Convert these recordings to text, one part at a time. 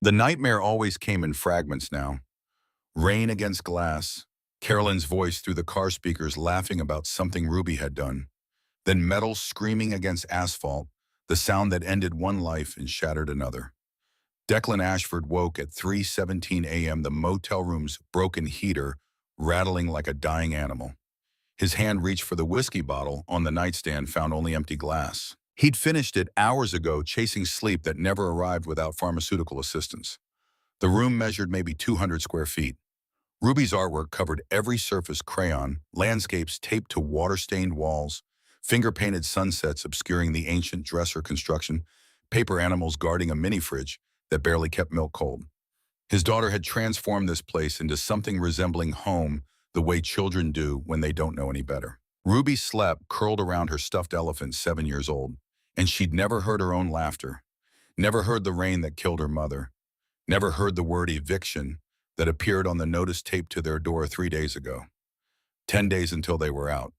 The nightmare always came in fragments now. Rain against glass, Carolyn's voice through the car speakers laughing about something Ruby had done, then metal screaming against asphalt, the sound that ended one life and shattered another. Declan Ashford woke at 3:17 a.m., the motel room's broken heater rattling like a dying animal. His hand reached for the whiskey bottle on the nightstand, found only empty glass. He'd finished it hours ago, chasing sleep that never arrived without pharmaceutical assistance. The room measured maybe 200 square feet. Ruby's artwork covered every surface: crayon, landscapes taped to water-stained walls, finger-painted sunsets obscuring the ancient dresser construction, paper animals guarding a mini-fridge that barely kept milk cold. His daughter had transformed this place into something resembling home, the way children do when they don't know any better. Ruby slept curled around her stuffed elephant, 7 years old, and she'd never heard her own laughter, never heard the rain that killed her mother, never heard the word eviction that appeared on the notice taped to their door 3 days ago. 10 days until they were out.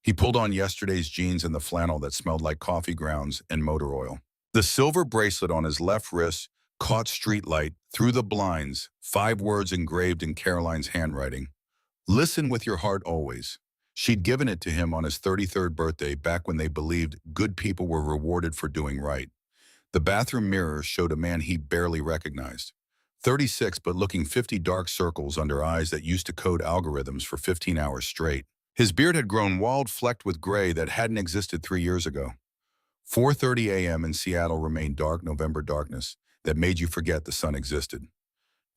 He pulled on yesterday's jeans and the flannel that smelled like coffee grounds and motor oil. The silver bracelet on his left wrist caught streetlight through the blinds, 5 words engraved in Caroline's handwriting. Listen with your heart always. She'd given it to him on his 33rd birthday, back when they believed good people were rewarded for doing right. The bathroom mirror showed a man he barely recognized. 36, but looking 50, dark circles under eyes that used to code algorithms for 15 hours straight. His beard had grown wald, flecked with gray that hadn't existed 3 years ago. 4:30 a.m. in Seattle remained dark November darkness that made you forget the sun existed.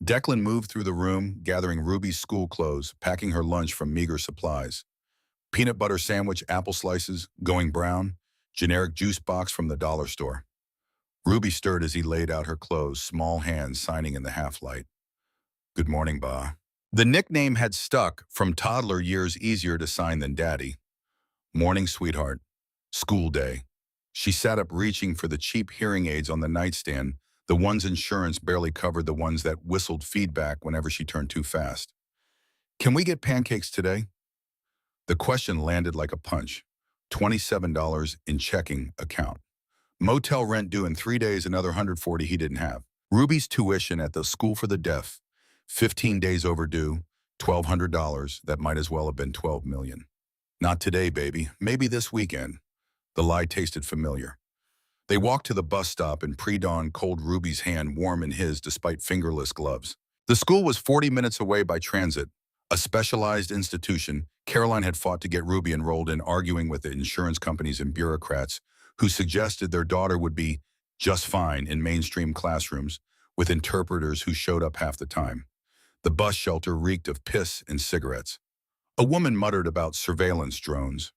Declan moved through the room, gathering Ruby's school clothes, packing her lunch from meager supplies. Peanut butter sandwich, apple slices, going brown, generic juice box from the dollar store. Ruby stirred as he laid out her clothes, small hands signing in the half-light. Good morning, Ba. The nickname had stuck from toddler years, easier to sign than Daddy. Morning, sweetheart. School day. She sat up, reaching for the cheap hearing aids on the nightstand, the ones insurance barely covered, the ones that whistled feedback whenever she turned too fast. Can we get pancakes today? The question landed like a punch. $27 in checking account. Motel rent due in 3 days, another $140 he didn't have. Ruby's tuition at the school for the deaf, 15 days overdue, $1,200. That might as well have been $12 million. Not today, baby. Maybe this weekend. The lie tasted familiar. They walked to the bus stop in pre-dawn cold, Ruby's hand warm in his despite fingerless gloves. The school was 40 minutes away by transit, a specialized institution. Caroline had fought to get Ruby enrolled in, arguing with the insurance companies and bureaucrats who suggested their daughter would be just fine in mainstream classrooms with interpreters who showed up half the time. The bus shelter reeked of piss and cigarettes. A woman muttered about surveillance drones.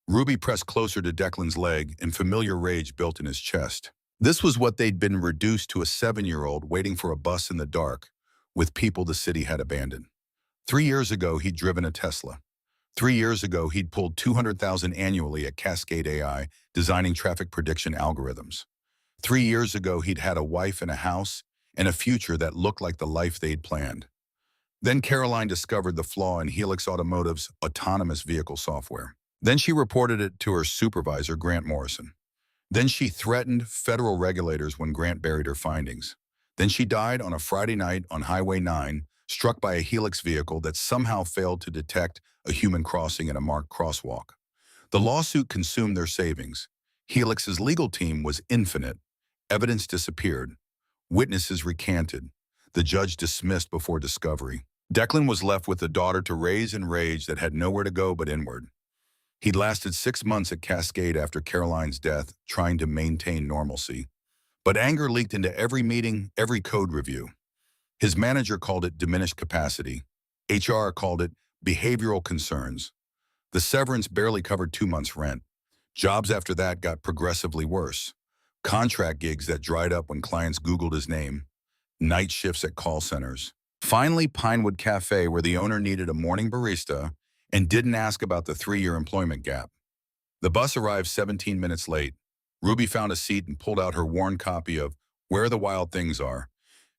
Ruby pressed closer to Declan's leg, and familiar rage built in his chest. This was what they'd been reduced to: a 7-year-old waiting for a bus in the dark with people the city had abandoned. 3 years ago, he'd driven a Tesla. 3 years ago, he'd pulled $200,000 annually at Cascade AI, designing traffic prediction algorithms. 3 years ago, he'd had a wife and a house and a future that looked like the life they'd planned. Then Caroline discovered the flaw in Helix Automotive's autonomous vehicle software. Then she reported it to her supervisor, Grant Morrison. Then she threatened federal regulators when Grant buried her findings. Then she died on a Friday night on Highway 9, struck by a Helix vehicle that somehow failed to detect a human crossing in a marked crosswalk. The lawsuit consumed their savings. Helix's legal team was infinite. Evidence disappeared. Witnesses recanted. The judge dismissed before discovery. Declan was left with a daughter to raise in rage that had nowhere to go but inward. He'd lasted 6 months at Cascade after Caroline's death, trying to maintain normalcy. But anger leaked into every meeting, every code review. His manager called it diminished capacity. HR called it behavioral concerns. The severance barely covered 2 months' rent. Jobs after that got progressively worse. Contract gigs that dried up when clients Googled his name. Night shifts at call centers. Finally, Pinewood Cafe, where the owner needed a morning barista and didn't ask about the 3-year employment gap. The bus arrived 17 minutes late. Ruby found a seat and pulled out her worn copy of Where the Wild Things Are,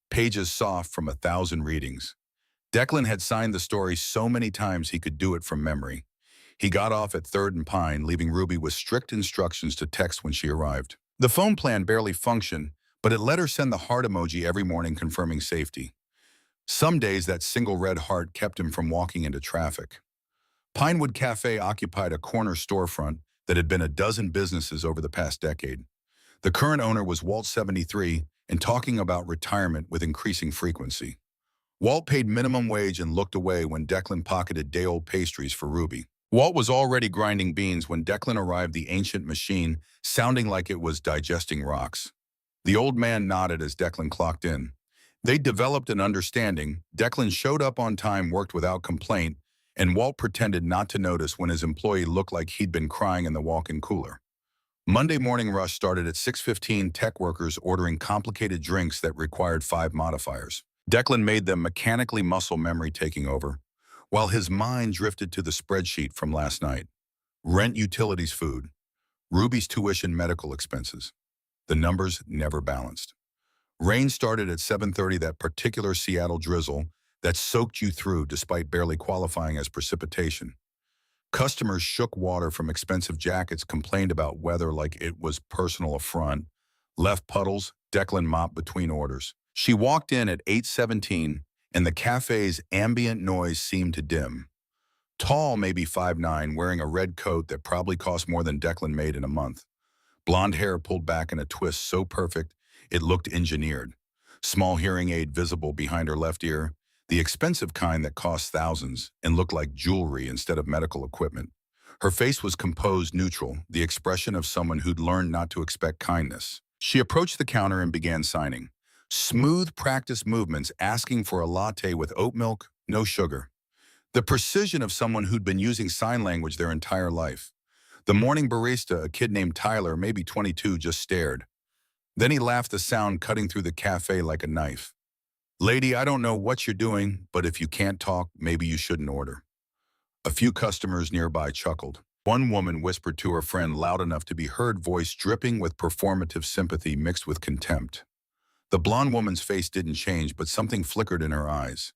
pages soft from 1,000 readings. Declan had signed the story so many times he could do it from memory. He got off at 3rd and Pine, leaving Ruby with strict instructions to text when she arrived. The phone plan barely functioned, but it let her send the heart emoji every morning confirming safety. Some days that single red heart kept him from walking into traffic. Pinewood Cafe occupied a corner storefront that had been a dozen businesses over the past decade. The current owner was Walt, 73, and talking about retirement with increasing frequency. Walt paid minimum wage and looked away when Declan pocketed day-old pastries for Ruby. Walt was already grinding beans when Declan arrived, the ancient machine sounding like it was digesting rocks. The old man nodded as Declan clocked in. They developed an understanding. Declan showed up on time, worked without complaint, and Walt pretended not to notice when his employee looked like he'd been crying in the walk-in cooler. Monday morning rush started at 6:15, tech workers ordering complicated drinks that required 5 modifiers. Declan made them mechanically, muscle memory taking over, while his mind drifted to the spreadsheet from last night. Rent, utilities, food, Ruby's tuition, medical expenses. The numbers never balanced. Rain started at 7:30, that particular Seattle drizzle that soaked you through despite barely qualifying as precipitation. Customers shook water from expensive jackets, complained about weather like it was personal affront, left puddles. Declan mopped between orders. She walked in at 8:17, and the cafe's ambient noise seemed to dim. Tall, maybe 5'9", wearing a red coat that probably cost more than Declan made in a month. Blonde hair pulled back in a twist so perfect it looked engineered. Small hearing aid visible behind her left ear, the expensive kind that cost thousands and looked like jewelry instead of medical equipment. Her face was composed, neutral, the expression of someone who'd learned not to expect kindness. She approached the counter and began signing. Smooth, practiced movements, asking for a latte with oat milk, no sugar. The precision of someone who'd been using sign language their entire life. The morning barista, a kid named Tyler, maybe 22, just stared. Then he laughed, the sound cutting through the cafe like a knife. "Lady, I don't know what you're doing, but if you can't talk, maybe you shouldn't order." A few customers nearby chuckled. One woman whispered to her friend loud enough to be heard, voice dripping with performative sympathy mixed with contempt. The blonde woman's face didn't change, but something flickered in her eyes.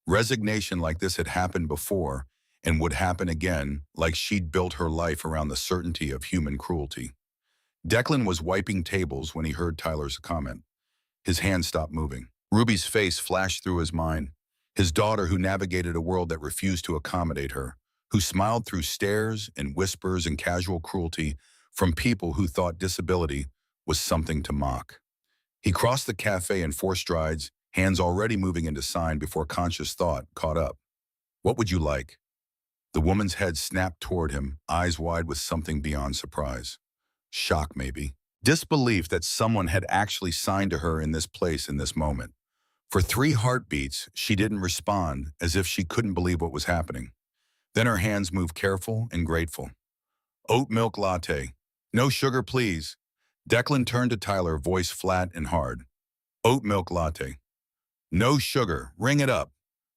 Resignation, like this had happened before and would happen again, like she'd built her life around the certainty of human cruelty. Declan was wiping tables when he heard Tyler's comment. His hand stopped moving. Ruby's face flashed through his mind. His daughter, who navigated a world that refused to accommodate her, who smiled through stares and whispers and casual cruelty from people who thought disability was something to mock. He crossed the cafe in 4 strides, hands already moving into sign before conscious thought caught up. "What would you like?" The woman's head snapped toward him, eyes wide with something beyond surprise. Shock, maybe. Disbelief that someone had actually signed to her in this place in this moment. For 3 heartbeats, she didn't respond, as if she couldn't believe what was happening. Then her hands moved, careful and grateful. "Oat milk latte. No sugar, please." Declan turned to Tyler, voice flat and hard. "Oat milk latte. No sugar. Ring it up."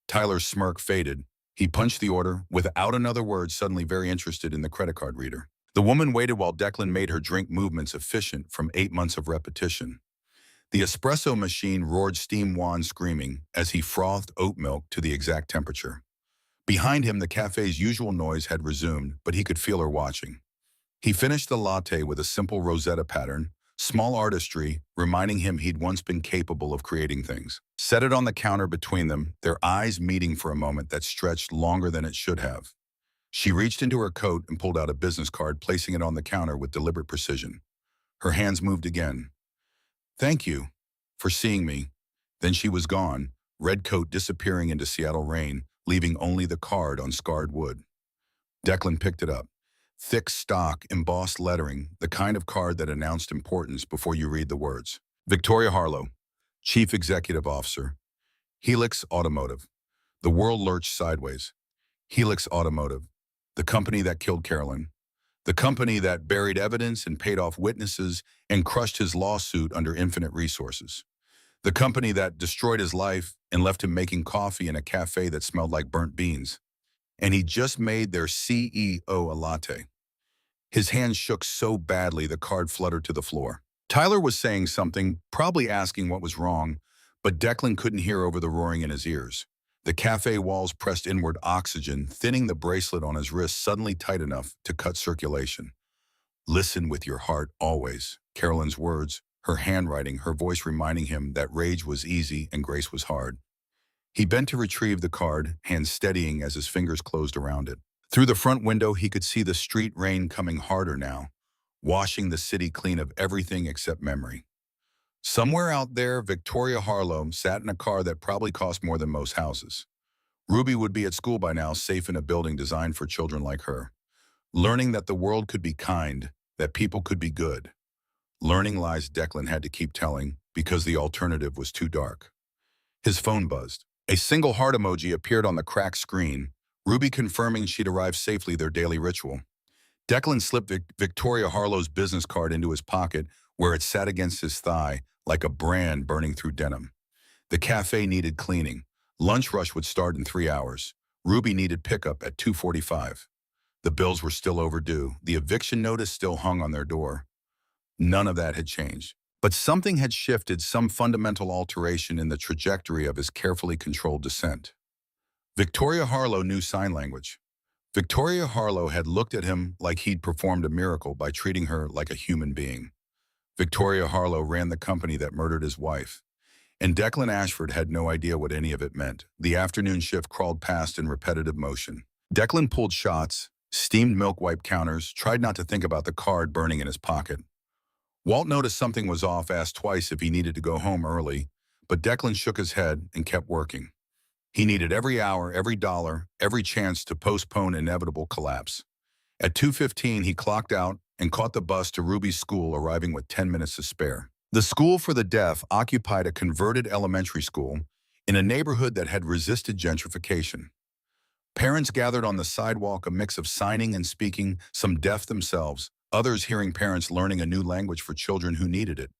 Tyler's smirk faded. He punched the order, without another word, suddenly very interested in the credit card reader. The woman waited while Declan made her drink movements efficient from 8 months of repetition. The espresso machine roared, steam wand screaming, as he frothed oat milk to the exact temperature. Behind him, the cafe's usual noise had resumed, but he could feel her watching. He finished the latte with a simple Rosetta pattern, small artistry, reminding him he'd once been capable of creating things. Set it on the counter between them, their eyes meeting for a moment that stretched longer than it should have. She reached into her coat and pulled out a business card, placing it on the counter with deliberate precision. Her hands moved again. "Thank you for seeing me." Then she was gone, red coat disappearing into Seattle rain, leaving only the card on scarred wood. Declan picked it up. Thick stock, embossed lettering, the kind of card that announced importance before you read the words. Victoria Harlow, Chief Executive Officer, Helix Automotive. The world lurched sideways. Helix Automotive, the company that killed Carolyn, the company that buried evidence and paid off witnesses and crushed his lawsuit under infinite resources, the company that destroyed his life and left him making coffee in a cafe that smelled like burnt beans. And he just made their CEO a latte. His hands shook so badly the card fluttered to the floor. Tyler was saying something, probably asking what was wrong, but Declan couldn't hear over the roaring in his ears. The cafe walls pressed inward, oxygen, thinning the bracelet on his wrist suddenly tight enough to cut circulation. "Listen with your heart always," Carolyn's words, her handwriting, her voice reminding him that rage was easy and grace was hard. He bent to retrieve the card, hands steadying as his fingers closed around it. Through the front window, he could see the street rain coming harder now, washing the city clean of everything except memory. Somewhere out there, Victoria Harlow sat in a car that probably cost more than most houses. Ruby would be at school by now, safe in a building designed for children like her. Learning that the world could be kind, that people could be good. Learning lies Declan had to keep telling because the alternative was too dark. His phone buzzed. A single heart emoji appeared on the cracked screen, Ruby confirming she'd arrived safely, their daily ritual. Declan slipped Victoria Harlow's business card into his pocket, where it sat against his thigh like a brand burning through denim. The cafe needed cleaning. Lunch rush would start in 3 hours. Ruby needed pickup at 2:45. The bills were still overdue. The eviction notice still hung on their door. None of that had changed. But something had shifted, some fundamental alteration in the trajectory of his carefully controlled descent. Victoria Harlow knew sign language. Victoria Harlow had looked at him like he'd performed a miracle by treating her like a human being. Victoria Harlow ran the company that murdered his wife. And Declan Ashford had no idea what any of it meant. The afternoon shift crawled past in repetitive motion. Declan pulled shots, steamed milk wipe counters, tried not to think about the card burning in his pocket. Walt noticed something was off, asked twice if he needed to go home early, but Declan shook his head and kept working. He needed every hour, every dollar, every chance to postpone inevitable collapse. At 2:15, he clocked out and caught the bus to Ruby's school, arriving with 10 minutes to spare. The school for the deaf occupied a converted elementary school in a neighborhood that had resisted gentrification. Parents gathered on the sidewalk, a mix of signing and speaking, some deaf themselves, others hearing parents learning a new language for children who needed it.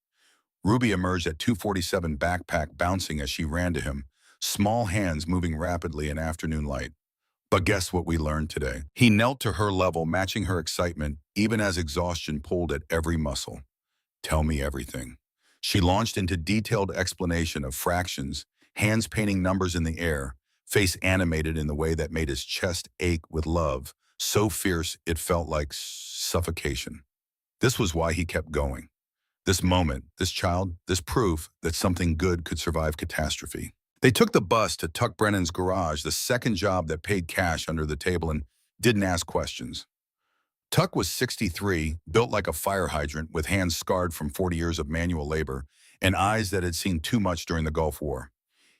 Ruby emerged at 2:47, backpack bouncing as she ran to him, small hands moving rapidly in afternoon light. But guess what we learned today? He knelt to her level, matching her excitement, even as exhaustion pulled at every muscle. Tell me everything. She launched into detailed explanation of fractions, hands painting numbers in the air, face animated in the way that made his chest ache with love, so fierce it felt like suffocation. This was why he kept going. This moment, this child, this proof that something good could survive catastrophe. They took the bus to Tuck Brennan's garage, the second job that paid cash under the table and didn't ask questions. Tuck was 63, built like a fire hydrant with hands scarred from 40 years of manual labor and eyes that had seen too much during the Gulf War.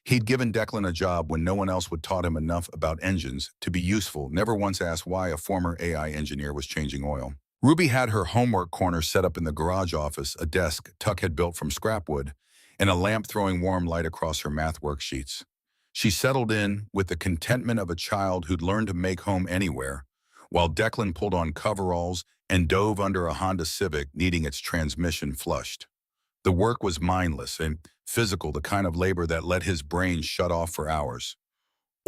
He'd given Declan a job when no one else would taught him enough about engines to be useful, never once asked why a former AI engineer was changing oil. Ruby had her homework corner set up in the garage office, a desk Tuck had built from scrap wood, and a lamp throwing warm light across her math worksheets. She settled in with the contentment of a child who'd learned to make home anywhere, while Declan pulled on coveralls and dove under a Honda Civic, needing its transmission flushed. The work was mindless and physical, the kind of labor that let his brain shut off for hours.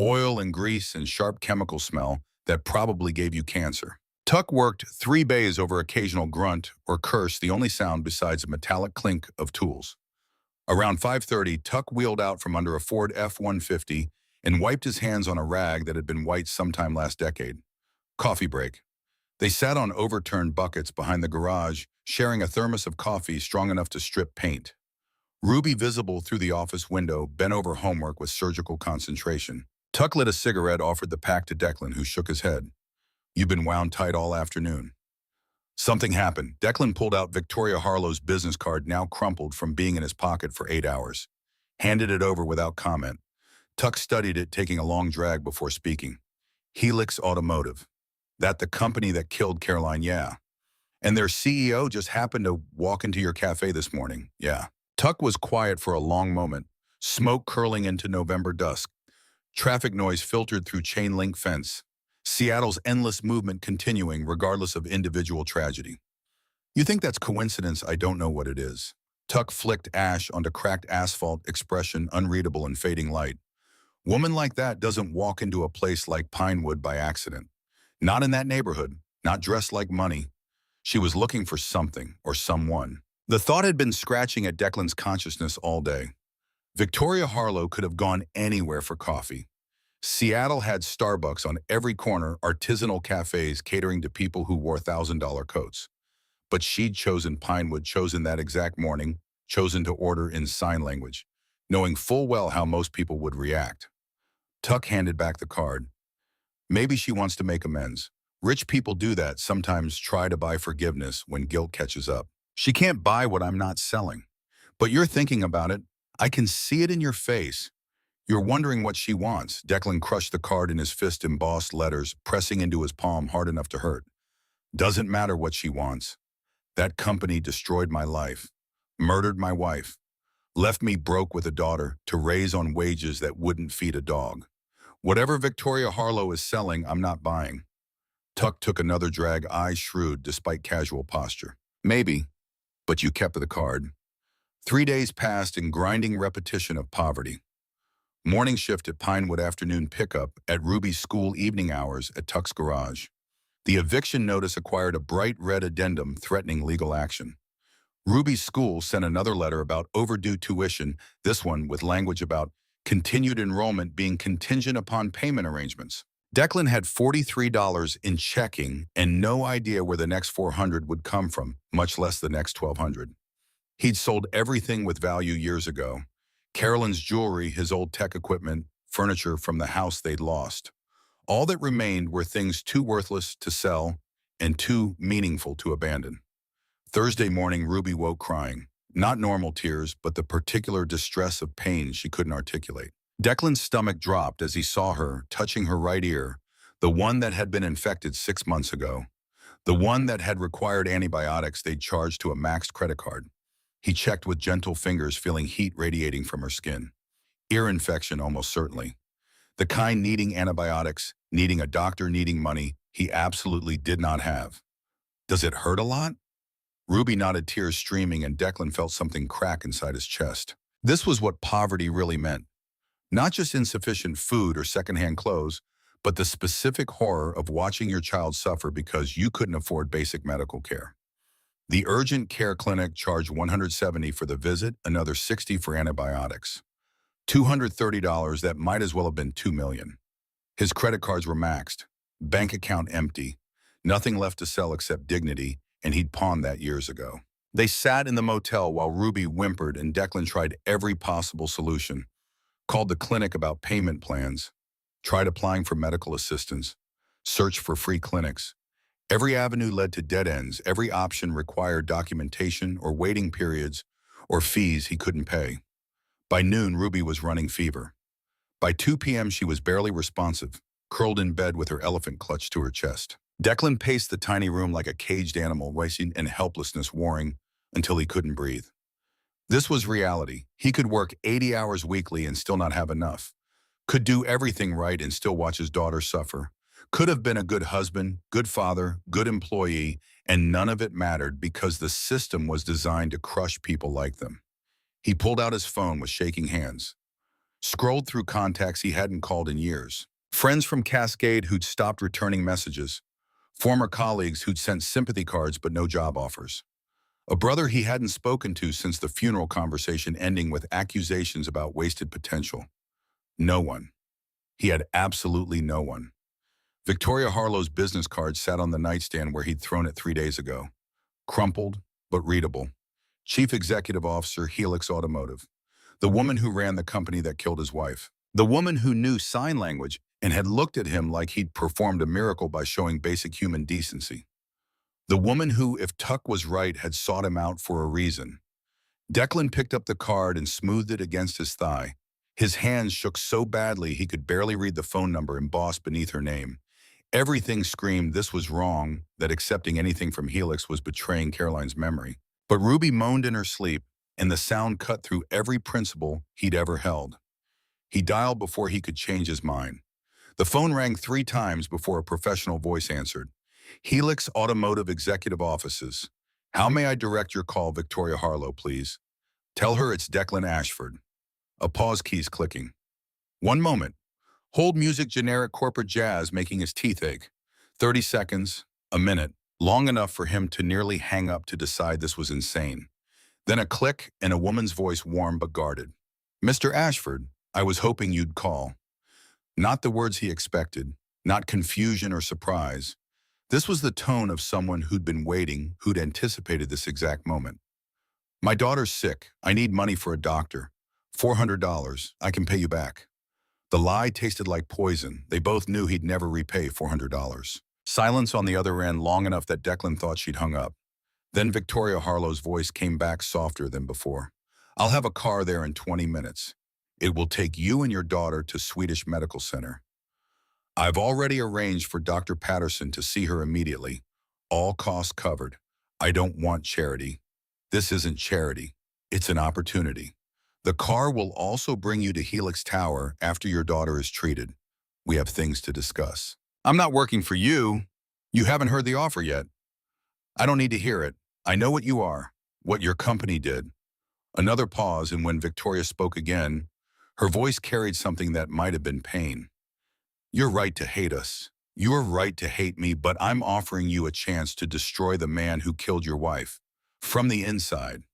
Oil and grease and sharp chemical smell that probably gave you cancer. Tuck worked 3 bays over occasional grunt or curse, the only sound besides a metallic clink of tools. Around 5:30, Tuck wheeled out from under a Ford F-150 and wiped his hands on a rag that had been white sometime last decade. Coffee break. They sat on overturned buckets behind the garage, sharing a thermos of coffee strong enough to strip paint. Ruby, visible through the office window, bent over homework with surgical concentration. Tuck lit a cigarette, offered the pack to Declan, who shook his head. You've been wound tight all afternoon. Something happened. Declan pulled out Victoria Harlow's business card, now crumpled from being in his pocket for 8 hours. Handed it over without comment. Tuck studied it, taking a long drag before speaking. Helix Automotive. That the company that killed Caroline? Yeah. And their CEO just happened to walk into your cafe this morning? Yeah. Tuck was quiet for a long moment, smoke curling into November dusk. Traffic noise filtered through chain-link fence. Seattle's endless movement continuing regardless of individual tragedy. You think that's coincidence? I don't know what it is. Tuck flicked ash onto cracked asphalt, expression unreadable in fading light. Woman like that doesn't walk into a place like Pinewood by accident. Not in that neighborhood, not dressed like money. She was looking for something or someone. The thought had been scratching at Declan's consciousness all day. Victoria Harlow could have gone anywhere for coffee. Seattle had Starbucks on every corner, artisanal cafes catering to people who wore $1,000 coats. But she'd chosen Pinewood, chosen that exact morning, chosen to order in sign language, knowing full well how most people would react. Tuck handed back the card. Maybe she wants to make amends. Rich people do that, sometimes try to buy forgiveness when guilt catches up. She can't buy what I'm not selling. But you're thinking about it. I can see it in your face. You're wondering what she wants. Declan crushed the card in his fist, embossed letters, pressing into his palm hard enough to hurt. Doesn't matter what she wants. That company destroyed my life, murdered my wife, left me broke with a daughter to raise on wages that wouldn't feed a dog. Whatever Victoria Harlow is selling, I'm not buying. Tuck took another drag, eyes shrewd despite casual posture. Maybe, but you kept the card. 3 days passed in grinding repetition of poverty. Morning shift at Pinewood, afternoon pickup at Ruby's school, evening hours at Tuck's garage. The eviction notice acquired a bright red addendum threatening legal action. Ruby's school sent another letter about overdue tuition, this one with language about continued enrollment being contingent upon payment arrangements. Declan had $43 in checking and no idea where the next $400 would come from, much less the next $1,200. He'd sold everything with value years ago. Carolyn's jewelry, his old tech equipment, furniture from the house they'd lost. All that remained were things too worthless to sell and too meaningful to abandon. Thursday morning, Ruby woke crying. Not normal tears, but the particular distress of pain she couldn't articulate. Declan's stomach dropped as he saw her touching her right ear, the one that had been infected 6 months ago, the one that had required antibiotics they'd charged to a maxed credit card. He checked with gentle fingers, feeling heat radiating from her skin. Ear infection, almost certainly. The kind needing antibiotics, needing a doctor, needing money he absolutely did not have. Does it hurt a lot? Ruby nodded, tears streaming, and Declan felt something crack inside his chest. This was what poverty really meant. Not just insufficient food or secondhand clothes, but the specific horror of watching your child suffer because you couldn't afford basic medical care. The urgent care clinic charged $170 for the visit, another $60 for antibiotics. $230 that might as well have been $2 million. His credit cards were maxed, bank account empty, nothing left to sell except dignity, and he'd pawned that years ago. They sat in the motel while Ruby whimpered and Declan tried every possible solution. Called the clinic about payment plans, tried applying for medical assistance, searched for free clinics. Every avenue led to dead ends. Every option required documentation or waiting periods or fees he couldn't pay. By noon, Ruby was running fever. By 2 p.m., she was barely responsive, curled in bed with her elephant clutched to her chest. Declan paced the tiny room like a caged animal, racing and helplessness warring until he couldn't breathe. This was reality. He could work 80 hours weekly and still not have enough. Could do everything right and still watch his daughter suffer. Could have been a good husband, good father, good employee, and none of it mattered because the system was designed to crush people like them. He pulled out his phone with shaking hands, scrolled through contacts he hadn't called in years. Friends from Cascade who'd stopped returning messages. Former colleagues who'd sent sympathy cards but no job offers. A brother he hadn't spoken to since the funeral conversation ending with accusations about wasted potential. No one. He had absolutely no one. Victoria Harlow's business card sat on the nightstand where he'd thrown it 3 days ago. Crumpled, but readable. Chief Executive Officer, Helix Automotive. The woman who ran the company that killed his wife. The woman who knew sign language and had looked at him like he'd performed a miracle by showing basic human decency. The woman who, if Tuck was right, had sought him out for a reason. Declan picked up the card and smoothed it against his thigh. His hands shook so badly he could barely read the phone number embossed beneath her name. Everything screamed this was wrong, that accepting anything from Helix was betraying Caroline's memory. But Ruby moaned in her sleep, and the sound cut through every principle he'd ever held. He dialed before he could change his mind. The phone rang 3 times before a professional voice answered. Helix Automotive Executive Offices. How may I direct your call, Victoria Harlow, please? Tell her it's Declan Ashford. A pause keys clicking. 1 moment. Hold music, generic corporate jazz making his teeth ache. 30 seconds, a minute, long enough for him to nearly hang up to decide this was insane. Then a click and a woman's voice, warm but guarded. Mr. Ashford, I was hoping you'd call. Not the words he expected, not confusion or surprise. This was the tone of someone who'd been waiting, who'd anticipated this exact moment. My daughter's sick. I need money for a doctor. $400. I can pay you back. The lie tasted like poison. They both knew he'd never repay $400. Silence on the other end long enough that Declan thought she'd hung up. Then Victoria Harlow's voice came back softer than before. I'll have a car there in 20 minutes. It will take you and your daughter to Swedish Medical Center. I've already arranged for Dr. Patterson to see her immediately. All costs covered. I don't want charity. This isn't charity. It's an opportunity. The car will also bring you to Helix Tower after your daughter is treated. We have things to discuss. I'm not working for you. You haven't heard the offer yet. I don't need to hear it. I know what you are, what your company did. Another pause, and when Victoria spoke again, her voice carried something that might have been pain. You're right to hate us. You're right to hate me, but I'm offering you a chance to destroy the man who killed your wife. From the inside.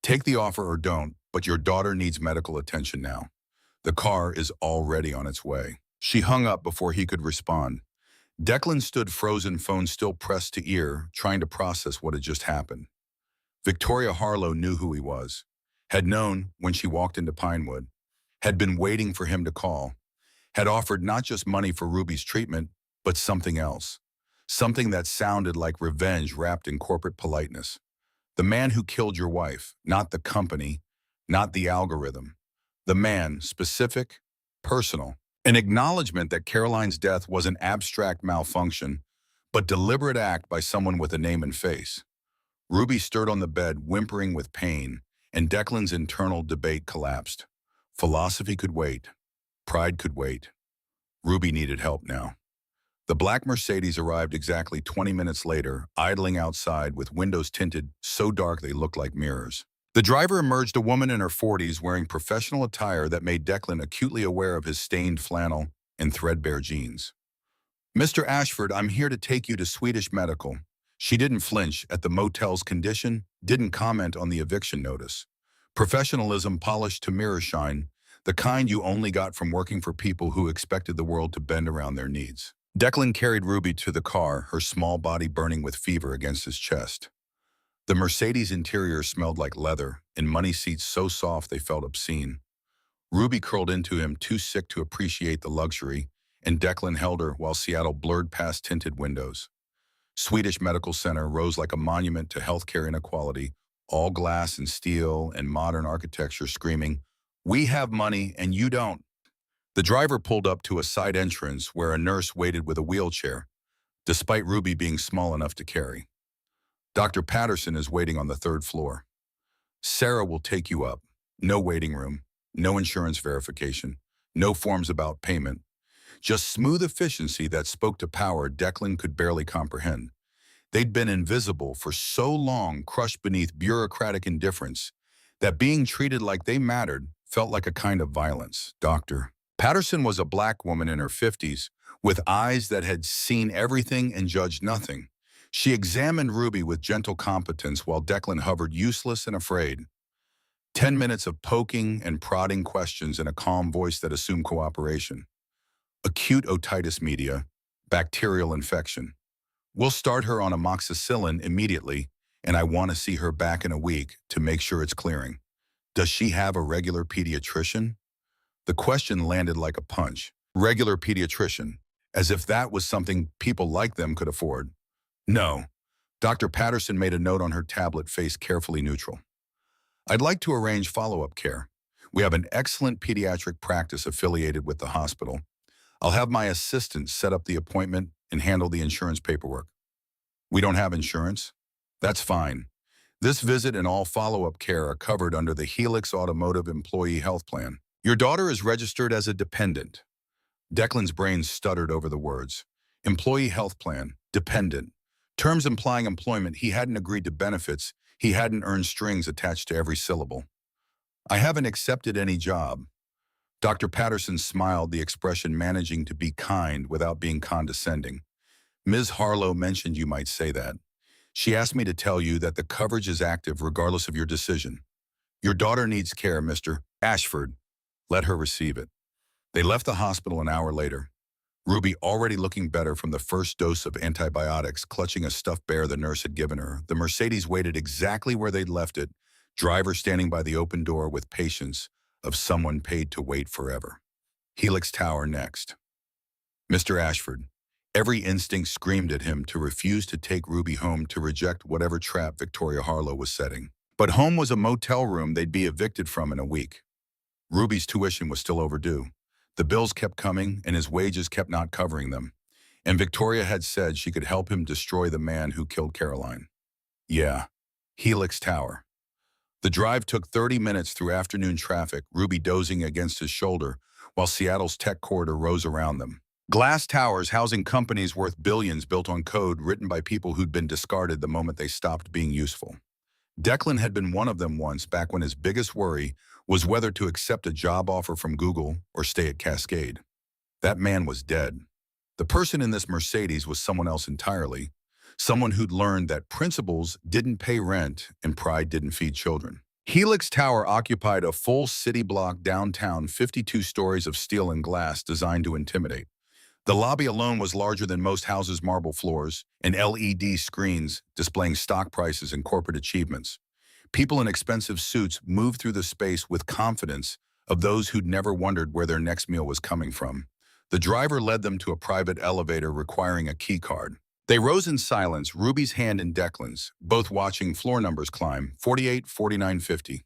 Take the offer or don't, but your daughter needs medical attention now. The car is already on its way. She hung up before he could respond. Declan stood frozen, phone still pressed to ear, trying to process what had just happened. Victoria Harlow knew who he was, had known when she walked into Pinewood, had been waiting for him to call, had offered not just money for Ruby's treatment, but something else. Something that sounded like revenge wrapped in corporate politeness. The man who killed your wife, not the company, not the algorithm. The man, specific, personal. An acknowledgement that Caroline's death was an abstract malfunction, but deliberate act by someone with a name and face. Ruby stirred on the bed, whimpering with pain, and Declan's internal debate collapsed. Philosophy could wait. Pride could wait. Ruby needed help now. The black Mercedes arrived exactly 20 minutes later, idling outside with windows tinted so dark they looked like mirrors. The driver emerged, a woman in her 40s wearing professional attire that made Declan acutely aware of his stained flannel and threadbare jeans. Mr. Ashford, I'm here to take you to Swedish Medical. She didn't flinch at the motel's condition, didn't comment on the eviction notice. Professionalism polished to mirror shine, the kind you only got from working for people who expected the world to bend around their needs. Declan carried Ruby to the car, her small body burning with fever against his chest. The Mercedes interior smelled like leather, and money seats so soft they felt obscene. Ruby curled into him, too sick to appreciate the luxury, and Declan held her while Seattle blurred past tinted windows. Swedish Medical Center rose like a monument to healthcare inequality, all glass and steel and modern architecture screaming, "We have money and you don't." The driver pulled up to a side entrance where a nurse waited with a wheelchair, despite Ruby being small enough to carry. Dr. Patterson is waiting on the third floor. Sarah will take you up. No waiting room, no insurance verification, no forms about payment. Just smooth efficiency that spoke to power Declan could barely comprehend. They'd been invisible for so long, crushed beneath bureaucratic indifference, that being treated like they mattered felt like a kind of violence. Dr. Patterson was a black woman in her 50s, with eyes that had seen everything and judged nothing. She examined Ruby with gentle competence while Declan hovered useless and afraid. 10 minutes of poking and prodding questions in a calm voice that assumed cooperation. Acute otitis media, bacterial infection. We'll start her on amoxicillin immediately, and I want to see her back in a week to make sure it's clearing. Does she have a regular pediatrician? The question landed like a punch. Regular pediatrician, as if that was something people like them could afford. No. Dr. Patterson made a note on her tablet, face carefully neutral. I'd like to arrange follow-up care. We have an excellent pediatric practice affiliated with the hospital. I'll have my assistant set up the appointment and handle the insurance paperwork. We don't have insurance? That's fine. This visit and all follow-up care are covered under the Helix Automotive Employee Health Plan. Your daughter is registered as a dependent. Declan's brain stuttered over the words. Employee health plan, dependent. Terms implying employment. He hadn't agreed to benefits. He hadn't earned strings attached to every syllable. I haven't accepted any job. Dr. Patterson smiled, the expression managing to be kind without being condescending. Ms. Harlow mentioned you might say that. She asked me to tell you that the coverage is active regardless of your decision. Your daughter needs care, Mr. Ashford. Let her receive it. They left the hospital an hour later. Ruby already looking better from the first dose of antibiotics, clutching a stuffed bear the nurse had given her. The Mercedes waited exactly where they'd left it, driver standing by the open door with patience of someone paid to wait forever. Helix Tower next. Mr. Ashford. Every instinct screamed at him to refuse to take Ruby home, to reject whatever trap Victoria Harlow was setting. But home was a motel room they'd be evicted from in a week. Ruby's tuition was still overdue. The bills kept coming, and his wages kept not covering them. And Victoria had said she could help him destroy the man who killed Caroline. Yeah, Helix Tower. The drive took 30 minutes through afternoon traffic, Ruby dozing against his shoulder, while Seattle's tech corridor rose around them. Glass towers housing companies worth billions built on code written by people who'd been discarded the moment they stopped being useful. Declan had been one of them once, back when his biggest worry was whether to accept a job offer from Google or stay at Cascade. That man was dead. The person in this Mercedes was someone else entirely, someone who'd learned that principles didn't pay rent and pride didn't feed children. Helix Tower occupied a full city block downtown, 52 stories of steel and glass designed to intimidate. The lobby alone was larger than most houses' marble floors, and LED screens displaying stock prices and corporate achievements. People in expensive suits moved through the space with confidence of those who'd never wondered where their next meal was coming from. The driver led them to a private elevator requiring a key card. They rose in silence, Ruby's hand in Declan's, both watching floor numbers climb, 48, 49, 50.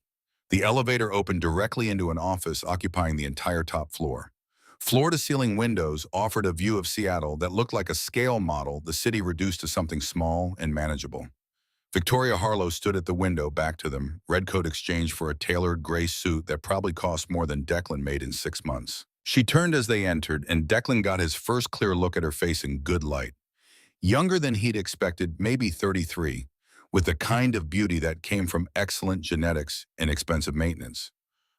The elevator opened directly into an office occupying the entire top floor. Floor-to-ceiling windows offered a view of Seattle that looked like a scale model, the city reduced to something small and manageable. Victoria Harlow stood at the window, back to them, redcoat exchanged for a tailored gray suit that probably cost more than Declan made in 6 months. She turned as they entered, and Declan got his first clear look at her face in good light. Younger than he'd expected, maybe 33, with the kind of beauty that came from excellent genetics and expensive maintenance.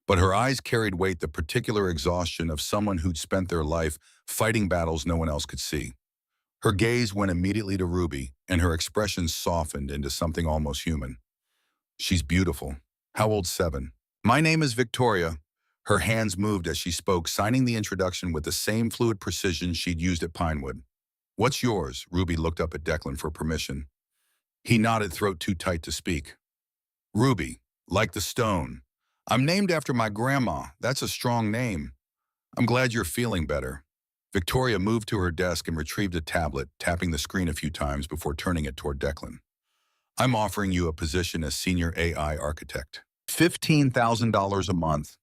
But her eyes carried weight, the particular exhaustion of someone who'd spent their life fighting battles no one else could see. Her gaze went immediately to Ruby, and her expression softened into something almost human. She's beautiful. How old? 7. My name is Victoria. Her hands moved as she spoke, signing the introduction with the same fluid precision she'd used at Pinewood. What's yours? Ruby looked up at Declan for permission. He nodded, throat too tight to speak. Ruby, like the stone. I'm named after my grandma. That's a strong name. I'm glad you're feeling better. Victoria moved to her desk and retrieved a tablet, tapping the screen a few times before turning it toward Declan. I'm offering you a position as senior AI architect. $15,000 a month.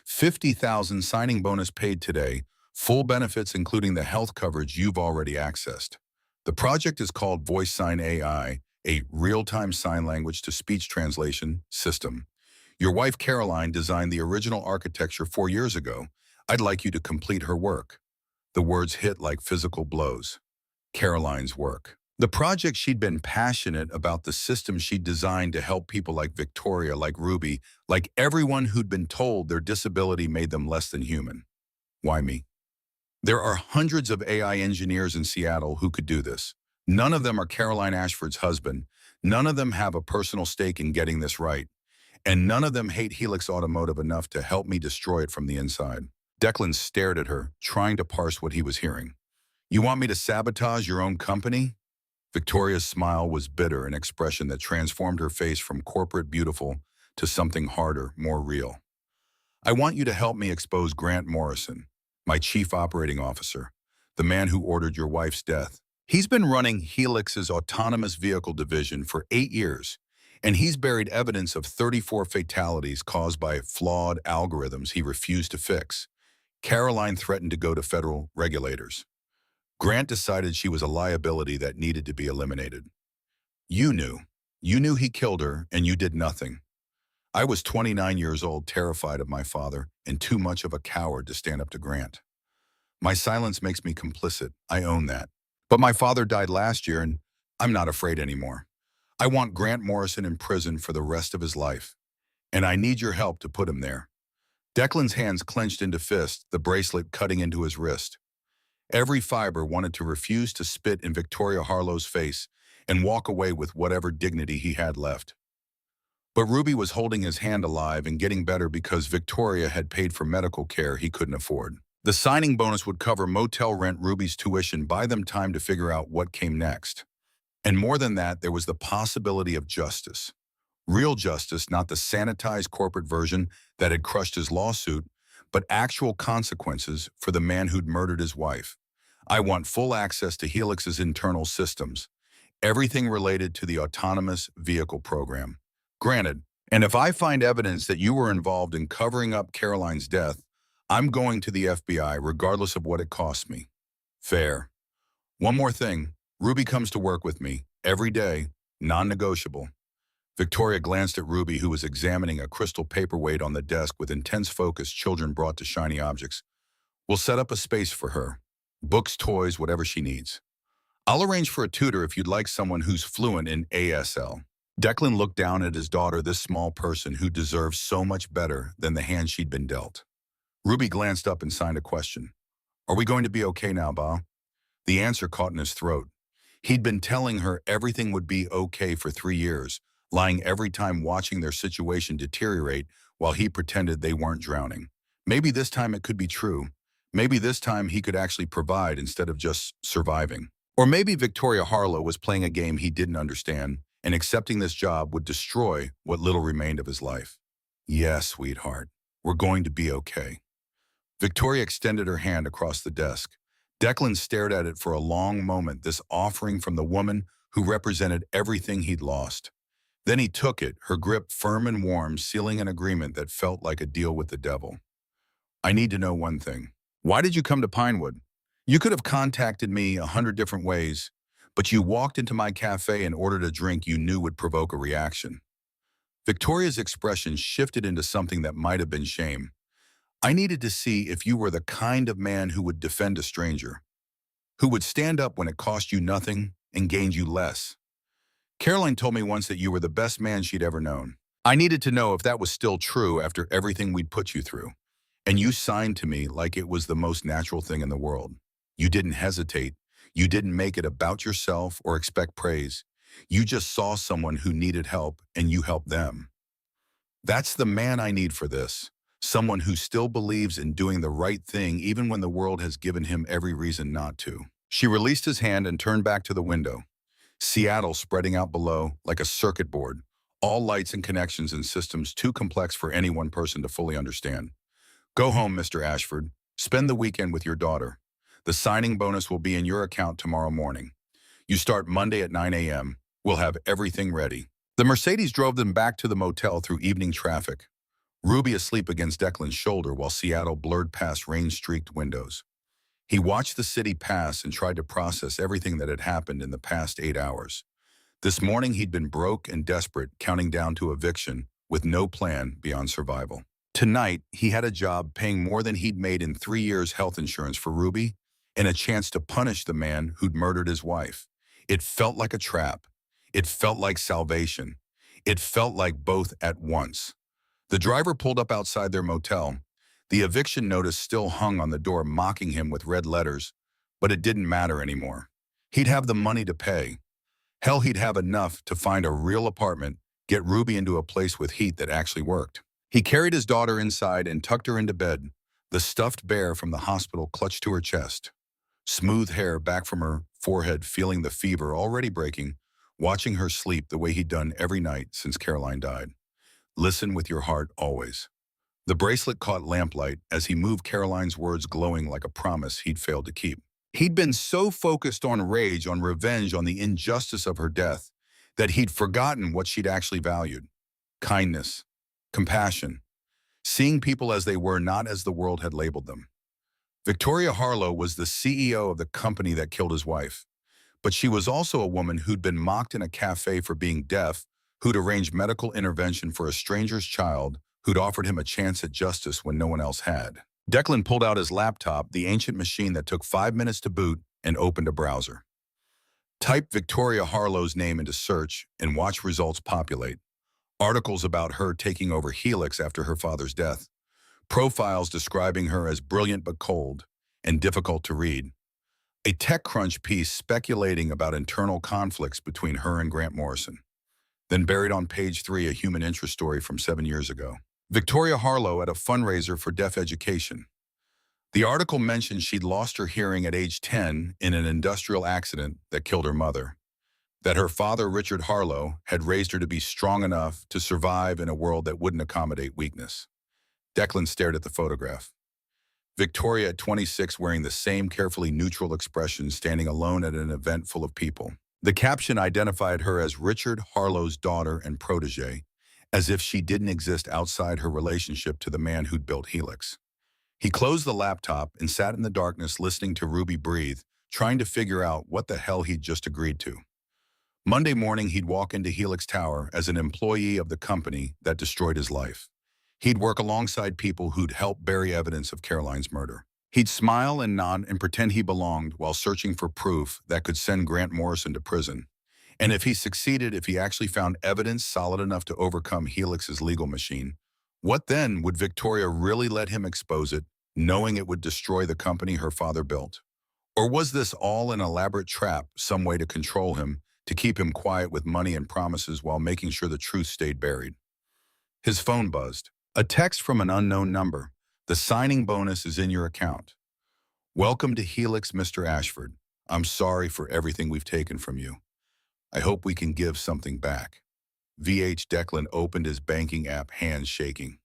$50,000 signing bonus paid today. Full benefits including the health coverage you've already accessed. The project is called VoiceSign AI, a real-time sign language to speech translation system. Your wife Caroline designed the original architecture 4 years ago. I'd like you to complete her work. The words hit like physical blows. Caroline's work. The project she'd been passionate about, the system she'd designed to help people like Victoria, like Ruby, like everyone who'd been told their disability made them less than human. Why me? There are hundreds of AI engineers in Seattle who could do this. None of them are Caroline Ashford's husband. None of them have a personal stake in getting this right. And none of them hate Helix Automotive enough to help me destroy it from the inside. Declan stared at her, trying to parse what he was hearing. You want me to sabotage your own company? Victoria's smile was bitter, an expression that transformed her face from corporate beautiful to something harder, more real. I want you to help me expose Grant Morrison, my chief operating officer, the man who ordered your wife's death. He's been running Helix's autonomous vehicle division for 8 years. And he's buried evidence of 34 fatalities caused by flawed algorithms he refused to fix. Caroline threatened to go to federal regulators. Grant decided she was a liability that needed to be eliminated. You knew. You knew he killed her, and you did nothing. I was 29 years old, terrified of my father, and too much of a coward to stand up to Grant. My silence makes me complicit. I own that. But my father died last year, and I'm not afraid anymore. I want Grant Morrison in prison for the rest of his life, and I need your help to put him there. Declan's hands clenched into fists, the bracelet cutting into his wrist. Every fiber wanted to refuse to spit in Victoria Harlow's face and walk away with whatever dignity he had left. But Ruby was holding his hand alive and getting better because Victoria had paid for medical care he couldn't afford. The signing bonus would cover motel rent, Ruby's tuition, buy them time to figure out what came next. And more than that, there was the possibility of justice. Real justice, not the sanitized corporate version that had crushed his lawsuit, but actual consequences for the man who'd murdered his wife. I want full access to Helix's internal systems, everything related to the autonomous vehicle program. Granted, and if I find evidence that you were involved in covering up Caroline's death, I'm going to the FBI regardless of what it costs me. Fair. One more thing, Ruby comes to work with me every day, non-negotiable. Victoria glanced at Ruby, who was examining a crystal paperweight on the desk with intense focus children brought to shiny objects. We'll set up a space for her. Books, toys, whatever she needs. I'll arrange for a tutor if you'd like someone who's fluent in ASL. Declan looked down at his daughter, this small person who deserved so much better than the hand she'd been dealt. Ruby glanced up and signed a question. Are we going to be okay now, Ba? The answer caught in his throat. He'd been telling her everything would be okay for 3 years, lying every time, watching their situation deteriorate while he pretended they weren't drowning. Maybe this time it could be true. Maybe this time he could actually provide instead of just surviving. Or maybe Victoria Harlow was playing a game he didn't understand, and accepting this job would destroy what little remained of his life. Yes, sweetheart, we're going to be okay. Victoria extended her hand across the desk. Declan stared at it for a long moment, this offering from the woman who represented everything he'd lost. Then he took it, her grip firm and warm, sealing an agreement that felt like a deal with the devil. I need to know one thing. Why did you come to Pinewood? You could have contacted me 100 different ways, but you walked into my cafe and ordered a drink you knew would provoke a reaction. Victoria's expression shifted into something that might have been shame. I needed to see if you were the kind of man who would defend a stranger, who would stand up when it cost you nothing and gained you less. Caroline told me once that you were the best man she'd ever known. I needed to know if that was still true after everything we'd put you through. And you signed to me like it was the most natural thing in the world. You didn't hesitate. You didn't make it about yourself or expect praise. You just saw someone who needed help and you helped them. That's the man I need for this. Someone who still believes in doing the right thing even when the world has given him every reason not to. She released his hand and turned back to the window. Seattle spreading out below like a circuit board, all lights and connections and systems too complex for any one person to fully understand. Go home, Mr. Ashford. Spend the weekend with your daughter. The signing bonus will be in your account tomorrow morning. You start Monday at 9 a.m. We'll have everything ready. The Mercedes drove them back to the motel through evening traffic. Ruby asleep against Declan's shoulder while Seattle blurred past rain-streaked windows. He watched the city pass and tried to process everything that had happened in the past 8 hours. This morning he'd been broke and desperate, counting down to eviction with no plan beyond survival. Tonight, he had a job paying more than he'd made in 3 years' health insurance for Ruby and a chance to punish the man who'd murdered his wife. It felt like a trap. It felt like salvation. It felt like both at once. The driver pulled up outside their motel. The eviction notice still hung on the door, mocking him with red letters, but it didn't matter anymore. He'd have the money to pay. Hell, he'd have enough to find a real apartment, get Ruby into a place with heat that actually worked. He carried his daughter inside and tucked her into bed, the stuffed bear from the hospital clutched to her chest. Smooth hair back from her forehead, feeling the fever already breaking, watching her sleep the way he'd done every night since Caroline died. Listen with your heart always. The bracelet caught lamplight as he moved, Caroline's words glowing like a promise he'd failed to keep. He'd been so focused on rage, on revenge, on the injustice of her death, that he'd forgotten what she'd actually valued. Kindness, compassion, seeing people as they were, not as the world had labeled them. Victoria Harlow was the CEO of the company that killed his wife, but she was also a woman who'd been mocked in a cafe for being deaf, who'd arranged medical intervention for a stranger's child, who'd offered him a chance at justice when no one else had. Declan pulled out his laptop, the ancient machine that took 5 minutes to boot, and opened a browser. Type Victoria Harlow's name into search and watch results populate. Articles about her taking over Helix after her father's death. Profiles describing her as brilliant but cold and difficult to read. A TechCrunch piece speculating about internal conflicts between her and Grant Morrison. Then buried on page 3, a human interest story from 7 years ago. Victoria Harlow at a fundraiser for deaf education. The article mentioned she'd lost her hearing at age 10 in an industrial accident that killed her mother, that her father, Richard Harlow, had raised her to be strong enough to survive in a world that wouldn't accommodate weakness. Declan stared at the photograph. Victoria at 26 wearing the same carefully neutral expression standing alone at an event full of people. The caption identified her as Richard Harlow's daughter and protege, as if she didn't exist outside her relationship to the man who'd built Helix. He closed the laptop and sat in the darkness listening to Ruby breathe, trying to figure out what the hell he'd just agreed to. Monday morning, he'd walk into Helix Tower as an employee of the company that destroyed his life. He'd work alongside people who'd helped bury evidence of Caroline's murder. He'd smile and nod and pretend he belonged while searching for proof that could send Grant Morrison to prison. And if he succeeded, if he actually found evidence solid enough to overcome Helix's legal machine, what then? Would Victoria really let him expose it, knowing it would destroy the company her father built? Or was this all an elaborate trap, some way to control him, to keep him quiet with money and promises while making sure the truth stayed buried? His phone buzzed. A text from an unknown number. The signing bonus is in your account. Welcome to Helix, Mr. Ashford. I'm sorry for everything we've taken from you. I hope we can give something back. VH Declan opened his banking app, hands shaking.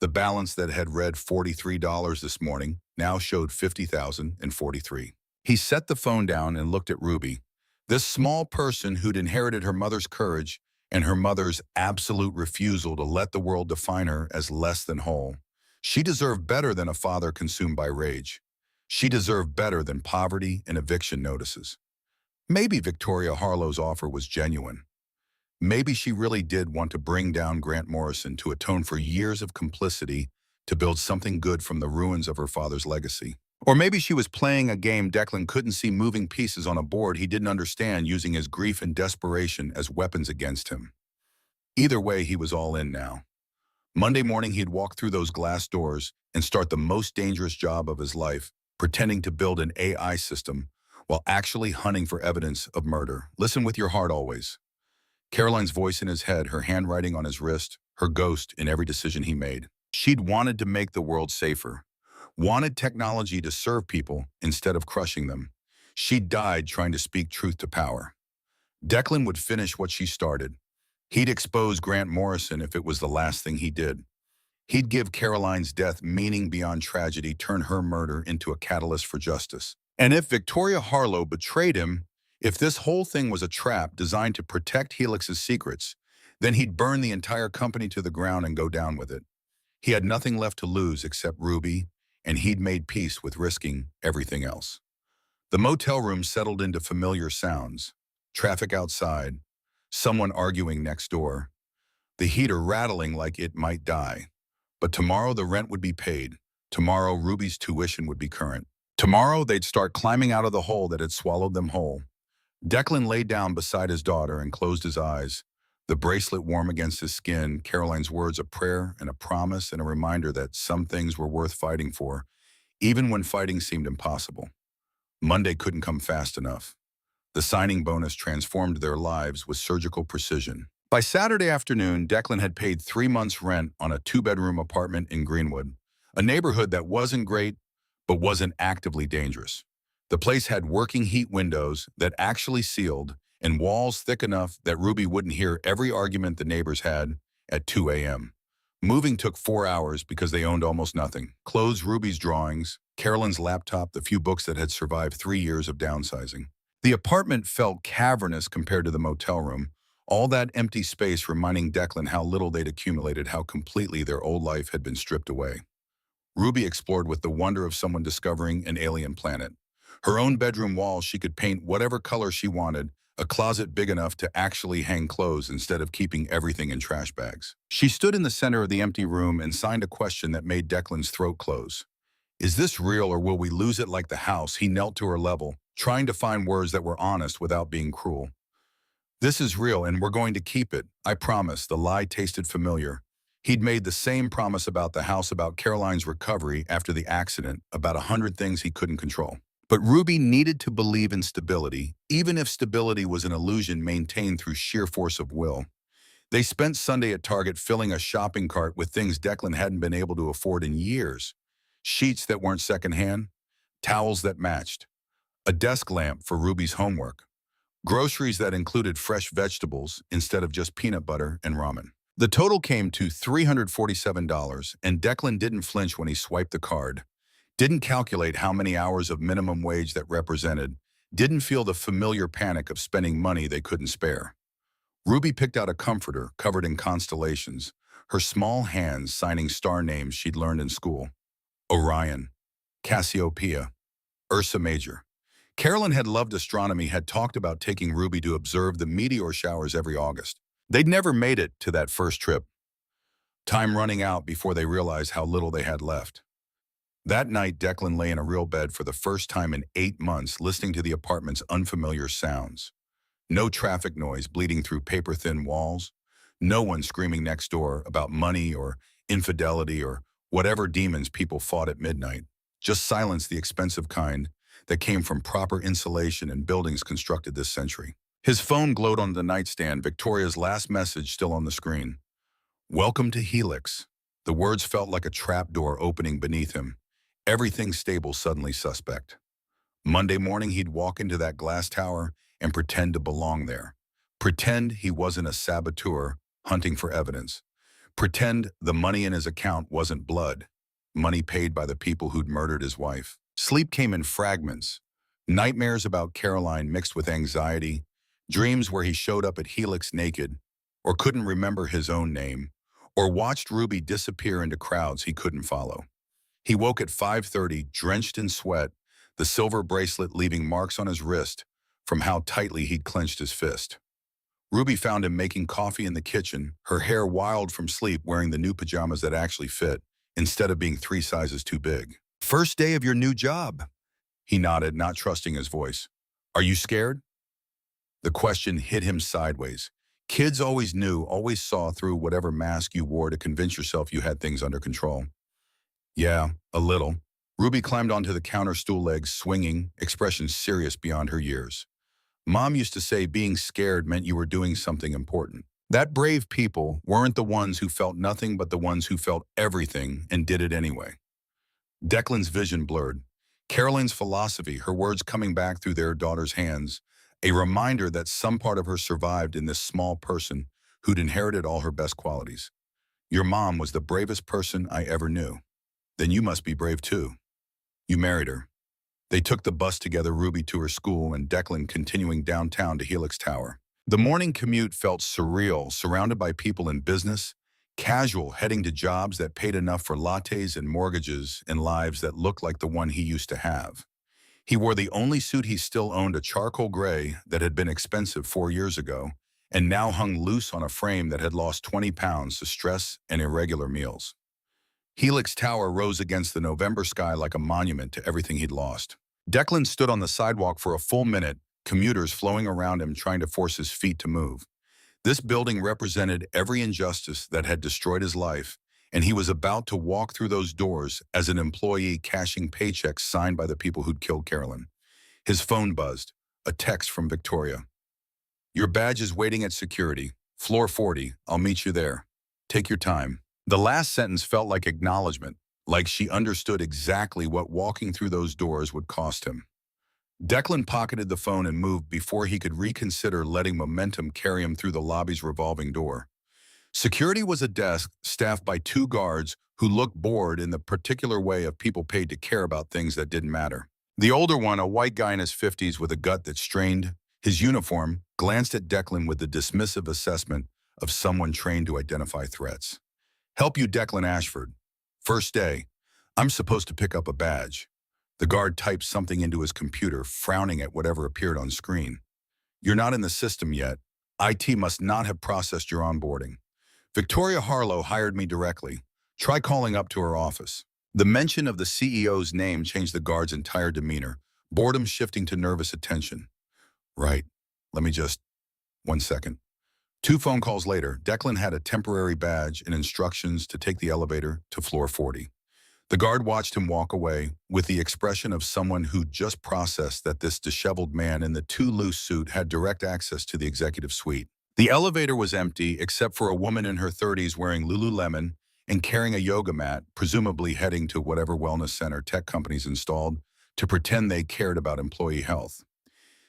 The balance that had read $43 this morning now showed $50,043. He set the phone down and looked at Ruby, this small person who'd inherited her mother's courage and her mother's absolute refusal to let the world define her as less than whole. She deserved better than a father consumed by rage. She deserved better than poverty and eviction notices. Maybe Victoria Harlow's offer was genuine. Maybe she really did want to bring down Grant Morrison to atone for years of complicity to build something good from the ruins of her father's legacy. Or maybe she was playing a game Declan couldn't see, moving pieces on a board he didn't understand, using his grief and desperation as weapons against him. Either way, he was all in now. Monday morning, he'd walk through those glass doors and start the most dangerous job of his life, pretending to build an AI system while actually hunting for evidence of murder. Listen with your heart always. Caroline's voice in his head, her handwriting on his wrist, her ghost in every decision he made. She'd wanted to make the world safer, wanted technology to serve people instead of crushing them. She'd died trying to speak truth to power. Declan would finish what she started. He'd expose Grant Morrison if it was the last thing he did. He'd give Caroline's death meaning beyond tragedy, turn her murder into a catalyst for justice. And if Victoria Harlow betrayed him, if this whole thing was a trap designed to protect Helix's secrets, then he'd burn the entire company to the ground and go down with it. He had nothing left to lose except Ruby, and he'd made peace with risking everything else. The motel room settled into familiar sounds. Traffic outside, someone arguing next door, the heater rattling like it might die. But tomorrow the rent would be paid. Tomorrow Ruby's tuition would be current. Tomorrow they'd start climbing out of the hole that had swallowed them whole. Declan lay down beside his daughter and closed his eyes, the bracelet warm against his skin, Caroline's words a prayer and a promise and a reminder that some things were worth fighting for, even when fighting seemed impossible. Monday couldn't come fast enough. The signing bonus transformed their lives with surgical precision. By Saturday afternoon, Declan had paid 3 months' rent on a 2-bedroom apartment in Greenwood, a neighborhood that wasn't great, but wasn't actively dangerous. The place had working heat windows that actually sealed and walls thick enough that Ruby wouldn't hear every argument the neighbors had at 2 a.m. Moving took 4 hours because they owned almost nothing. Clothes, Ruby's drawings, Caroline's laptop, the few books that had survived 3 years of downsizing. The apartment felt cavernous compared to the motel room, all that empty space reminding Declan how little they'd accumulated, how completely their old life had been stripped away. Ruby explored with the wonder of someone discovering an alien planet. Her own bedroom walls she could paint whatever color she wanted, a closet big enough to actually hang clothes instead of keeping everything in trash bags. She stood in the center of the empty room and signed a question that made Declan's throat close. Is this real or will we lose it like the house? He knelt to her level, trying to find words that were honest without being cruel. This is real and we're going to keep it, I promise. The lie tasted familiar. He'd made the same promise about the house, about Caroline's recovery after the accident, about 100 things he couldn't control. But Ruby needed to believe in stability, even if stability was an illusion maintained through sheer force of will. They spent Sunday at Target filling a shopping cart with things Declan hadn't been able to afford in years. sheets that weren't secondhand, towels that matched, a desk lamp for Ruby's homework, groceries that included fresh vegetables instead of just peanut butter and ramen. The total came to $347, and Declan didn't flinch when he swiped the card, didn't calculate how many hours of minimum wage that represented, didn't feel the familiar panic of spending money they couldn't spare. Ruby picked out a comforter covered in constellations, her small hands signing star names she'd learned in school. Orion, Cassiopeia, Ursa Major. Carolyn had loved astronomy, had talked about taking Ruby to observe the meteor showers every August. They'd never made it to that first trip, time running out before they realized how little they had left. That night, Declan lay in a real bed for the first time in 8 months, listening to the apartment's unfamiliar sounds. No traffic noise bleeding through paper-thin walls. No one screaming next door about money or infidelity or whatever demons people fought at midnight. Just silence, the expensive kind that came from proper insulation in buildings constructed this century. His phone glowed on the nightstand, Victoria's last message still on the screen. "Welcome to Helix." The words felt like a trapdoor opening beneath him. Everything stable, suddenly suspect. Monday morning, he'd walk into that glass tower and pretend to belong there. Pretend he wasn't a saboteur hunting for evidence. Pretend the money in his account wasn't blood, money paid by the people who'd murdered his wife. Sleep came in fragments. Nightmares about Caroline mixed with anxiety, dreams where he showed up at Helix naked, or couldn't remember his own name, or watched Ruby disappear into crowds he couldn't follow. He woke at 5:30, drenched in sweat, the silver bracelet leaving marks on his wrist from how tightly he'd clenched his fist. Ruby found him making coffee in the kitchen, her hair wild from sleep, wearing the new pajamas that actually fit, instead of being 3 sizes too big. "First day of your new job." He nodded, not trusting his voice. "Are you scared?" The question hit him sideways. Kids always knew, always saw through whatever mask you wore to convince yourself you had things under control. "Yeah, a little." Ruby climbed onto the counter stool legs, swinging, expression serious beyond her years. "Mom used to say being scared meant you were doing something important. That brave people weren't the ones who felt nothing but the ones who felt everything and did it anyway." Declan's vision blurred. Caroline's philosophy, her words coming back through their daughter's hands, a reminder that some part of her survived in this small person who'd inherited all her best qualities. "Your mom was the bravest person I ever knew. Then you must be brave too. You married her." They took the bus together, Ruby to her school and Declan continuing downtown to Helix Tower. The morning commute felt surreal, surrounded by people in business, casual, heading to jobs that paid enough for lattes and mortgages and lives that looked like the one he used to have. He wore the only suit he still owned, a charcoal gray that had been expensive 4 years ago and now hung loose on a frame that had lost 20 pounds to stress and irregular meals. Helix Tower rose against the November sky like a monument to everything he'd lost. Declan stood on the sidewalk for a full minute, commuters flowing around him trying to force his feet to move. This building represented every injustice that had destroyed his life, and he was about to walk through those doors as an employee cashing paychecks signed by the people who'd killed Carolyn. His phone buzzed, a text from Victoria. "Your badge is waiting at security. Floor 40, I'll meet you there. Take your time." The last sentence felt like acknowledgement, like she understood exactly what walking through those doors would cost him. Declan pocketed the phone and moved before he could reconsider letting momentum carry him through the lobby's revolving door. Security was a desk staffed by 2 guards who looked bored in the particular way of people paid to care about things that didn't matter. The older one, a white guy in his 50s with a gut that strained his uniform, glanced at Declan with the dismissive assessment of someone trained to identify threats. "Help you, Declan Ashford. First day. I'm supposed to pick up a badge." The guard typed something into his computer, frowning at whatever appeared on screen. "You're not in the system yet. IT must not have processed your onboarding. Victoria Harlow hired me directly. Try calling up to her office." The mention of the CEO's name changed the guard's entire demeanor, boredom shifting to nervous attention. "Right. Let me just... 1 second." 2 phone calls later, Declan had a temporary badge and instructions to take the elevator to floor 40. The guard watched him walk away with the expression of someone who'd just processed that this disheveled man in the too loose suit had direct access to the executive suite. The elevator was empty except for a woman in her 30s wearing Lululemon and carrying a yoga mat, presumably heading to whatever wellness center tech companies installed to pretend they cared about employee health.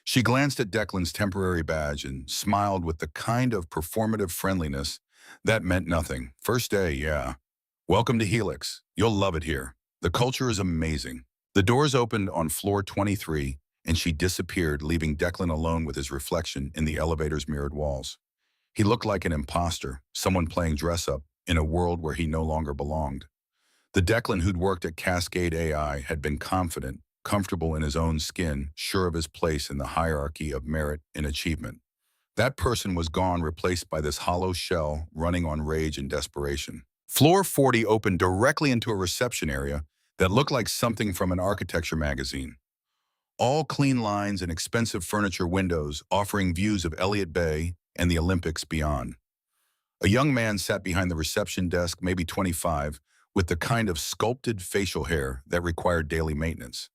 She glanced at Declan's temporary badge and smiled with the kind of performative friendliness that meant nothing. First day, yeah. Welcome to Helix. You'll love it here. The culture is amazing. The doors opened on floor 23, and she disappeared, leaving Declan alone with his reflection in the elevator's mirrored walls. He looked like an imposter, someone playing dress-up in a world where he no longer belonged. The Declan who'd worked at Cascade AI had been confident, comfortable in his own skin, sure of his place in the hierarchy of merit and achievement. That person was gone, replaced by this hollow shell running on rage and desperation. Floor 40 opened directly into a reception area that looked like something from an architecture magazine. All clean lines and expensive furniture windows offering views of Elliott Bay and the Olympics beyond. A young man sat behind the reception desk, maybe 25, with the kind of sculpted facial hair that required daily maintenance.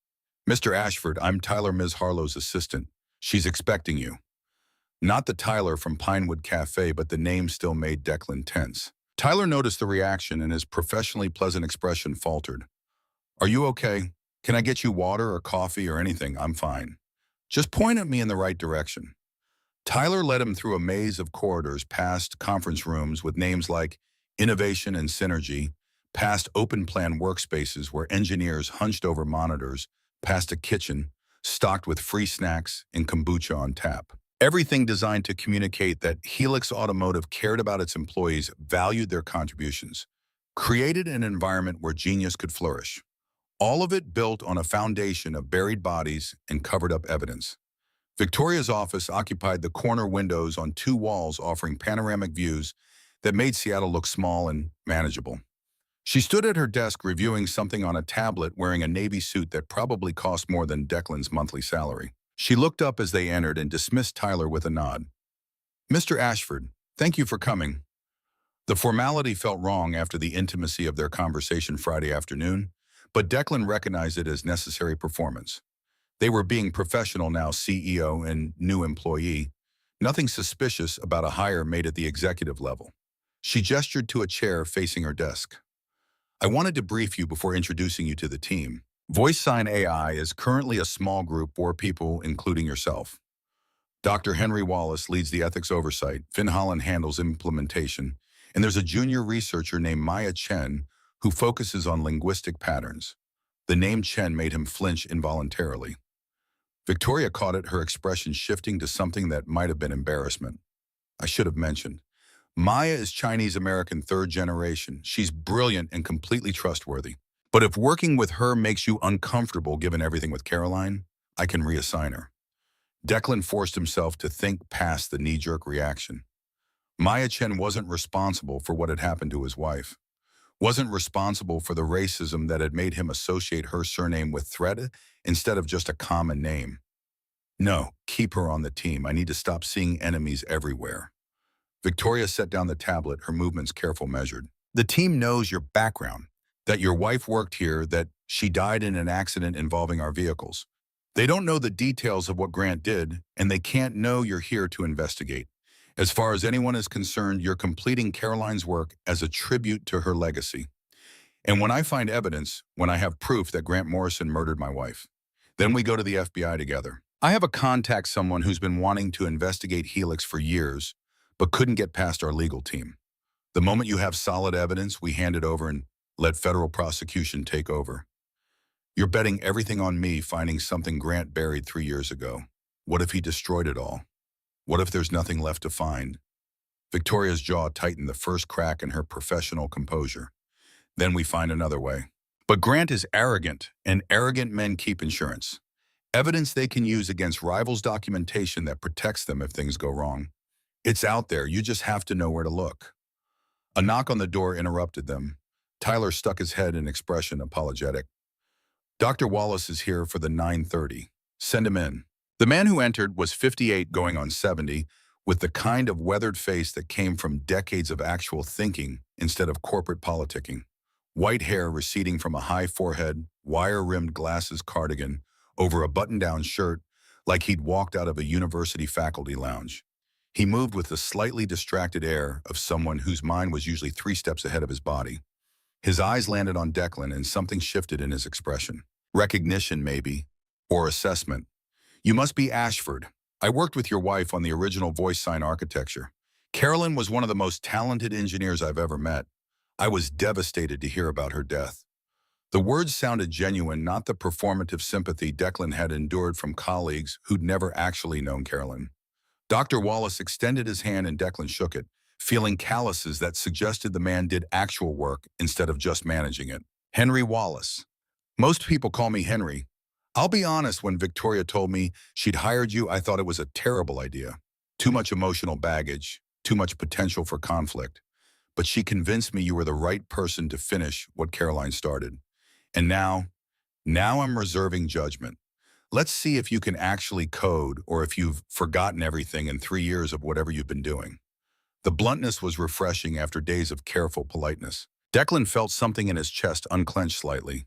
Mr. Ashford, I'm Tyler, Ms. Harlow's assistant. She's expecting you. Not the Tyler from Pinewood Cafe, but the name still made Declan tense. Tyler noticed the reaction and his professionally pleasant expression faltered. Are you okay? Can I get you water or coffee or anything? I'm fine. Just point at me in the right direction. Tyler led him through a maze of corridors, past conference rooms with names like Innovation and Synergy, past open-plan workspaces where engineers hunched over monitors, past a kitchen stocked with free snacks and kombucha on tap. Everything designed to communicate that Helix Automotive cared about its employees, valued their contributions, created an environment where genius could flourish. All of it built on a foundation of buried bodies and covered-up evidence. Victoria's office occupied the corner windows on two walls offering panoramic views that made Seattle look small and manageable. She stood at her desk reviewing something on a tablet, wearing a navy suit that probably cost more than Declan's monthly salary. She looked up as they entered and dismissed Tyler with a nod. Mr. Ashford, thank you for coming. The formality felt wrong after the intimacy of their conversation Friday afternoon, but Declan recognized it as necessary performance. They were being professional now, CEO and new employee. Nothing suspicious about a hire made at the executive level. She gestured to a chair facing her desk. I wanted to brief you before introducing you to the team. VoiceSign AI is currently a small group, 4 people, including yourself. Dr. Henry Wallace leads the ethics oversight, Finn Holland handles implementation, and there's a junior researcher named Maya Chen who focuses on linguistic patterns. The name Chen made him flinch involuntarily. Victoria caught it, her expression shifting to something that might have been embarrassment. I should have mentioned. Maya is Chinese-American, 3rd generation. She's brilliant and completely trustworthy. But if working with her makes you uncomfortable given everything with Caroline, I can reassign her. Declan forced himself to think past the knee-jerk reaction. Maya Chen wasn't responsible for what had happened to his wife. Wasn't responsible for the racism that had made him associate her surname with threat instead of just a common name. No, keep her on the team. I need to stop seeing enemies everywhere. Victoria set down the tablet, her movements careful, measured. The team knows your background, that your wife worked here, that she died in an accident involving our vehicles. They don't know the details of what Grant did, and they can't know you're here to investigate. As far as anyone is concerned, you're completing Caroline's work as a tribute to her legacy. And when I find evidence, when I have proof that Grant Morrison murdered my wife, then we go to the FBI together. I have a contact, someone who's been wanting to investigate Helix for years, but couldn't get past our legal team. The moment you have solid evidence, we hand it over and let federal prosecution take over. You're betting everything on me finding something Grant buried 3 years ago. What if he destroyed it all? What if there's nothing left to find? Victoria's jaw tightened, the first crack in her professional composure. Then we find another way. But Grant is arrogant, and arrogant men keep insurance. Evidence they can use against rivals, documentation that protects them if things go wrong. It's out there, you just have to know where to look. A knock on the door interrupted them. Tyler stuck his head in expression apologetic. Dr. Wallace is here for the 9:30. Send him in. The man who entered was 58 going on 70, with the kind of weathered face that came from decades of actual thinking instead of corporate politicking. White hair receding from a high forehead, wire-rimmed glasses, cardigan, over a button-down shirt like he'd walked out of a university faculty lounge. He moved with the slightly distracted air of someone whose mind was usually 3 steps ahead of his body. His eyes landed on Declan and something shifted in his expression. Recognition, maybe, or assessment. You must be Ashford. I worked with your wife on the original VoiceSign architecture. Carolyn was one of the most talented engineers I've ever met. I was devastated to hear about her death. The words sounded genuine, not the performative sympathy Declan had endured from colleagues who'd never actually known Carolyn. Dr. Wallace extended his hand and Declan shook it, feeling calluses that suggested the man did actual work instead of just managing it. Henry Wallace. Most people call me Henry. I'll be honest, when Victoria told me she'd hired you, I thought it was a terrible idea. Too much emotional baggage, too much potential for conflict. But she convinced me you were the right person to finish what Caroline started. And now I'm reserving judgment. Let's see if you can actually code or if you've forgotten everything in 3 years of whatever you've been doing. The bluntness was refreshing after days of careful politeness. Declan felt something in his chest unclench slightly.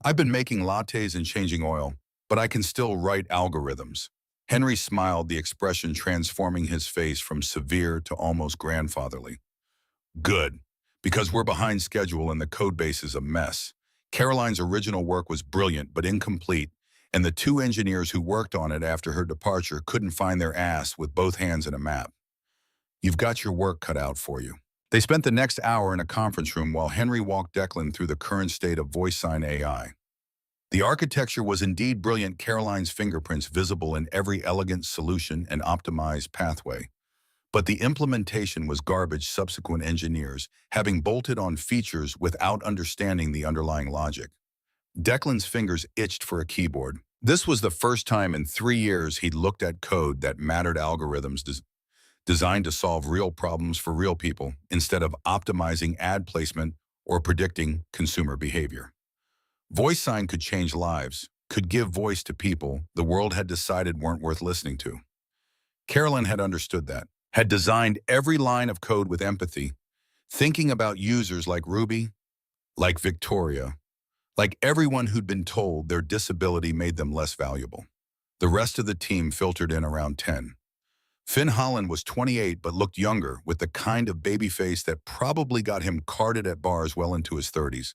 I've been making lattes and changing oil, but I can still write algorithms. Henry smiled, the expression transforming his face from severe to almost grandfatherly. Good, because we're behind schedule and the code base is a mess. Caroline's original work was brilliant but incomplete, and the 2 engineers who worked on it after her departure couldn't find their ass with both hands in a map. You've got your work cut out for you. They spent the next hour in a conference room while Henry walked Declan through the current state of VoiceSign AI. The architecture was indeed brilliant, Caroline's fingerprints visible in every elegant solution and optimized pathway. But the implementation was garbage, subsequent engineers having bolted on features without understanding the underlying logic. Declan's fingers itched for a keyboard. This was the first time in 3 years he'd looked at code that mattered, algorithms designed to solve real problems for real people instead of optimizing ad placement or predicting consumer behavior. VoiceSign could change lives, could give voice to people the world had decided weren't worth listening to. Carolyn had understood that, had designed every line of code with empathy, thinking about users like Ruby, like Victoria, like everyone who'd been told their disability made them less valuable. The rest of the team filtered in around 10. Finn Holland was 28 but looked younger, with the kind of baby face that probably got him carded at bars well into his 30s.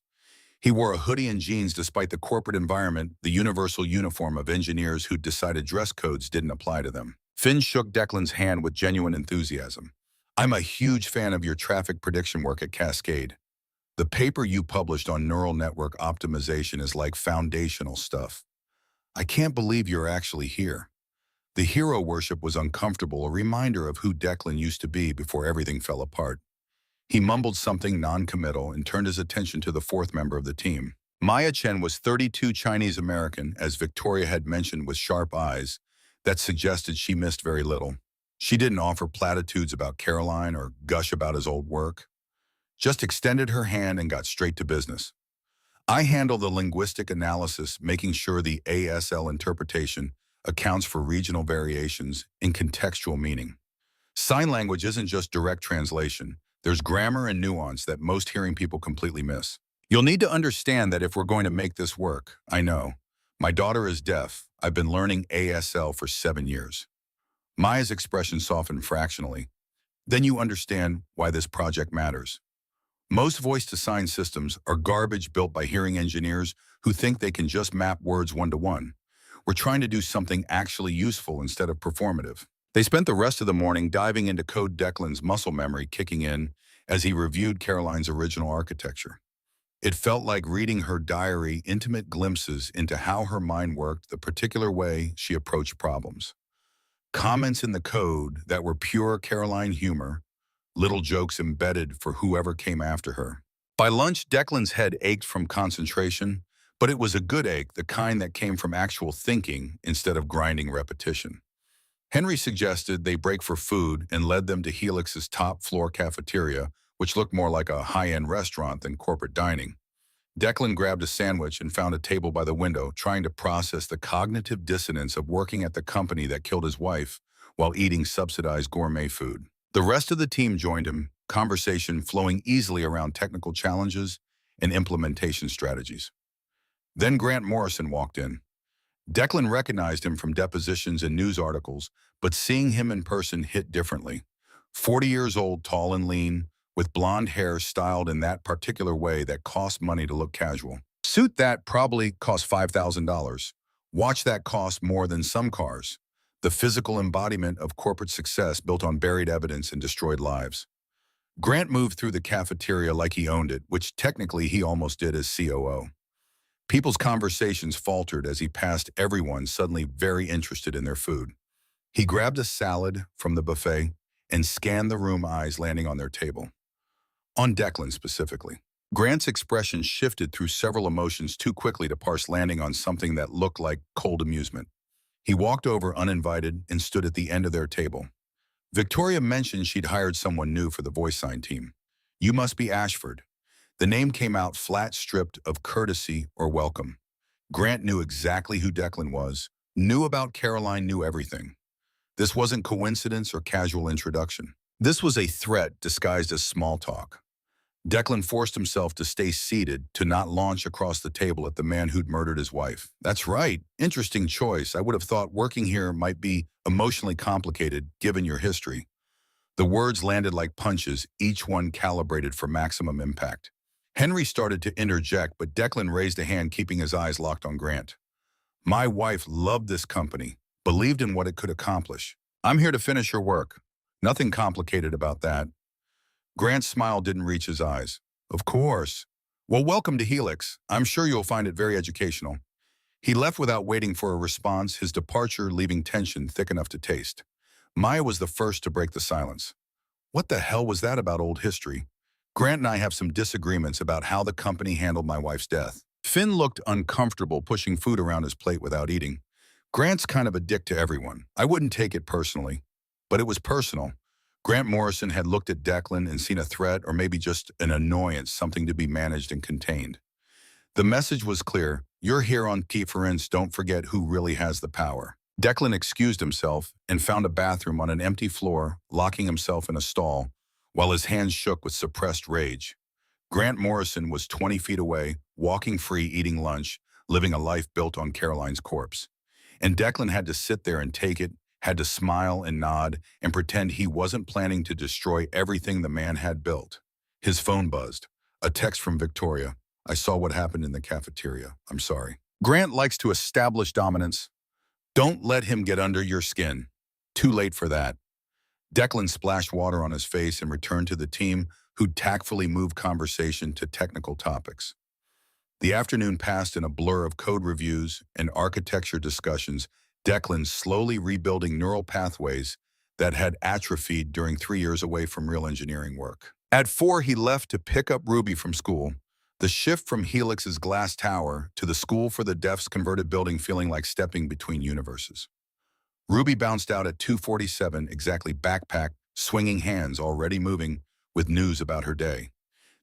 He wore a hoodie and jeans despite the corporate environment, the universal uniform of engineers who'd decided dress codes didn't apply to them. Finn shook Declan's hand with genuine enthusiasm. I'm a huge fan of your traffic prediction work at Cascade. The paper you published on neural network optimization is like foundational stuff. I can't believe you're actually here. The hero worship was uncomfortable, a reminder of who Declan used to be before everything fell apart. He mumbled something non-committal and turned his attention to the 4th member of the team. Maya Chen was 32, Chinese American, as Victoria had mentioned, with sharp eyes that suggested she missed very little. She didn't offer platitudes about Caroline or gush about his old work. Just extended her hand and got straight to business. I handle the linguistic analysis, making sure the ASL interpretation accounts for regional variations in contextual meaning. Sign language isn't just direct translation. There's grammar and nuance that most hearing people completely miss. You'll need to understand that if we're going to make this work, I know. My daughter is deaf. I've been learning ASL for 7 years. Maya's expression softened fractionally. Then you understand why this project matters. Most voice-to-sign systems are garbage built by hearing engineers who think they can just map words one-to-one. We're trying to do something actually useful instead of performative. They spent the rest of the morning diving into code, Declan's muscle memory kicking in as he reviewed Caroline's original architecture. It felt like reading her diary, intimate glimpses into how her mind worked, the particular way she approached problems. Comments in the code that were pure Caroline humor, little jokes embedded for whoever came after her. By lunch, Declan's head ached from concentration, but it was a good ache, the kind that came from actual thinking instead of grinding repetition. Henry suggested they break for food and led them to Helix's top-floor cafeteria, which looked more like a high-end restaurant than corporate dining. Declan grabbed a sandwich and found a table by the window, trying to process the cognitive dissonance of working at the company that killed his wife while eating subsidized gourmet food. The rest of the team joined him, conversation flowing easily around technical challenges and implementation strategies. Then Grant Morrison walked in. Declan recognized him from depositions and news articles, but seeing him in person hit differently. 40 years old, tall and lean, with blonde hair styled in that particular way that cost money to look casual. Suit that probably cost $5,000. Watch that cost more than some cars. The physical embodiment of corporate success built on buried evidence and destroyed lives. Grant moved through the cafeteria like he owned it, which technically he almost did as COO. People's conversations faltered as he passed everyone suddenly very interested in their food. He grabbed a salad from the buffet and scanned the room, eyes landing on their table. On Declan specifically. Grant's expression shifted through several emotions too quickly to parse, landing on something that looked like cold amusement. He walked over uninvited and stood at the end of their table. Victoria mentioned she'd hired someone new for the VoiceSign team. You must be Ashford. The name came out flat, stripped of courtesy or welcome. Grant knew exactly who Declan was, knew about Caroline, knew everything. This wasn't coincidence or casual introduction. This was a threat disguised as small talk. Declan forced himself to stay seated, to not launch across the table at the man who'd murdered his wife. That's right. Interesting choice. I would have thought working here might be emotionally complicated, given your history. The words landed like punches, each one calibrated for maximum impact. Henry started to interject, but Declan raised a hand, keeping his eyes locked on Grant. My wife loved this company, believed in what it could accomplish. I'm here to finish her work. Nothing complicated about that. Grant's smile didn't reach his eyes. Of course. Well, welcome to Helix. I'm sure you'll find it very educational. He left without waiting for a response, his departure leaving tension thick enough to taste. Maya was the first to break the silence. What the hell was that about old history? Grant and I have some disagreements about how the company handled my wife's death. Finn looked uncomfortable pushing food around his plate without eating. Grant's kind of a dick to everyone. I wouldn't take it personally, but it was personal. Grant Morrison had looked at Declan and seen a threat, or maybe just an annoyance, something to be managed and contained. The message was clear. You're here on Keyference, don't forget who really has the power. Declan excused himself and found a bathroom on an empty floor, locking himself in a stall, while his hands shook with suppressed rage. Grant Morrison was 20 feet away, walking free, eating lunch, living a life built on Caroline's corpse. And Declan had to sit there and take it, had to smile and nod and pretend he wasn't planning to destroy everything the man had built. His phone buzzed. A text from Victoria. I saw what happened in the cafeteria. I'm sorry. Grant likes to establish dominance. Don't let him get under your skin. Too late for that. Declan splashed water on his face and returned to the team, who tactfully moved conversation to technical topics. The afternoon passed in a blur of code reviews and architecture discussions, Declan slowly rebuilding neural pathways that had atrophied during 3 years away from real engineering work. At 4, he left to pick up Ruby from school. The shift from Helix's glass tower to the school for the deaf's converted building feeling like stepping between universes. Ruby bounced out at 2:47, exactly, backpack, swinging hands, already moving, with news about her day.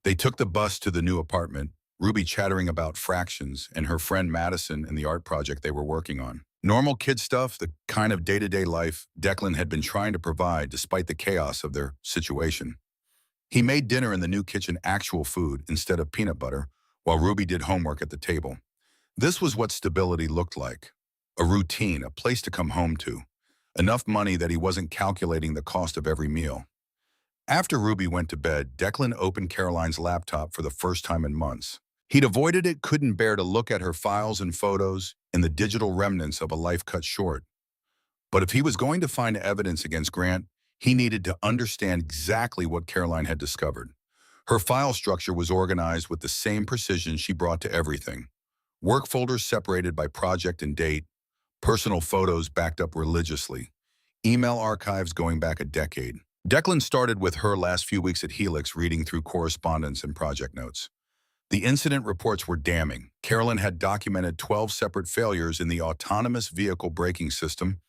They took the bus to the new apartment, Ruby chattering about fractions and her friend Madison and the art project they were working on. Normal kid stuff, the kind of day-to-day life Declan had been trying to provide despite the chaos of their situation. He made dinner in the new kitchen, actual food instead of peanut butter, while Ruby did homework at the table. This was what stability looked like. A routine, a place to come home to. Enough money that he wasn't calculating the cost of every meal. After Ruby went to bed, Declan opened Caroline's laptop for the first time in months. He'd avoided it, couldn't bear to look at her files and photos and the digital remnants of a life cut short. But if he was going to find evidence against Grant, he needed to understand exactly what Caroline had discovered. Her file structure was organized with the same precision she brought to everything. Work folders separated by project and date, personal photos backed up religiously, email archives going back a decade. Declan started with her last few weeks at Helix, reading through correspondence and project notes. The incident reports were damning. Caroline had documented 12 separate failures in the autonomous vehicle braking system,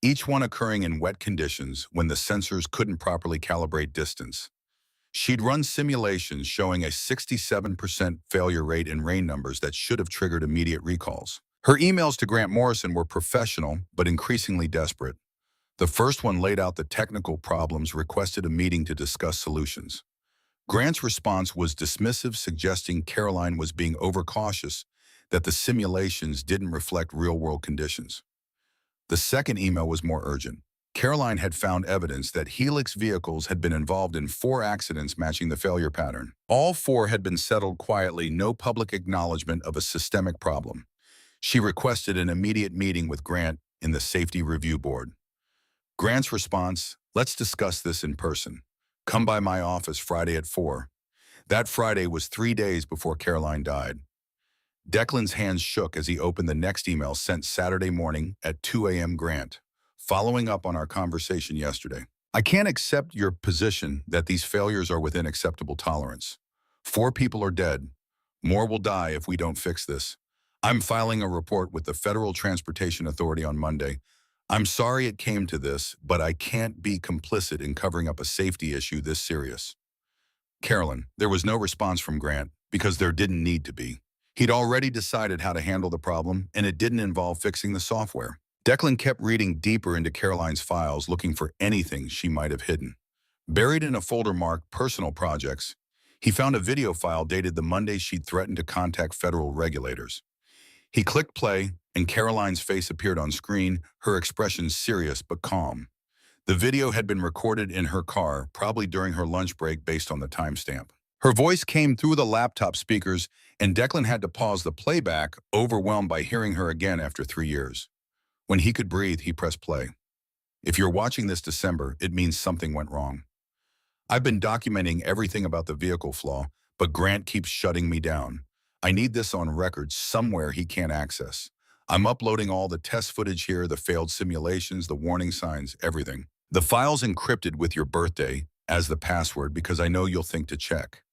each one occurring in wet conditions when the sensors couldn't properly calibrate distance. She'd run simulations showing a 67% failure rate in rain numbers that should have triggered immediate recalls. Her emails to Grant Morrison were professional, but increasingly desperate. The first one laid out the technical problems, requested a meeting to discuss solutions. Grant's response was dismissive, suggesting Caroline was being overcautious, that the simulations didn't reflect real-world conditions. The second email was more urgent. Caroline had found evidence that Helix vehicles had been involved in 4 accidents matching the failure pattern. All 4 had been settled quietly, no public acknowledgement of a systemic problem. She requested an immediate meeting with Grant in the Safety Review Board. Grant's response, "Let's discuss this in person. Come by my office Friday at 4. That Friday was 3 days before Caroline died. Declan's hands shook as he opened the next email sent Saturday morning at 2 a.m. Grant, following up on our conversation yesterday. I can't accept your position that these failures are within acceptable tolerance. 4 people are dead. More will die if we don't fix this. I'm filing a report with the Federal Transportation Authority on Monday. I'm sorry it came to this, but I can't be complicit in covering up a safety issue this serious." Carolyn, there was no response from Grant because there didn't need to be. He'd already decided how to handle the problem, and it didn't involve fixing the software. Declan kept reading deeper into Caroline's files, looking for anything she might have hidden. Buried in a folder marked Personal Projects, he found a video file dated the Monday she'd threatened to contact federal regulators. He clicked play, and Caroline's face appeared on screen, her expression serious but calm. The video had been recorded in her car, probably during her lunch break based on the timestamp. Her voice came through the laptop speakers, and Declan had to pause the playback, overwhelmed by hearing her again after 3 years. When he could breathe, he pressed play. "If you're watching this December, it means something went wrong. I've been documenting everything about the vehicle flaw, but Grant keeps shutting me down. I need this on record somewhere he can't access. I'm uploading all the test footage here, the failed simulations, the warning signs, everything. The file's encrypted with your birthday as the password because I know you'll think to check."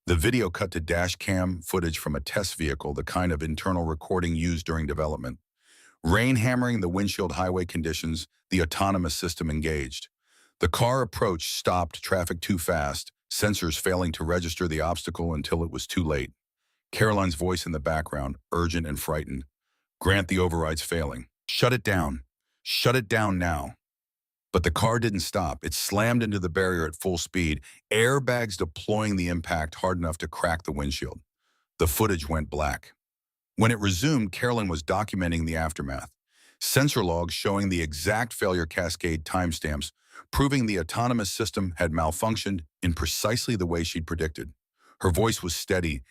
The video cut to dash cam footage from a test vehicle, the kind of internal recording used during development. Rain hammering the windshield, highway conditions, the autonomous system engaged. The car approached, stopped, traffic too fast, sensors failing to register the obstacle until it was too late. Caroline's voice in the background, urgent and frightened. "Grant, the override's failing. Shut it down. Shut it down now." But the car didn't stop. It slammed into the barrier at full speed, airbags deploying the impact hard enough to crack the windshield. The footage went black. When it resumed, Carolyn was documenting the aftermath. Sensor logs showing the exact failure cascade timestamps, proving the autonomous system had malfunctioned in precisely the way she'd predicted. Her voice was steady,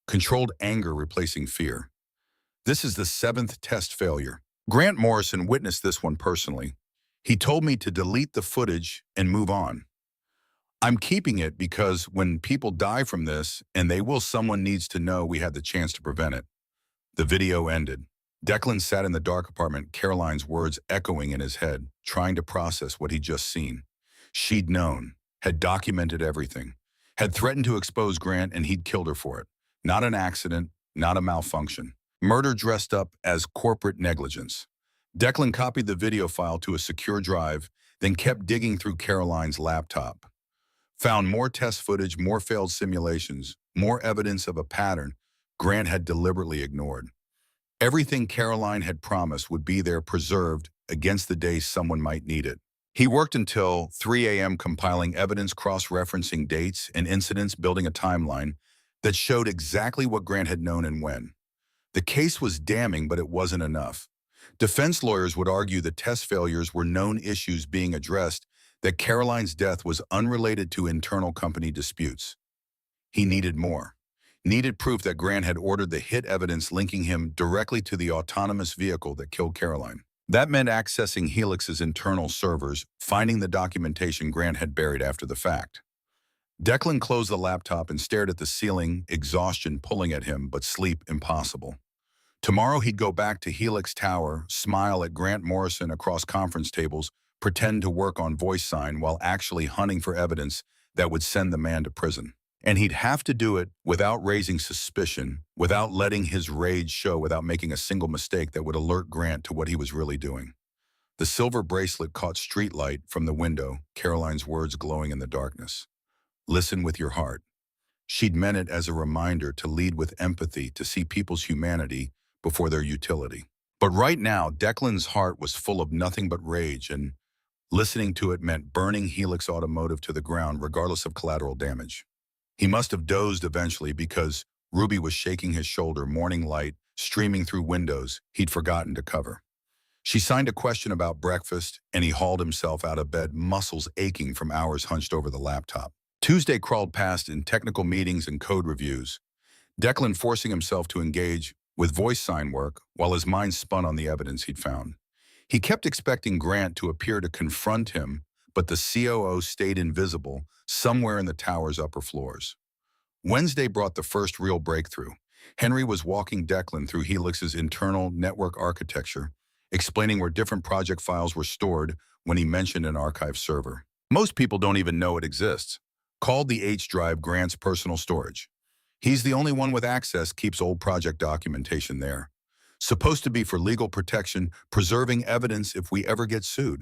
controlled anger replacing fear. "This is the 7th test failure. Grant Morrison witnessed this one personally. He told me to delete the footage and move on. I'm keeping it because when people die from this, and they will, someone needs to know we had the chance to prevent it." The video ended. Declan sat in the dark apartment, Caroline's words echoing in his head, trying to process what he'd just seen. She'd known, had documented everything, had threatened to expose Grant, and he'd killed her for it. Not an accident, not a malfunction. Murder dressed up as corporate negligence. Declan copied the video file to a secure drive, then kept digging through Caroline's laptop. Found more test footage, more failed simulations, more evidence of a pattern Grant had deliberately ignored. Everything Caroline had promised would be there, preserved against the day someone might need it. He worked until 3 a.m. compiling evidence, cross-referencing dates and incidents, building a timeline that showed exactly what Grant had known and when. The case was damning, but it wasn't enough. Defense lawyers would argue the test failures were known issues being addressed, that Caroline's death was unrelated to internal company disputes. He needed more. Needed proof that Grant had ordered the hit evidence linking him directly to the autonomous vehicle that killed Caroline. That meant accessing Helix's internal servers, finding the documentation Grant had buried after the fact. Declan closed the laptop and stared at the ceiling, exhaustion pulling at him, but sleep impossible. Tomorrow he'd go back to Helix Tower, smile at Grant Morrison across conference tables, pretend to work on VoiceSign while actually hunting for evidence that would send the man to prison. And he'd have to do it without raising suspicion, without letting his rage show, without making a single mistake that would alert Grant to what he was really doing. The silver bracelet caught streetlight from the window, Caroline's words glowing in the darkness. "Listen with your heart." She'd meant it as a reminder to lead with empathy, to see people's humanity before their utility. But right now, Declan's heart was full of nothing but rage, and listening to it meant burning Helix Automotive to the ground regardless of collateral damage. He must have dozed eventually because Ruby was shaking his shoulder, morning light streaming through windows he'd forgotten to cover. She signed a question about breakfast, and he hauled himself out of bed, muscles aching from hours hunched over the laptop. Tuesday crawled past in technical meetings and code reviews, Declan forcing himself to engage with VoiceSign work while his mind spun on the evidence he'd found. He kept expecting Grant to appear to confront him, but the COO stayed invisible somewhere in the tower's upper floors. Wednesday brought the first real breakthrough. Henry was walking Declan through Helix's internal network architecture, explaining where different project files were stored when he mentioned an archive server. Most people don't even know it exists. Called the H drive Grant's personal storage. He's the only one with access, keeps old project documentation there. Supposed to be for legal protection, preserving evidence if we ever get sued.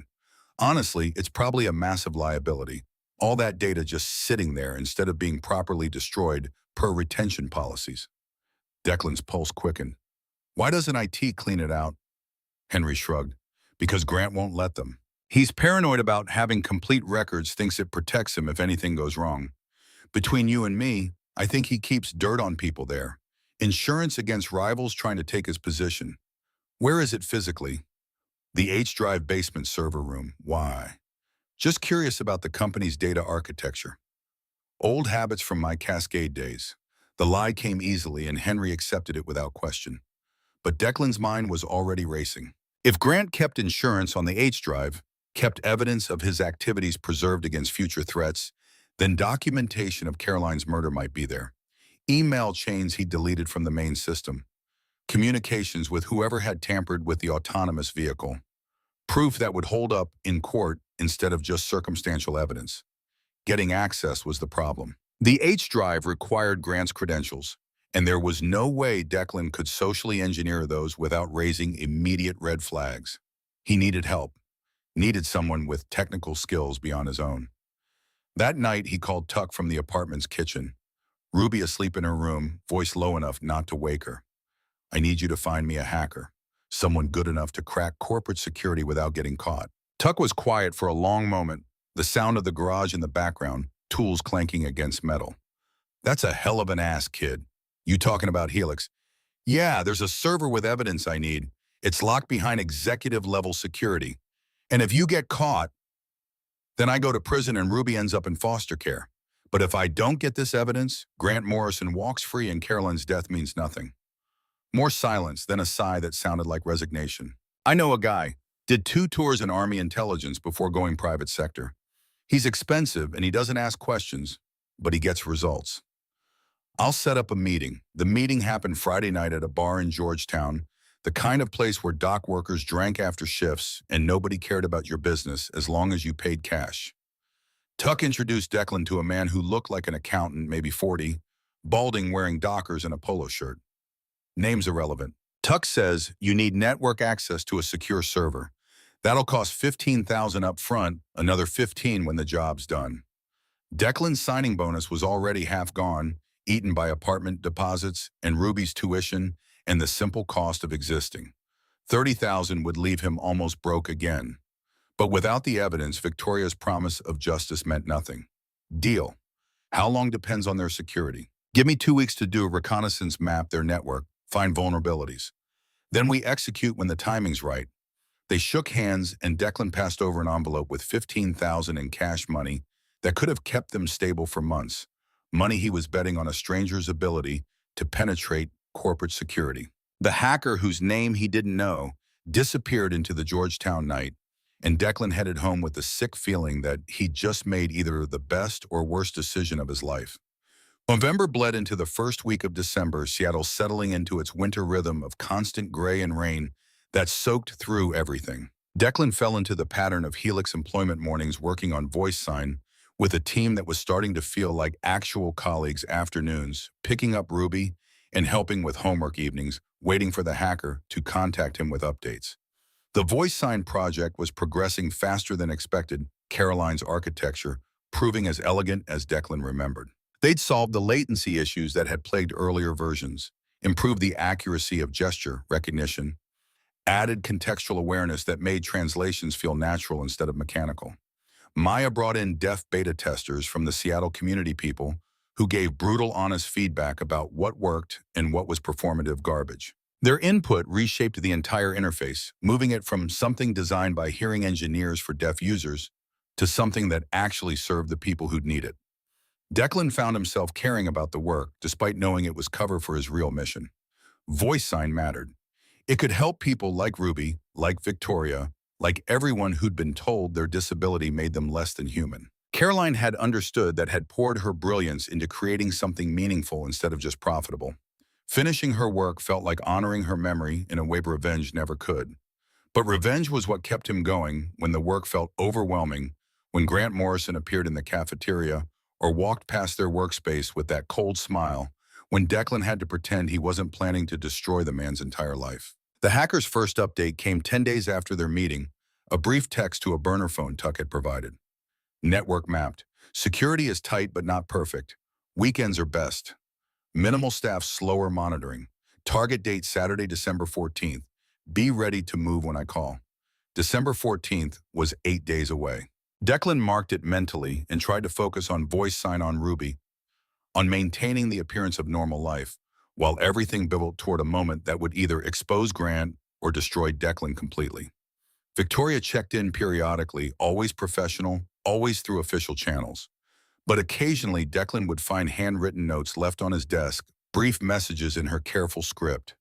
Honestly, it's probably a massive liability. All that data just sitting there instead of being properly destroyed per retention policies. Declan's pulse quickened. Why doesn't IT clean it out? Henry shrugged. Because Grant won't let them. He's paranoid about having complete records, thinks it protects him if anything goes wrong. Between you and me, I think he keeps dirt on people there. Insurance against rivals trying to take his position. Where is it physically? The H-Drive basement server room. Why? Just curious about the company's data architecture. Old habits from my Cascade days. The lie came easily and Henry accepted it without question. But Declan's mind was already racing. If Grant kept insurance on the H-Drive, kept evidence of his activities preserved against future threats, then documentation of Caroline's murder might be there. Email chains he deleted from the main system. Communications with whoever had tampered with the autonomous vehicle. Proof that would hold up in court instead of just circumstantial evidence. Getting access was the problem. The H-Drive required Grant's credentials, and there was no way Declan could socially engineer those without raising immediate red flags. He needed help, needed someone with technical skills beyond his own. That night, he called Tuck from the apartment's kitchen. Ruby asleep in her room, voice low enough not to wake her. I need you to find me a hacker, someone good enough to crack corporate security without getting caught. Tuck was quiet for a long moment, the sound of the garage in the background, tools clanking against metal. That's a hell of an ass, kid. You talking about Helix? Yeah, there's a server with evidence I need. It's locked behind executive-level security. And if you get caught, then I go to prison and Ruby ends up in foster care. But if I don't get this evidence, Grant Morrison walks free and Caroline's death means nothing. More silence, then a sigh that sounded like resignation. I know a guy. Did 2 tours in Army intelligence before going private sector. He's expensive and he doesn't ask questions, but he gets results. I'll set up a meeting. The meeting happened Friday night at a bar in Georgetown, the kind of place where dock workers drank after shifts and nobody cared about your business as long as you paid cash. Tuck introduced Declan to a man who looked like an accountant, maybe 40, balding, wearing Dockers and a polo shirt. Name's irrelevant. Tuck says you need network access to a secure server. That'll cost $15,000 up front, another $15,000 when the job's done. Declan's signing bonus was already half gone, eaten by apartment deposits and Ruby's tuition and the simple cost of existing. $30,000 would leave him almost broke again. But without the evidence, Victoria's promise of justice meant nothing. Deal. How long depends on their security. Give me 2 weeks to do a reconnaissance map their network, find vulnerabilities. Then we execute when the timing's right. They shook hands and Declan passed over an envelope with $15,000 in cash money that could have kept them stable for months. Money he was betting on a stranger's ability to penetrate corporate security. The hacker, whose name he didn't know, disappeared into the Georgetown night, and Declan headed home with the sick feeling that he'd just made either the best or worst decision of his life. November bled into the first week of December, Seattle settling into its winter rhythm of constant gray and rain that soaked through everything. Declan fell into the pattern of Helix employment mornings working on VoiceSign with a team that was starting to feel like actual colleagues, afternoons, picking up Ruby and helping with homework evenings, waiting for the hacker to contact him with updates. The VoiceSign project was progressing faster than expected, Caroline's architecture proving as elegant as Declan remembered. They'd solved the latency issues that had plagued earlier versions, improved the accuracy of gesture recognition, added contextual awareness that made translations feel natural instead of mechanical. Maya brought in deaf beta testers from the Seattle community people who gave brutal, honest feedback about what worked and what was performative garbage. Their input reshaped the entire interface, moving it from something designed by hearing engineers for deaf users to something that actually served the people who'd need it. Declan found himself caring about the work, despite knowing it was cover for his real mission. VoiceSign mattered. It could help people like Ruby, like Victoria, like everyone who'd been told their disability made them less than human. Caroline had understood that had poured her brilliance into creating something meaningful instead of just profitable. Finishing her work felt like honoring her memory in a way revenge never could. But revenge was what kept him going when the work felt overwhelming, when Grant Morrison appeared in the cafeteria or walked past their workspace with that cold smile, when Declan had to pretend he wasn't planning to destroy the man's entire life. The hacker's first update came 10 days after their meeting, a brief text to a burner phone Tuck had provided. Network mapped. Security is tight but not perfect. Weekends are best. Minimal staff slower monitoring. Target date Saturday, December 14th. Be ready to move when I call. December 14th was 8 days away. Declan marked it mentally and tried to focus on VoiceSign on Ruby, on maintaining the appearance of normal life, while everything built toward a moment that would either expose Grant or destroy Declan completely. Victoria checked in periodically, always professional, always through official channels. But occasionally, Declan would find handwritten notes left on his desk, brief messages in her careful script.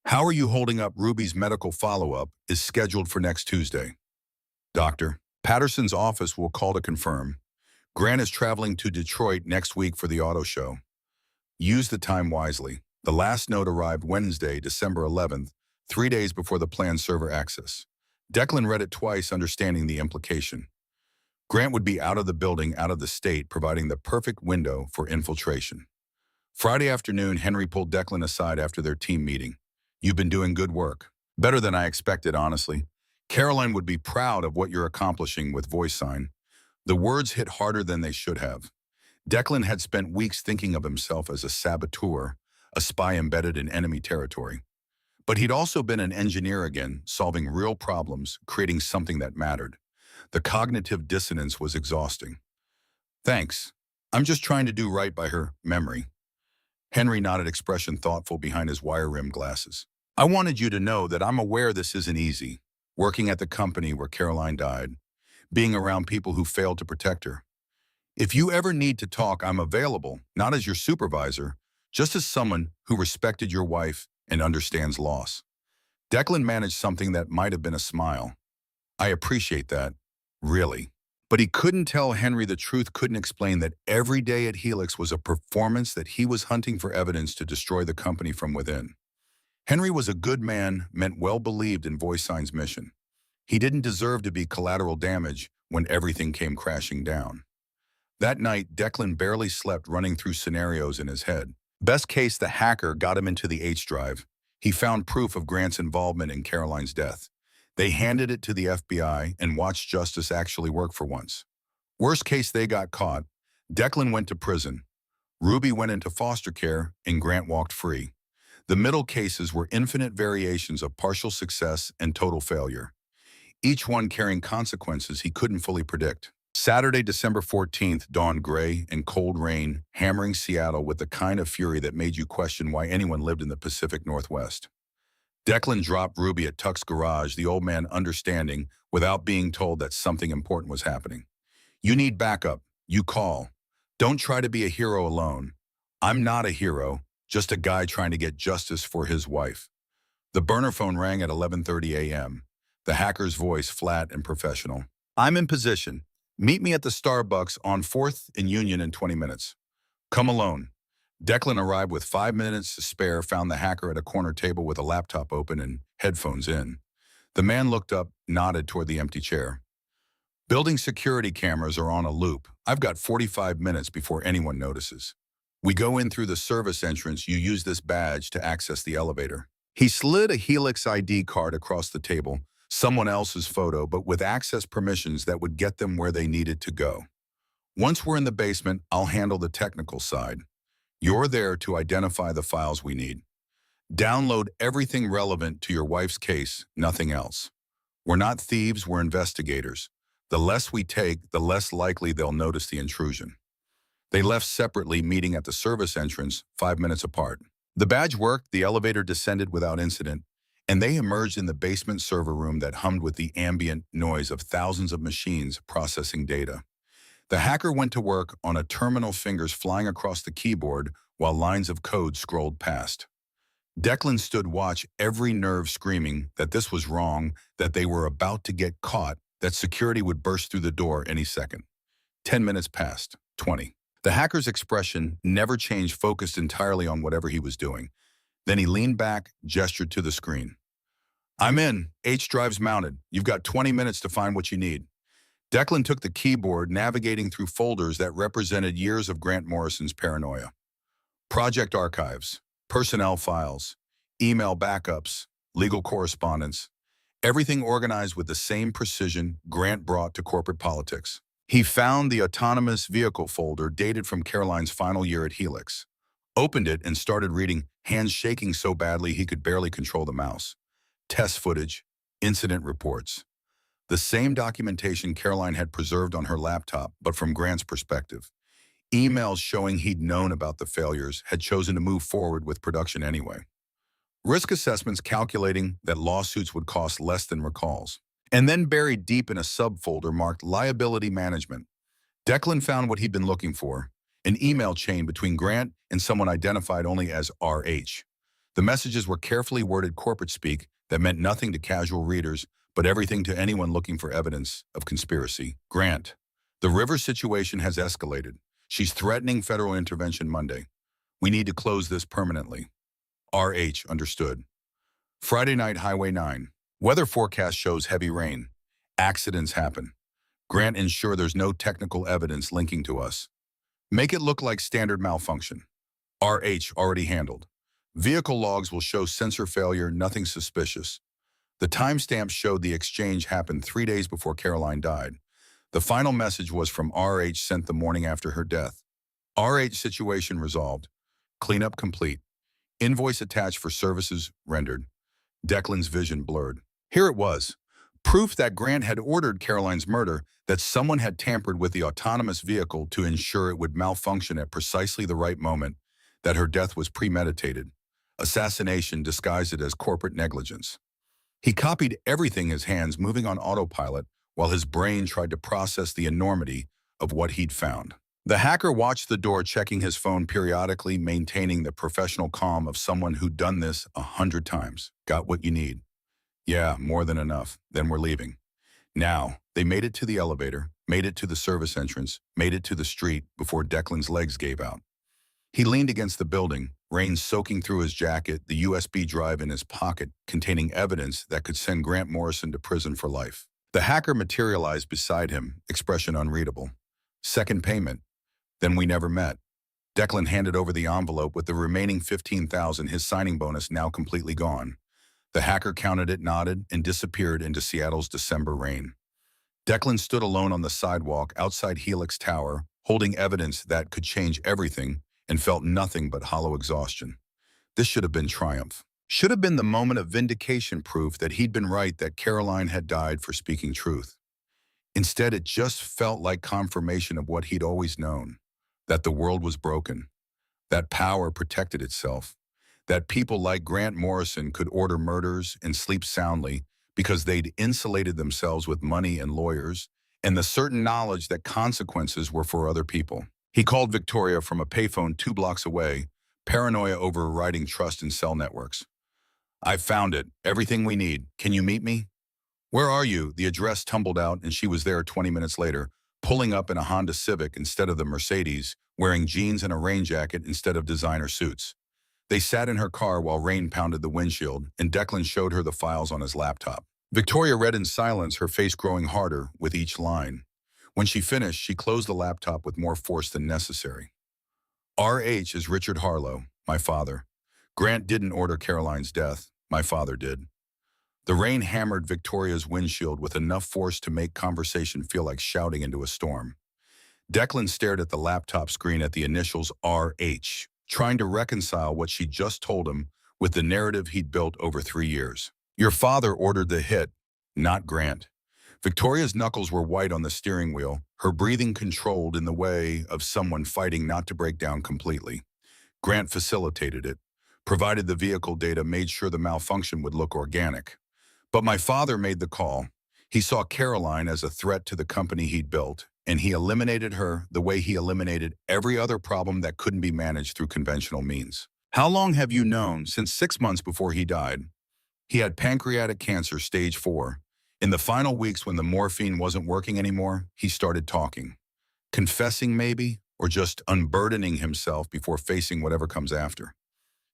How are you holding up? Ruby's medical follow-up is scheduled for next Tuesday. Doctor, Patterson's office will call to confirm. Grant is traveling to Detroit next week for the auto show. Use the time wisely. The last note arrived Wednesday, December 11th, 3 days before the planned server access. Declan read it twice, understanding the implication. Grant would be out of the building, out of the state, providing the perfect window for infiltration. Friday afternoon, Henry pulled Declan aside after their team meeting. You've been doing good work. Better than I expected, honestly. Caroline would be proud of what you're accomplishing with VoiceSign. The words hit harder than they should have. Declan had spent weeks thinking of himself as a saboteur, a spy embedded in enemy territory. But he'd also been an engineer again, solving real problems, creating something that mattered. The cognitive dissonance was exhausting. Thanks. I'm just trying to do right by her memory. Henry nodded, expression thoughtful behind his wire-rimmed glasses. I wanted you to know that I'm aware this isn't easy. Working at the company where Caroline died, being around people who failed to protect her. If you ever need to talk, I'm available, not as your supervisor, just as someone who respected your wife and understands loss. Declan managed something that might have been a smile. I appreciate that, really. But he couldn't tell Henry the truth, couldn't explain that every day at Helix was a performance, that he was hunting for evidence to destroy the company from within. Henry was a good man, meant well, believed in VoiceSign's mission. He didn't deserve to be collateral damage when everything came crashing down. That night, Declan barely slept, running through scenarios in his head. Best case, the hacker got him into the H drive. He found proof of Grant's involvement in Caroline's death. They handed it to the FBI and watched justice actually work for once. Worst case, they got caught. Declan went to prison. Ruby went into foster care and Grant walked free. The middle cases were infinite variations of partial success and total failure, each one carrying consequences he couldn't fully predict. Saturday, December 14th, dawned gray and cold rain, hammering Seattle with the kind of fury that made you question why anyone lived in the Pacific Northwest. Declan dropped Ruby at Tuck's garage, the old man understanding without being told that something important was happening. You need backup. You call. Don't try to be a hero alone. I'm not a hero, just a guy trying to get justice for his wife. The burner phone rang at 11:30 a.m., the hacker's voice flat and professional. I'm in position. Meet me at the Starbucks on 4th and Union in 20 minutes. Come alone. Declan arrived with 5 minutes to spare, found the hacker at a corner table with a laptop open and headphones in. The man looked up, nodded toward the empty chair. Building security cameras are on a loop. I've got 45 minutes before anyone notices. We go in through the service entrance. You use this badge to access the elevator. He slid a Helix ID card across the table, someone else's photo, but with access permissions that would get them where they needed to go. Once we're in the basement, I'll handle the technical side. You're there to identify the files we need. Download everything relevant to your wife's case, nothing else. We're not thieves, we're investigators. The less we take, the less likely they'll notice the intrusion. They left separately, meeting at the service entrance, 5 minutes apart. The badge worked, the elevator descended without incident, and they emerged in the basement server room that hummed with the ambient noise of thousands of machines processing data. The hacker went to work on a terminal, fingers flying across the keyboard while lines of code scrolled past. Declan stood watch, every nerve screaming that this was wrong, that they were about to get caught, that security would burst through the door any second. 10 minutes passed, 20. The hacker's expression never changed, focused entirely on whatever he was doing. Then he leaned back, gestured to the screen. "I'm in. H drive's mounted. You've got 20 minutes to find what you need." Declan took the keyboard, navigating through folders that represented years of Grant Morrison's paranoia. Project archives, personnel files, email backups, legal correspondence, everything organized with the same precision Grant brought to corporate politics. He found the autonomous vehicle folder dated from Caroline's final year at Helix, opened it and started reading, hands shaking so badly he could barely control the mouse. Test footage, incident reports. The same documentation Caroline had preserved on her laptop, but from Grant's perspective. Emails showing he'd known about the failures, had chosen to move forward with production anyway. Risk assessments calculating that lawsuits would cost less than recalls. And then buried deep in a subfolder marked liability management, Declan found what he'd been looking for, an email chain between Grant and someone identified only as RH. The messages were carefully worded corporate speak that meant nothing to casual readers, but everything to anyone looking for evidence of conspiracy. Grant, the river situation has escalated. She's threatening federal intervention Monday. We need to close this permanently. RH understood. Friday night, Highway 9. Weather forecast shows heavy rain. Accidents happen. Grant, ensure there's no technical evidence linking to us. Make it look like standard malfunction. RH already handled. Vehicle logs will show sensor failure, nothing suspicious. The timestamp showed the exchange happened 3 days before Caroline died. The final message was from RH, sent the morning after her death. RH situation resolved. Cleanup complete. Invoice attached for services rendered. Declan's vision blurred. Here it was. Proof that Grant had ordered Caroline's murder, that someone had tampered with the autonomous vehicle to ensure it would malfunction at precisely the right moment, that her death was premeditated. Assassination disguised it as corporate negligence. He copied everything, his hands moving on autopilot, while his brain tried to process the enormity of what he'd found. The hacker watched the door, checking his phone periodically, maintaining the professional calm of someone who'd done this 100 times. Got what you need? Yeah, more than enough. Then we're leaving. Now, they made it to the elevator, made it to the service entrance, made it to the street before Declan's legs gave out. He leaned against the building, rain soaking through his jacket, the USB drive in his pocket containing evidence that could send Grant Morrison to prison for life. The hacker materialized beside him, expression unreadable. Second payment. Then we never met. Declan handed over the envelope with the remaining $15,000, his signing bonus now completely gone. The hacker counted it, nodded, and disappeared into Seattle's December rain. Declan stood alone on the sidewalk outside Helix Tower, holding evidence that could change everything, and felt nothing but hollow exhaustion. This should have been triumph. Should have been the moment of vindication, proof that he'd been right, that Caroline had died for speaking truth. Instead, it just felt like confirmation of what he'd always known, that the world was broken, that power protected itself, that people like Grant Morrison could order murders and sleep soundly because they'd insulated themselves with money and lawyers, and the certain knowledge that consequences were for other people. He called Victoria from a payphone 2 blocks away, paranoia overriding trust in cell networks. "I've found it. Everything we need. Can you meet me?" "Where are you?" The address tumbled out, and she was there 20 minutes later, pulling up in a Honda Civic instead of the Mercedes, wearing jeans and a rain jacket instead of designer suits. They sat in her car while rain pounded the windshield, and Declan showed her the files on his laptop. Victoria read in silence, her face growing harder with each line. When she finished, she closed the laptop with more force than necessary. "RH is Richard Harlow, my father. Grant didn't order Caroline's death. My father did." The rain hammered Victoria's windshield with enough force to make conversation feel like shouting into a storm. Declan stared at the laptop screen at the initials RH, trying to reconcile what she just told him with the narrative he'd built over 3 years. "Your father ordered the hit, not Grant." Victoria's knuckles were white on the steering wheel, her breathing controlled in the way of someone fighting not to break down completely. "Grant facilitated it. provided the vehicle data made sure the malfunction would look organic. But my father made the call. He saw Caroline as a threat to the company he'd built, and he eliminated her the way he eliminated every other problem that couldn't be managed through conventional means. How long have you known? Since 6 months before he died. He had pancreatic cancer, stage 4. In the final weeks when the morphine wasn't working anymore, he started talking. Confessing maybe, or just unburdening himself before facing whatever comes after.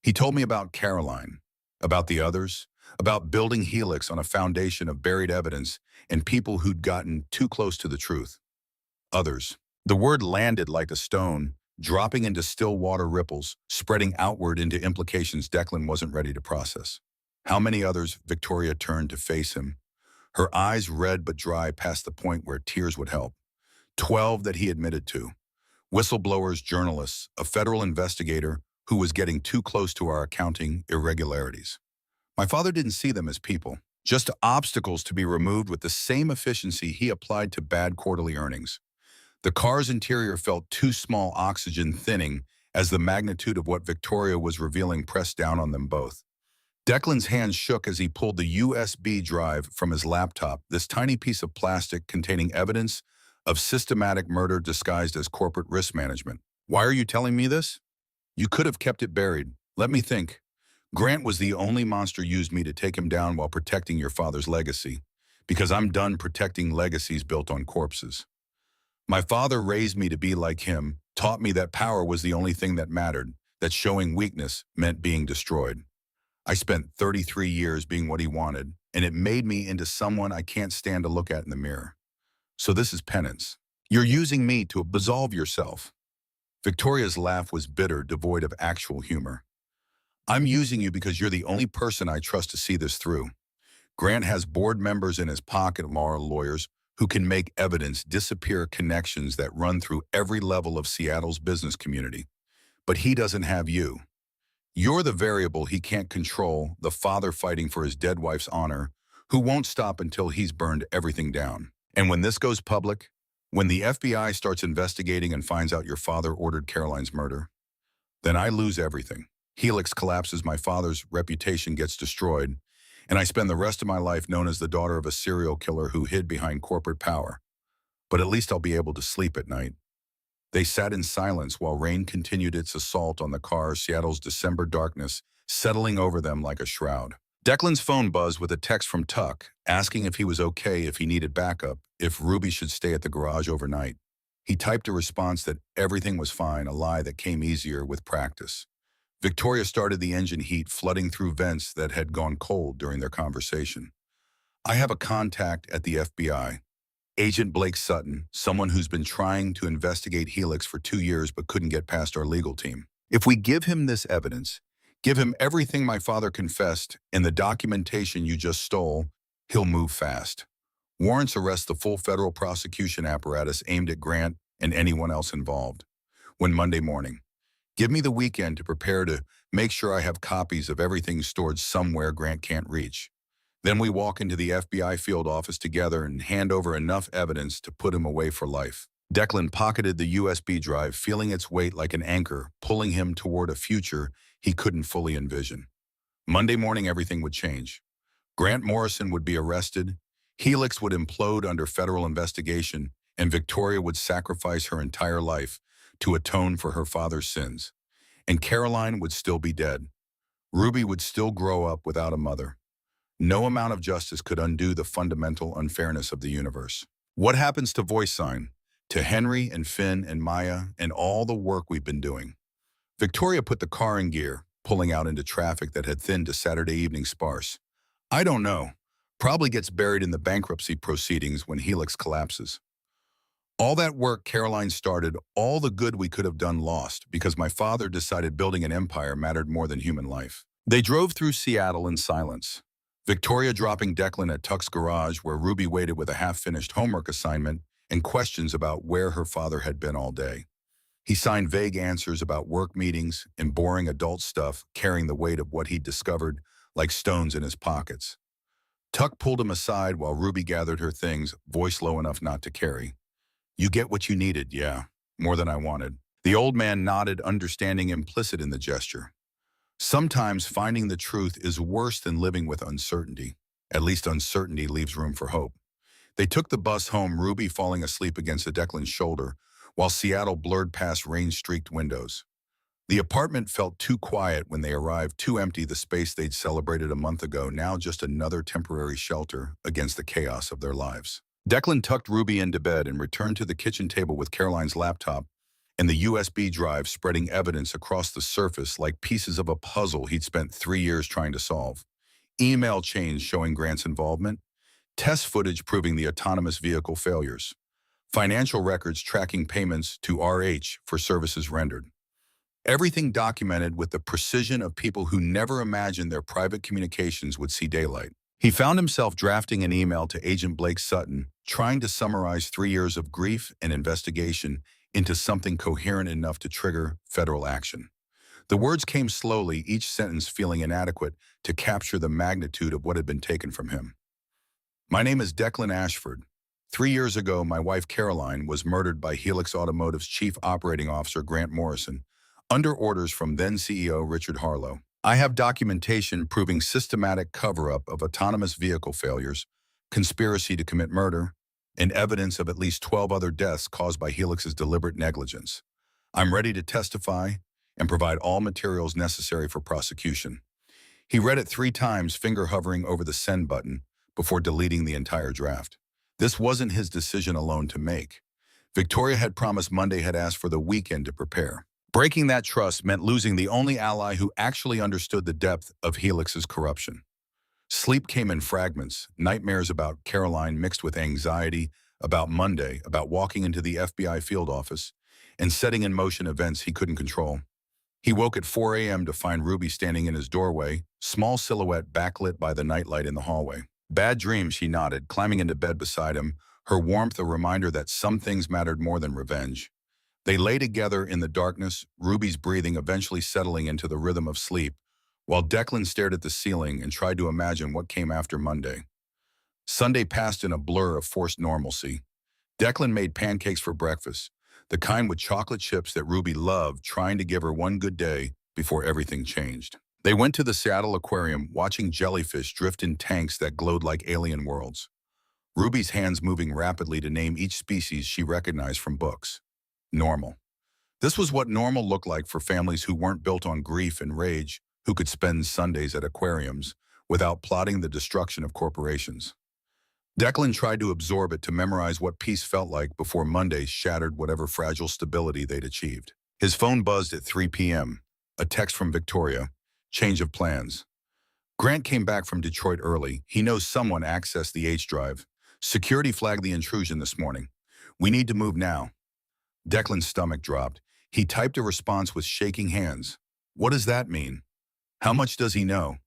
He told me about Caroline, about the others, about building Helix on a foundation of buried evidence and people who'd gotten too close to the truth. Others. The word landed like a stone, dropping into still water ripples, spreading outward into implications Declan wasn't ready to process. How many others? Victoria turned to face him, her eyes red but dry past the point where tears would help. 12 that he admitted to. Whistleblowers, journalists, a federal investigator who was getting too close to our accounting irregularities. My father didn't see them as people, just obstacles to be removed with the same efficiency he applied to bad quarterly earnings. The car's interior felt too small, oxygen thinning, as the magnitude of what Victoria was revealing pressed down on them both. Declan's hands shook as he pulled the USB drive from his laptop, this tiny piece of plastic containing evidence of systematic murder disguised as corporate risk management. Why are you telling me this? You could have kept it buried. Let me think. Grant was the only monster used me to take him down while protecting your father's legacy, because I'm done protecting legacies built on corpses. My father raised me to be like him, taught me that power was the only thing that mattered, that showing weakness meant being destroyed. I spent 33 years being what he wanted, and it made me into someone I can't stand to look at in the mirror. So this is penance. You're using me to absolve yourself. Victoria's laugh was bitter, devoid of actual humor. I'm using you because you're the only person I trust to see this through. Grant has board members in his pocket, moral lawyers, who can make evidence disappear, connections that run through every level of Seattle's business community. But he doesn't have you. You're the variable he can't control, the father fighting for his dead wife's honor, who won't stop until he's burned everything down. And when this goes public, when the FBI starts investigating and finds out your father ordered Caroline's murder, then I lose everything. Helix collapses, my father's reputation gets destroyed, and I spend the rest of my life known as the daughter of a serial killer who hid behind corporate power. But at least I'll be able to sleep at night. They sat in silence while rain continued its assault on the car, Seattle's December darkness settling over them like a shroud. Declan's phone buzzed with a text from Tuck, asking if he was okay, if he needed backup, if Ruby should stay at the garage overnight. He typed a response that everything was fine, a lie that came easier with practice. Victoria started the engine heat flooding through vents that had gone cold during their conversation. I have a contact at the FBI. Agent Blake Sutton, someone who's been trying to investigate Helix for 2 years but couldn't get past our legal team. If we give him this evidence, give him everything my father confessed and the documentation you just stole, he'll move fast. Warrants arrest the full federal prosecution apparatus aimed at Grant and anyone else involved. When Monday morning, give me the weekend to prepare, to make sure I have copies of everything stored somewhere Grant can't reach. Then we walk into the FBI field office together and hand over enough evidence to put him away for life. Declan pocketed the USB drive, feeling its weight like an anchor, pulling him toward a future he couldn't fully envision. Monday morning, everything would change. Grant Morrison would be arrested, Helix would implode under federal investigation, and Victoria would sacrifice her entire life to atone for her father's sins. And Caroline would still be dead. Ruby would still grow up without a mother. No amount of justice could undo the fundamental unfairness of the universe. What happens to VoiceSign, to Henry and Finn and Maya and all the work we've been doing? Victoria put the car in gear, pulling out into traffic that had thinned to Saturday evening sparse. I don't know. Probably gets buried in the bankruptcy proceedings when Helix collapses. All that work Caroline started, all the good we could have done lost because my father decided building an empire mattered more than human life. They drove through Seattle in silence. Victoria dropping Declan at Tuck's garage where Ruby waited with a half-finished homework assignment and questions about where her father had been all day. He signed vague answers about work meetings and boring adult stuff, carrying the weight of what he'd discovered like stones in his pockets. Tuck pulled him aside while Ruby gathered her things, voice low enough not to carry. You get what you needed, yeah, more than I wanted. The old man nodded, understanding implicit in the gesture. Sometimes finding the truth is worse than living with uncertainty. At least uncertainty leaves room for hope. They took the bus home, Ruby falling asleep against Declan's shoulder, while Seattle blurred past rain-streaked windows. The apartment felt too quiet when they arrived, too empty, the space they'd celebrated a month ago, now just another temporary shelter against the chaos of their lives. Declan tucked Ruby into bed and returned to the kitchen table with Caroline's laptop and the USB drive spreading evidence across the surface like pieces of a puzzle he'd spent 3 years trying to solve. Email chains showing Grant's involvement, test footage proving the autonomous vehicle failures, financial records tracking payments to RH for services rendered. Everything documented with the precision of people who never imagined their private communications would see daylight. He found himself drafting an email to Agent Blake Sutton, trying to summarize 3 years of grief and investigation into something coherent enough to trigger federal action. The words came slowly, each sentence feeling inadequate to capture the magnitude of what had been taken from him. My name is Declan Ashford. 3 years ago, my wife Caroline was murdered by Helix Automotive's Chief Operating Officer Grant Morrison, under orders from then CEO Richard Harlow. I have documentation proving systematic cover-up of autonomous vehicle failures, conspiracy to commit murder, and evidence of at least 12 other deaths caused by Helix's deliberate negligence. I'm ready to testify and provide all materials necessary for prosecution. He read it 3 times, finger hovering over the send button, before deleting the entire draft. This wasn't his decision alone to make. Victoria had promised Monday, had asked for the weekend to prepare. Breaking that trust meant losing the only ally who actually understood the depth of Helix's corruption. Sleep came in fragments, nightmares about Caroline mixed with anxiety about Monday, about walking into the FBI field office and setting in motion events he couldn't control. He woke at 4 a.m. to find Ruby standing in his doorway, small silhouette backlit by the nightlight in the hallway. Bad dreams, she nodded, climbing into bed beside him, her warmth a reminder that some things mattered more than revenge. They lay together in the darkness, Ruby's breathing eventually settling into the rhythm of sleep, while Declan stared at the ceiling and tried to imagine what came after Monday. Sunday passed in a blur of forced normalcy. Declan made pancakes for breakfast, the kind with chocolate chips that Ruby loved, trying to give her one good day before everything changed. They went to the Seattle aquarium, watching jellyfish drift in tanks that glowed like alien worlds. Ruby's hands moving rapidly to name each species she recognized from books. Normal. This was what normal looked like for families who weren't built on grief and rage, who could spend Sundays at aquariums without plotting the destruction of corporations. Declan tried to absorb it, to memorize what peace felt like before Monday shattered whatever fragile stability they'd achieved. His phone buzzed at 3 p.m. A text from Victoria. Change of plans. Grant came back from Detroit early. He knows someone accessed the H drive. Security flagged the intrusion this morning. We need to move now. Declan's stomach dropped. He typed a response with shaking hands. What does that mean? How much does he know?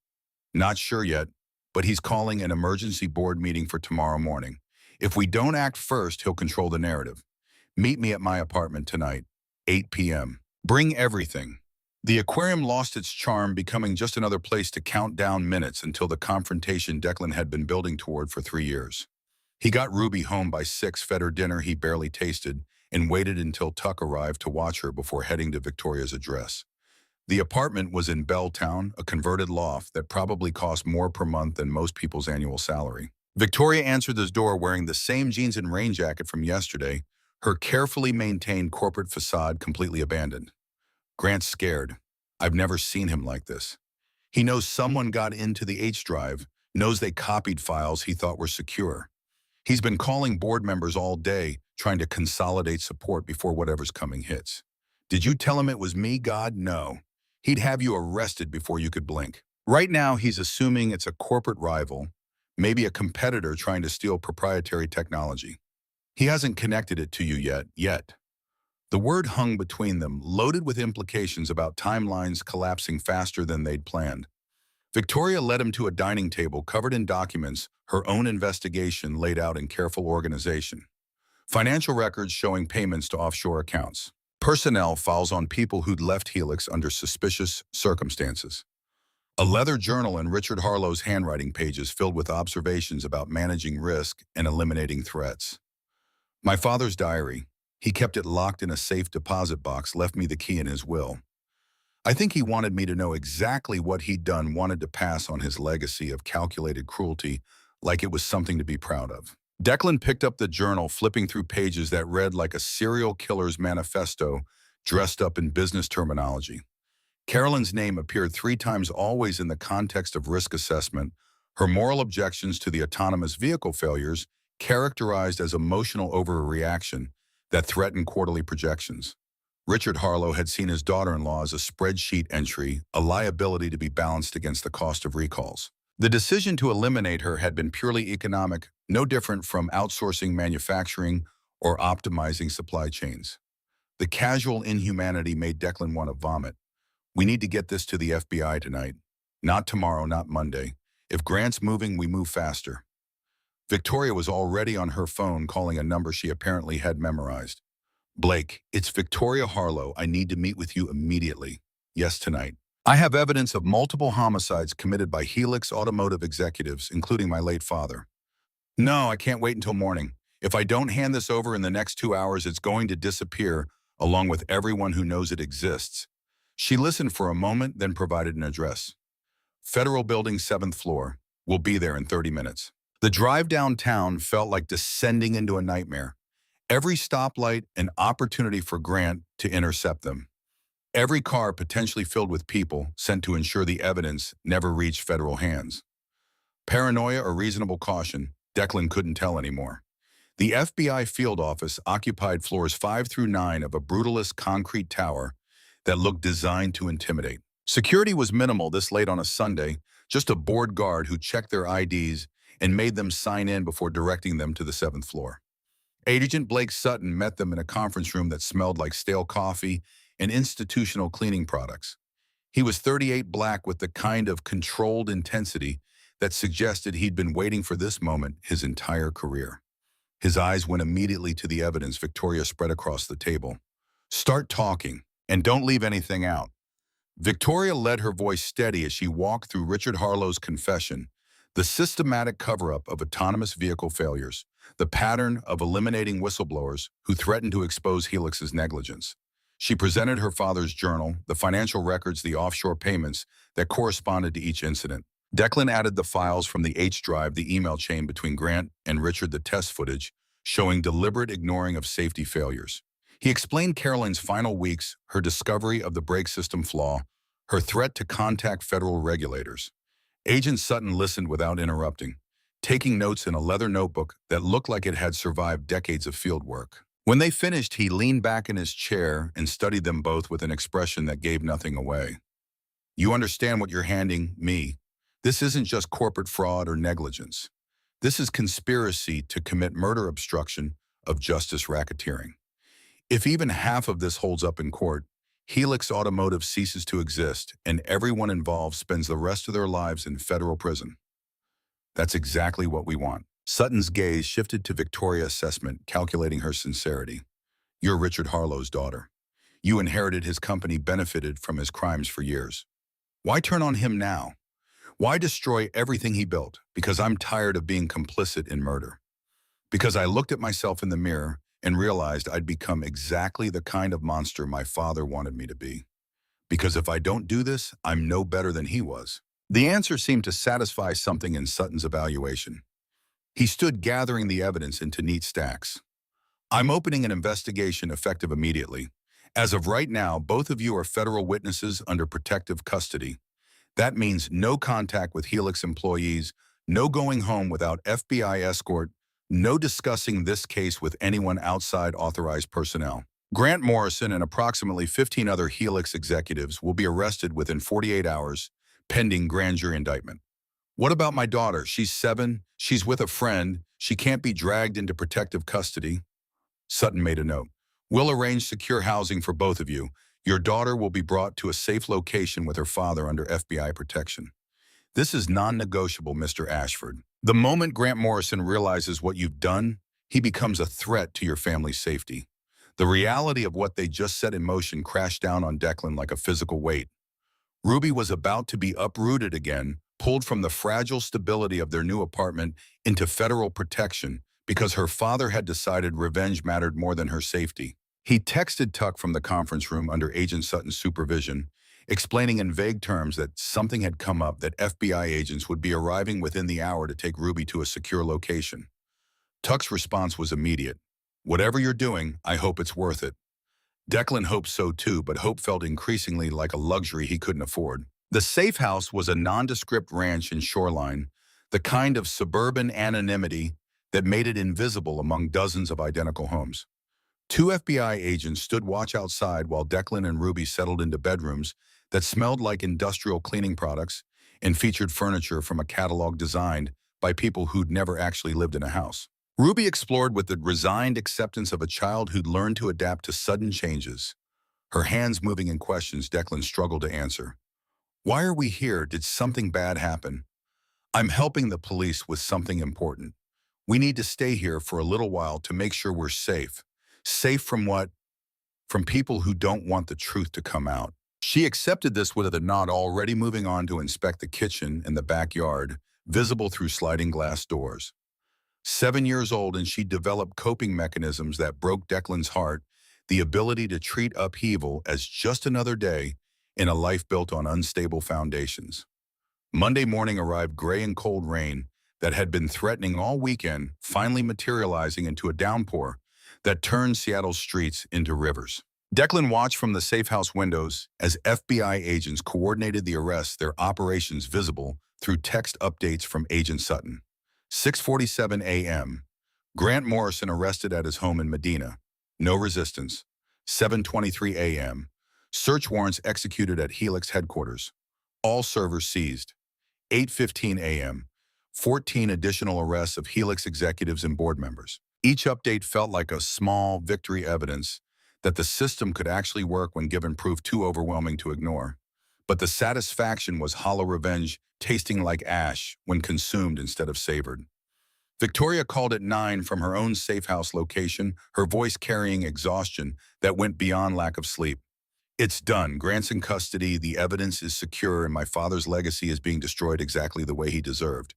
Not sure yet, but he's calling an emergency board meeting for tomorrow morning. If we don't act first, he'll control the narrative. Meet me at my apartment tonight, 8 p.m. Bring everything. The aquarium lost its charm, becoming just another place to count down minutes until the confrontation Declan had been building toward for 3 years. He got Ruby home by 6, fed her dinner he barely tasted, and waited until Tuck arrived to watch her before heading to Victoria's address. The apartment was in Belltown, a converted loft that probably cost more per month than most people's annual salary. Victoria answered his door wearing the same jeans and rain jacket from yesterday, her carefully maintained corporate facade completely abandoned. Grant's scared. I've never seen him like this. He knows someone got into the H drive, knows they copied files he thought were secure. He's been calling board members all day, trying to consolidate support before whatever's coming hits. Did you tell him it was me, God? No. He'd have you arrested before you could blink. Right now, he's assuming it's a corporate rival, maybe a competitor trying to steal proprietary technology. He hasn't connected it to you yet. The word hung between them, loaded with implications about timelines collapsing faster than they'd planned. Victoria led him to a dining table covered in documents, her own investigation laid out in careful organization. Financial records showing payments to offshore accounts. Personnel files on people who'd left Helix under suspicious circumstances. A leather journal in Richard Harlow's handwriting pages filled with observations about managing risk and eliminating threats. My father's diary. He kept it locked in a safe deposit box, left me the key in his will. I think he wanted me to know exactly what he'd done, wanted to pass on his legacy of calculated cruelty like it was something to be proud of. Declan picked up the journal, flipping through pages that read like a serial killer's manifesto dressed up in business terminology. Carolyn's name appeared 3 times, always in the context of risk assessment, her moral objections to the autonomous vehicle failures characterized as emotional overreaction that threatened quarterly projections. Richard Harlow had seen his daughter-in-law as a spreadsheet entry, a liability to be balanced against the cost of recalls. The decision to eliminate her had been purely economic, no different from outsourcing manufacturing or optimizing supply chains. The casual inhumanity made Declan want to vomit. We need to get this to the FBI tonight. Not tomorrow, not Monday. If Grant's moving, we move faster. Victoria was already on her phone, calling a number she apparently had memorized. Blake, it's Victoria Harlow. I need to meet with you immediately. Yes, tonight. I have evidence of multiple homicides committed by Helix Automotive executives, including my late father. No, I can't wait until morning. If I don't hand this over in the next 2 hours, it's going to disappear, along with everyone who knows it exists. She listened for a moment, then provided an address. Federal Building, 7th floor. We'll be there in 30 minutes. The drive downtown felt like descending into a nightmare. Every stoplight an opportunity for Grant to intercept them. Every car potentially filled with people sent to ensure the evidence never reached federal hands. Paranoia or reasonable caution, Declan couldn't tell anymore. The FBI field office occupied floors 5 through 9 of a brutalist concrete tower that looked designed to intimidate. Security was minimal this late on a Sunday, just a bored guard who checked their IDs and made them sign in before directing them to the 7th floor. Agent Blake Sutton met them in a conference room that smelled like stale coffee and institutional cleaning products. He was 38, black, with the kind of controlled intensity that suggested he'd been waiting for this moment his entire career. His eyes went immediately to the evidence Victoria spread across the table. Start talking, and don't leave anything out. Victoria led, her voice steady as she walked through Richard Harlow's confession, the systematic cover-up of autonomous vehicle failures, the pattern of eliminating whistleblowers who threatened to expose Helix's negligence. She presented her father's journal, the financial records, the offshore payments that corresponded to each incident. Declan added the files from the H drive, the email chain between Grant and Richard, the test footage, showing deliberate ignoring of safety failures. He explained Carolyn's final weeks, her discovery of the brake system flaw, her threat to contact federal regulators. Agent Sutton listened without interrupting, taking notes in a leather notebook that looked like it had survived decades of field work. When they finished, he leaned back in his chair and studied them both with an expression that gave nothing away. You understand what you're handing me. This isn't just corporate fraud or negligence. This is conspiracy to commit murder, obstruction of justice, racketeering. If even half of this holds up in court, Helix Automotive ceases to exist, and everyone involved spends the rest of their lives in federal prison. That's exactly what we want. Sutton's gaze shifted to Victoria's assessment, calculating her sincerity. You're Richard Harlow's daughter. You inherited his company, benefited from his crimes for years. Why turn on him now? Why destroy everything he built? Because I'm tired of being complicit in murder. Because I looked at myself in the mirror and realized I'd become exactly the kind of monster my father wanted me to be. Because if I don't do this, I'm no better than he was. The answer seemed to satisfy something in Sutton's evaluation. He stood, gathering the evidence into neat stacks. I'm opening an investigation effective immediately. As of right now, both of you are federal witnesses under protective custody. That means no contact with Helix employees, no going home without FBI escort, no discussing this case with anyone outside authorized personnel. Grant Morrison and approximately 15 other Helix executives will be arrested within 48 hours, pending grand jury indictment. What about my daughter? She's 7, she's with a friend, she can't be dragged into protective custody. Sutton made a note. We'll arrange secure housing for both of you. Your daughter will be brought to a safe location with her father under FBI protection. This is non-negotiable, Mr. Ashford. The moment Grant Morrison realizes what you've done, he becomes a threat to your family's safety. The reality of what they just set in motion crashed down on Declan like a physical weight. Ruby was about to be uprooted again, pulled from the fragile stability of their new apartment into federal protection because her father had decided revenge mattered more than her safety. He texted Tuck from the conference room under Agent Sutton's supervision, explaining in vague terms that something had come up, that FBI agents would be arriving within the hour to take Ruby to a secure location. Tuck's response was immediate. "Whatever you're doing, I hope it's worth it." Declan hoped so too, but hope felt increasingly like a luxury he couldn't afford. The safe house was a nondescript ranch in Shoreline, the kind of suburban anonymity that made it invisible among dozens of identical homes. Two FBI agents stood watch outside while Declan and Ruby settled into bedrooms that smelled like industrial cleaning products and featured furniture from a catalog designed by people who'd never actually lived in a house. Ruby explored with the resigned acceptance of a child who'd learned to adapt to sudden changes. Her hands moving in questions Declan struggled to answer. "Why are we here? Did something bad happen?" "I'm helping the police with something important. We need to stay here for a little while to make sure we're safe." Safe from what? From people who don't want the truth to come out. She accepted this with a nod, already moving on to inspect the kitchen and the backyard, visible through sliding glass doors. 7 years old, and she developed coping mechanisms that broke Declan's heart, the ability to treat upheaval as just another day in a life built on unstable foundations. Monday morning arrived, gray and cold rain that had been threatening all weekend, finally materializing into a downpour that turned Seattle's streets into rivers. Declan watched from the safe house windows as FBI agents coordinated the arrests, their operations visible through text updates from Agent Sutton. 6:47 a.m. Grant Morrison arrested at his home in Medina. No resistance. 7:23 a.m. Search warrants executed at Helix headquarters. All servers seized. 8:15 a.m. 14 additional arrests of Helix executives and board members. Each update felt like a small victory, evidence that the system could actually work when given proof too overwhelming to ignore. But the satisfaction was hollow revenge, tasting like ash when consumed instead of savored. Victoria called at 9 from her own safe house location, her voice carrying exhaustion that went beyond lack of sleep. "It's done. Grant's in custody, the evidence is secure, and my father's legacy is being destroyed exactly the way he deserved.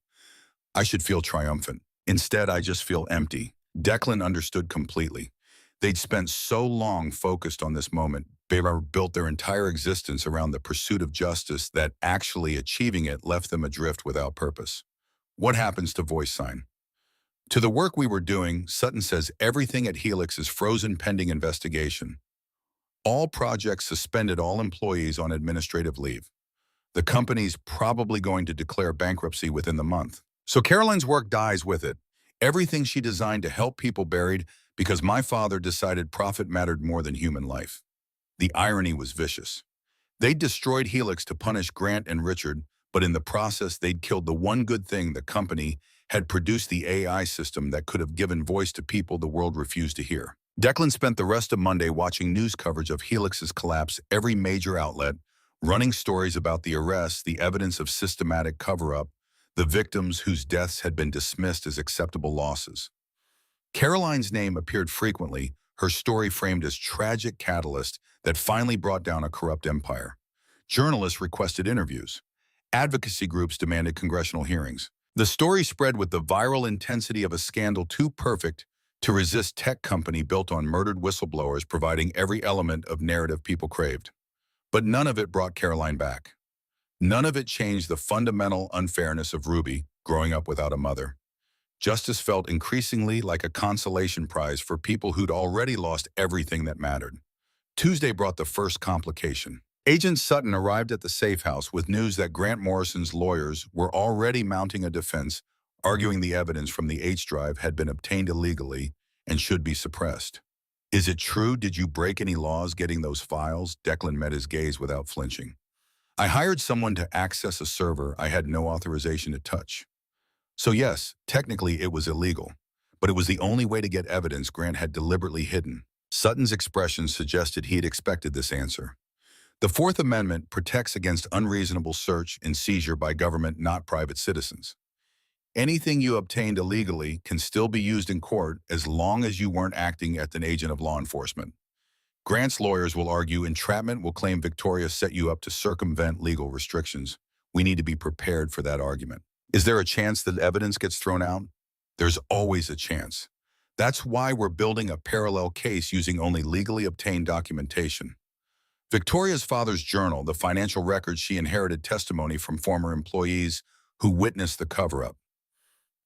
I should feel triumphant. Instead, I just feel empty." Declan understood completely. They'd spent so long focused on this moment, they built their entire existence around the pursuit of justice, that actually achieving it left them adrift without purpose. What happens to VoiceSign? "To the work we were doing," Sutton says, "everything at Helix is frozen pending investigation. All projects suspended, all employees on administrative leave. The company's probably going to declare bankruptcy within the month. So Caroline's work dies with it. Everything she designed to help people buried because my father decided profit mattered more than human life." The irony was vicious. They'd destroyed Helix to punish Grant and Richard, but in the process they'd killed the one good thing the company had produced, the AI system that could have given voice to people the world refused to hear. Declan spent the rest of Monday watching news coverage of Helix's collapse, every major outlet, running stories about the arrests, the evidence of systematic cover-up, the victims whose deaths had been dismissed as acceptable losses. Caroline's name appeared frequently, her story framed as tragic catalyst that finally brought down a corrupt empire. Journalists requested interviews. Advocacy groups demanded congressional hearings. The story spread with the viral intensity of a scandal too perfect to resist, tech company built on murdered whistleblowers providing every element of narrative people craved. But none of it brought Caroline back. None of it changed the fundamental unfairness of Ruby growing up without a mother. Justice felt increasingly like a consolation prize for people who'd already lost everything that mattered. Tuesday brought the first complication. Agent Sutton arrived at the safe house with news that Grant Morrison's lawyers were already mounting a defense, arguing the evidence from the H drive had been obtained illegally and should be suppressed. "Is it true? Did you break any laws getting those files?" Declan met his gaze without flinching. "I hired someone to access a server I had no authorization to touch. So yes, technically it was illegal, but it was the only way to get evidence Grant had deliberately hidden." Sutton's expression suggested he'd expected this answer. The Fourth Amendment protects against unreasonable search and seizure by government, not private citizens. Anything you obtained illegally can still be used in court as long as you weren't acting as an agent of law enforcement. Grant's lawyers will argue entrapment, will claim Victoria set you up to circumvent legal restrictions. We need to be prepared for that argument. Is there a chance that evidence gets thrown out? There's always a chance. That's why we're building a parallel case using only legally obtained documentation. Victoria's father's journal, the financial records she inherited, testimony from former employees who witnessed the cover-up.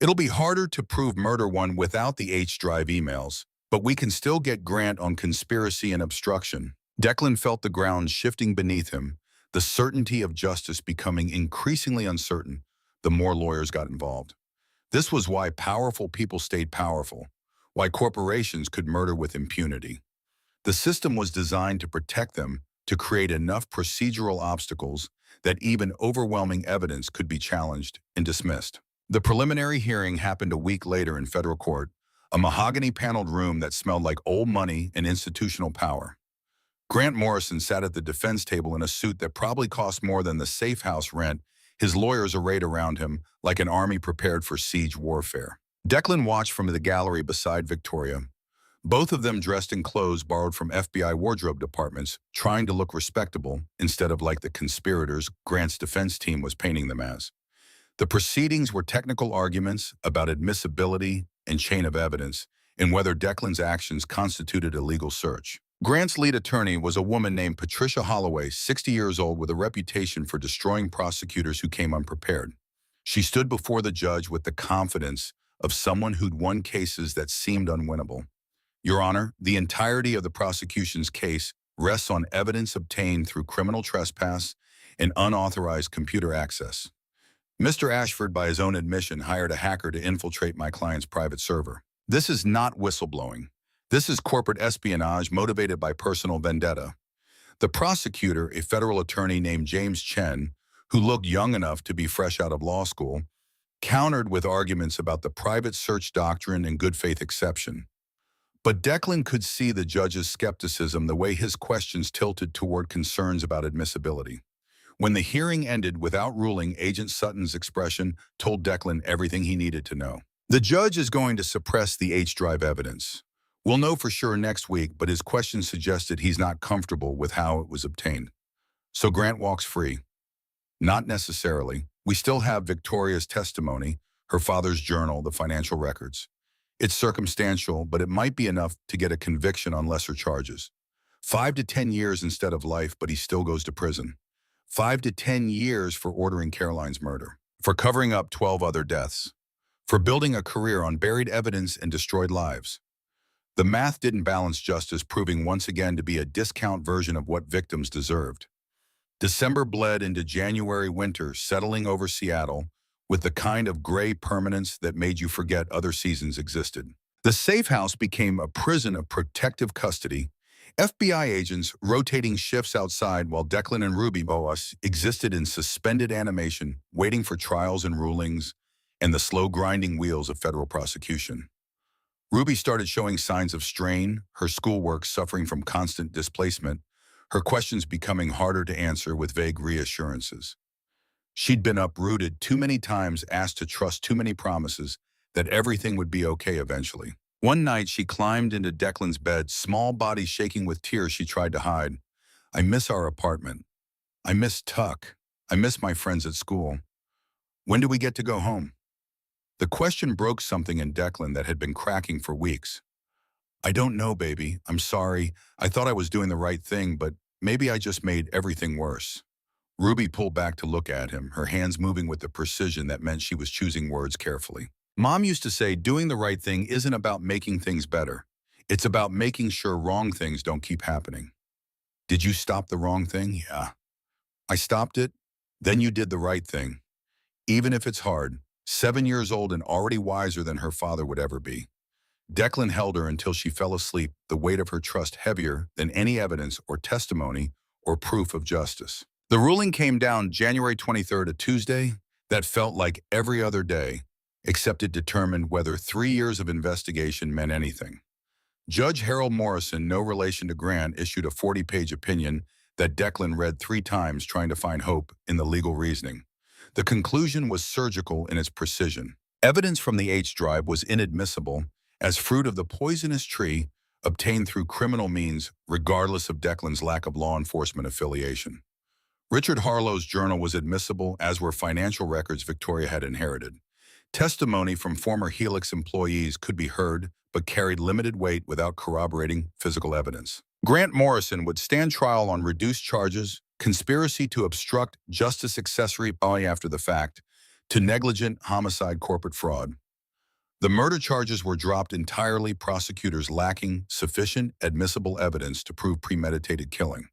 It'll be harder to prove murder one without the H-Drive emails, but we can still get Grant on conspiracy and obstruction. Declan felt the ground shifting beneath him, the certainty of justice becoming increasingly uncertain the more lawyers got involved. This was why powerful people stayed powerful, why corporations could murder with impunity. The system was designed to protect them, to create enough procedural obstacles that even overwhelming evidence could be challenged and dismissed. The preliminary hearing happened a week later in federal court, a mahogany-paneled room that smelled like old money and institutional power. Grant Morrison sat at the defense table in a suit that probably cost more than the safe house rent, his lawyers arrayed around him like an army prepared for siege warfare. Declan watched from the gallery beside Victoria, both of them dressed in clothes borrowed from FBI wardrobe departments, trying to look respectable instead of like the conspirators Grant's defense team was painting them as. The proceedings were technical arguments about admissibility and chain of evidence and whether Declan's actions constituted a legal search. Grant's lead attorney was a woman named Patricia Holloway, 60 years old, with a reputation for destroying prosecutors who came unprepared. She stood before the judge with the confidence of someone who'd won cases that seemed unwinnable. Your Honor, the entirety of the prosecution's case rests on evidence obtained through criminal trespass and unauthorized computer access. Mr. Ashford, by his own admission, hired a hacker to infiltrate my client's private server. This is not whistleblowing. This is corporate espionage motivated by personal vendetta. The prosecutor, a federal attorney named James Chen, who looked young enough to be fresh out of law school, countered with arguments about the private search doctrine and good faith exception. But Declan could see the judge's skepticism the way his questions tilted toward concerns about admissibility. When the hearing ended without ruling, Agent Sutton's expression told Declan everything he needed to know. The judge is going to suppress the H-Drive evidence. We'll know for sure next week, but his question suggested he's not comfortable with how it was obtained. So Grant walks free. Not necessarily. We still have Victoria's testimony, her father's journal, the financial records. It's circumstantial, but it might be enough to get a conviction on lesser charges. 5 to 10 years instead of life, but he still goes to prison. 5 to 10 years for ordering Caroline's murder, for covering up 12 other deaths, for building a career on buried evidence and destroyed lives. The math didn't balance justice, proving once again to be a discount version of what victims deserved. December bled into January winter, settling over Seattle, with the kind of gray permanence that made you forget other seasons existed. The safe house became a prison of protective custody, FBI agents rotating shifts outside while Declan and Ruby Boas existed in suspended animation, waiting for trials and rulings and the slow grinding wheels of federal prosecution. Ruby started showing signs of strain, her schoolwork suffering from constant displacement, her questions becoming harder to answer with vague reassurances. She'd been uprooted too many times, asked to trust too many promises that everything would be okay eventually. One night, she climbed into Declan's bed, small body shaking with tears she tried to hide. I miss our apartment. I miss Tuck. I miss my friends at school. When do we get to go home? The question broke something in Declan that had been cracking for weeks. I don't know, baby. I'm sorry. I thought I was doing the right thing, but maybe I just made everything worse. Ruby pulled back to look at him, her hands moving with the precision that meant she was choosing words carefully. Mom used to say doing the right thing isn't about making things better. It's about making sure wrong things don't keep happening. Did you stop the wrong thing? Yeah. I stopped it. Then you did the right thing. Even if it's hard, 7 years old and already wiser than her father would ever be. Declan held her until she fell asleep, the weight of her trust heavier than any evidence or testimony or proof of justice. The ruling came down January 23rd, a Tuesday, that felt like every other day, except it determined whether 3 years of investigation meant anything. Judge Harold Morrison, no relation to Grant, issued a 40-page opinion that Declan read 3 times, trying to find hope in the legal reasoning. The conclusion was surgical in its precision. Evidence from the H-Drive was inadmissible as fruit of the poisonous tree obtained through criminal means, regardless of Declan's lack of law enforcement affiliation. Richard Harlow's journal was admissible, as were financial records Victoria had inherited. Testimony from former Helix employees could be heard, but carried limited weight without corroborating physical evidence. Grant Morrison would stand trial on reduced charges, conspiracy to obstruct justice accessory after the fact, to negligent homicide corporate fraud. The murder charges were dropped entirely, prosecutors lacking sufficient admissible evidence to prove premeditated killing.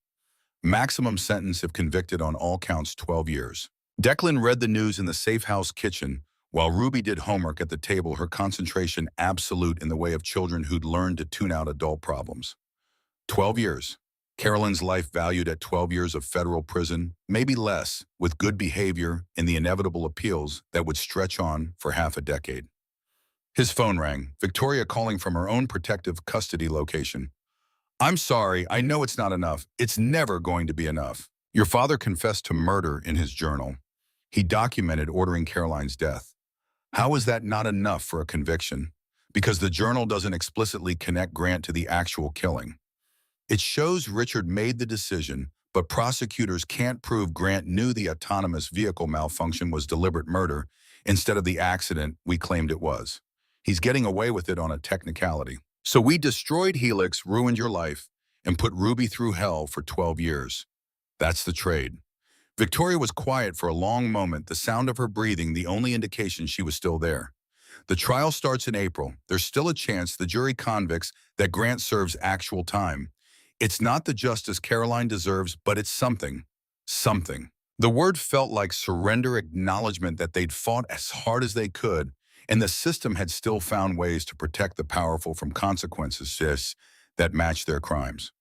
Maximum sentence if convicted on all counts 12 years. Declan read the news in the safe house kitchen, while Ruby did homework at the table, her concentration absolute in the way of children who'd learned to tune out adult problems. 12 years. Carolyn's life valued at 12 years of federal prison, maybe less, with good behavior and the inevitable appeals that would stretch on for half a decade. His phone rang, Victoria calling from her own protective custody location. I'm sorry, I know it's not enough. It's never going to be enough. Your father confessed to murder in his journal. He documented ordering Caroline's death. How is that not enough for a conviction? Because the journal doesn't explicitly connect Grant to the actual killing. It shows Richard made the decision, but prosecutors can't prove Grant knew the autonomous vehicle malfunction was deliberate murder instead of the accident we claimed it was. He's getting away with it on a technicality. So we destroyed Helix, ruined your life, and put Ruby through hell for 12 years. That's the trade. Victoria was quiet for a long moment, the sound of her breathing the only indication she was still there. The trial starts in April. There's still a chance the jury convicts that Grant serves actual time. It's not the justice Caroline deserves, but it's something. Something. The word felt like surrender, acknowledgement that they'd fought as hard as they could, and the system had still found ways to protect the powerful from consequences that matched their crimes.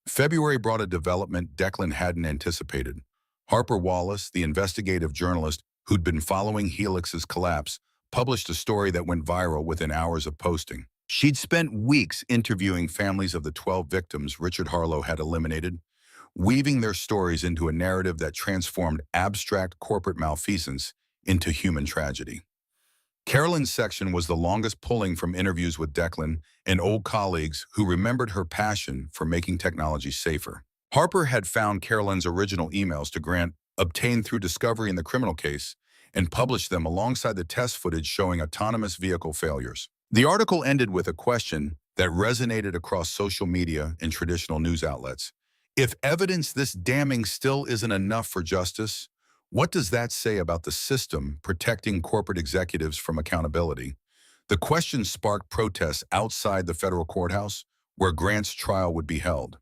February brought a development Declan hadn't anticipated. Harper Wallace, the investigative journalist who'd been following Helix's collapse, published a story that went viral within hours of posting. She'd spent weeks interviewing families of the 12 victims Richard Harlow had eliminated, weaving their stories into a narrative that transformed abstract corporate malfeasance into human tragedy. Carolyn's section was the longest, pulling from interviews with Declan and old colleagues who remembered her passion for making technology safer. Harper had found Carolyn's original emails to Grant, obtained through discovery in the criminal case, and published them alongside the test footage showing autonomous vehicle failures. The article ended with a question that resonated across social media and traditional news outlets. If evidence this damning still isn't enough for justice, what does that say about the system protecting corporate executives from accountability? The question sparked protests outside the federal courthouse where Grant's trial would be held.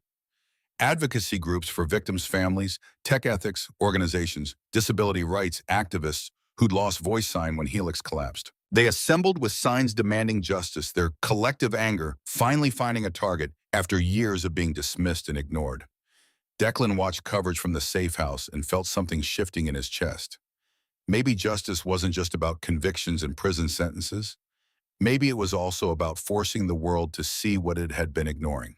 Advocacy groups for victims' families, tech ethics organizations, disability rights activists who'd lost VoiceSign when Helix collapsed. They assembled with signs demanding justice, their collective anger finally finding a target after years of being dismissed and ignored. Declan watched coverage from the safe house and felt something shifting in his chest. Maybe justice wasn't just about convictions and prison sentences. Maybe it was also about forcing the world to see what it had been ignoring,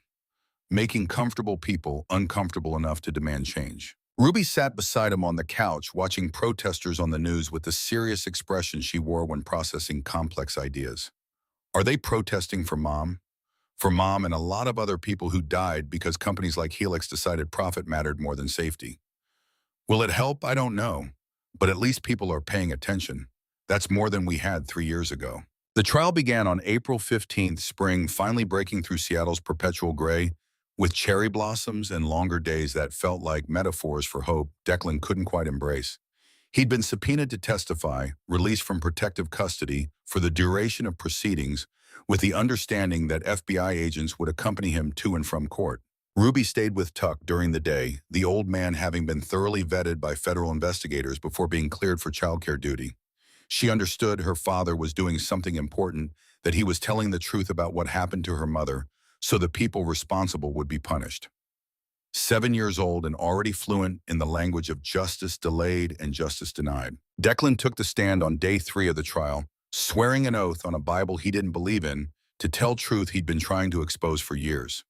making comfortable people uncomfortable enough to demand change. Ruby sat beside him on the couch, watching protesters on the news with the serious expression she wore when processing complex ideas. Are they protesting for Mom? For Mom and a lot of other people who died because companies like Helix decided profit mattered more than safety. Will it help? I don't know. But at least people are paying attention. That's more than we had 3 years ago. The trial began on April 15th, spring finally breaking through Seattle's perpetual gray, with cherry blossoms and longer days that felt like metaphors for hope Declan couldn't quite embrace. He'd been subpoenaed to testify, released from protective custody for the duration of proceedings, with the understanding that FBI agents would accompany him to and from court. Ruby stayed with Tuck during the day, the old man having been thoroughly vetted by federal investigators before being cleared for childcare duty. She understood her father was doing something important, that he was telling the truth about what happened to her mother, so the people responsible would be punished. 7 years old and already fluent in the language of justice delayed and justice denied, Declan took the stand on day 3 of the trial, swearing an oath on a Bible he didn't believe in to tell truth he'd been trying to expose for years.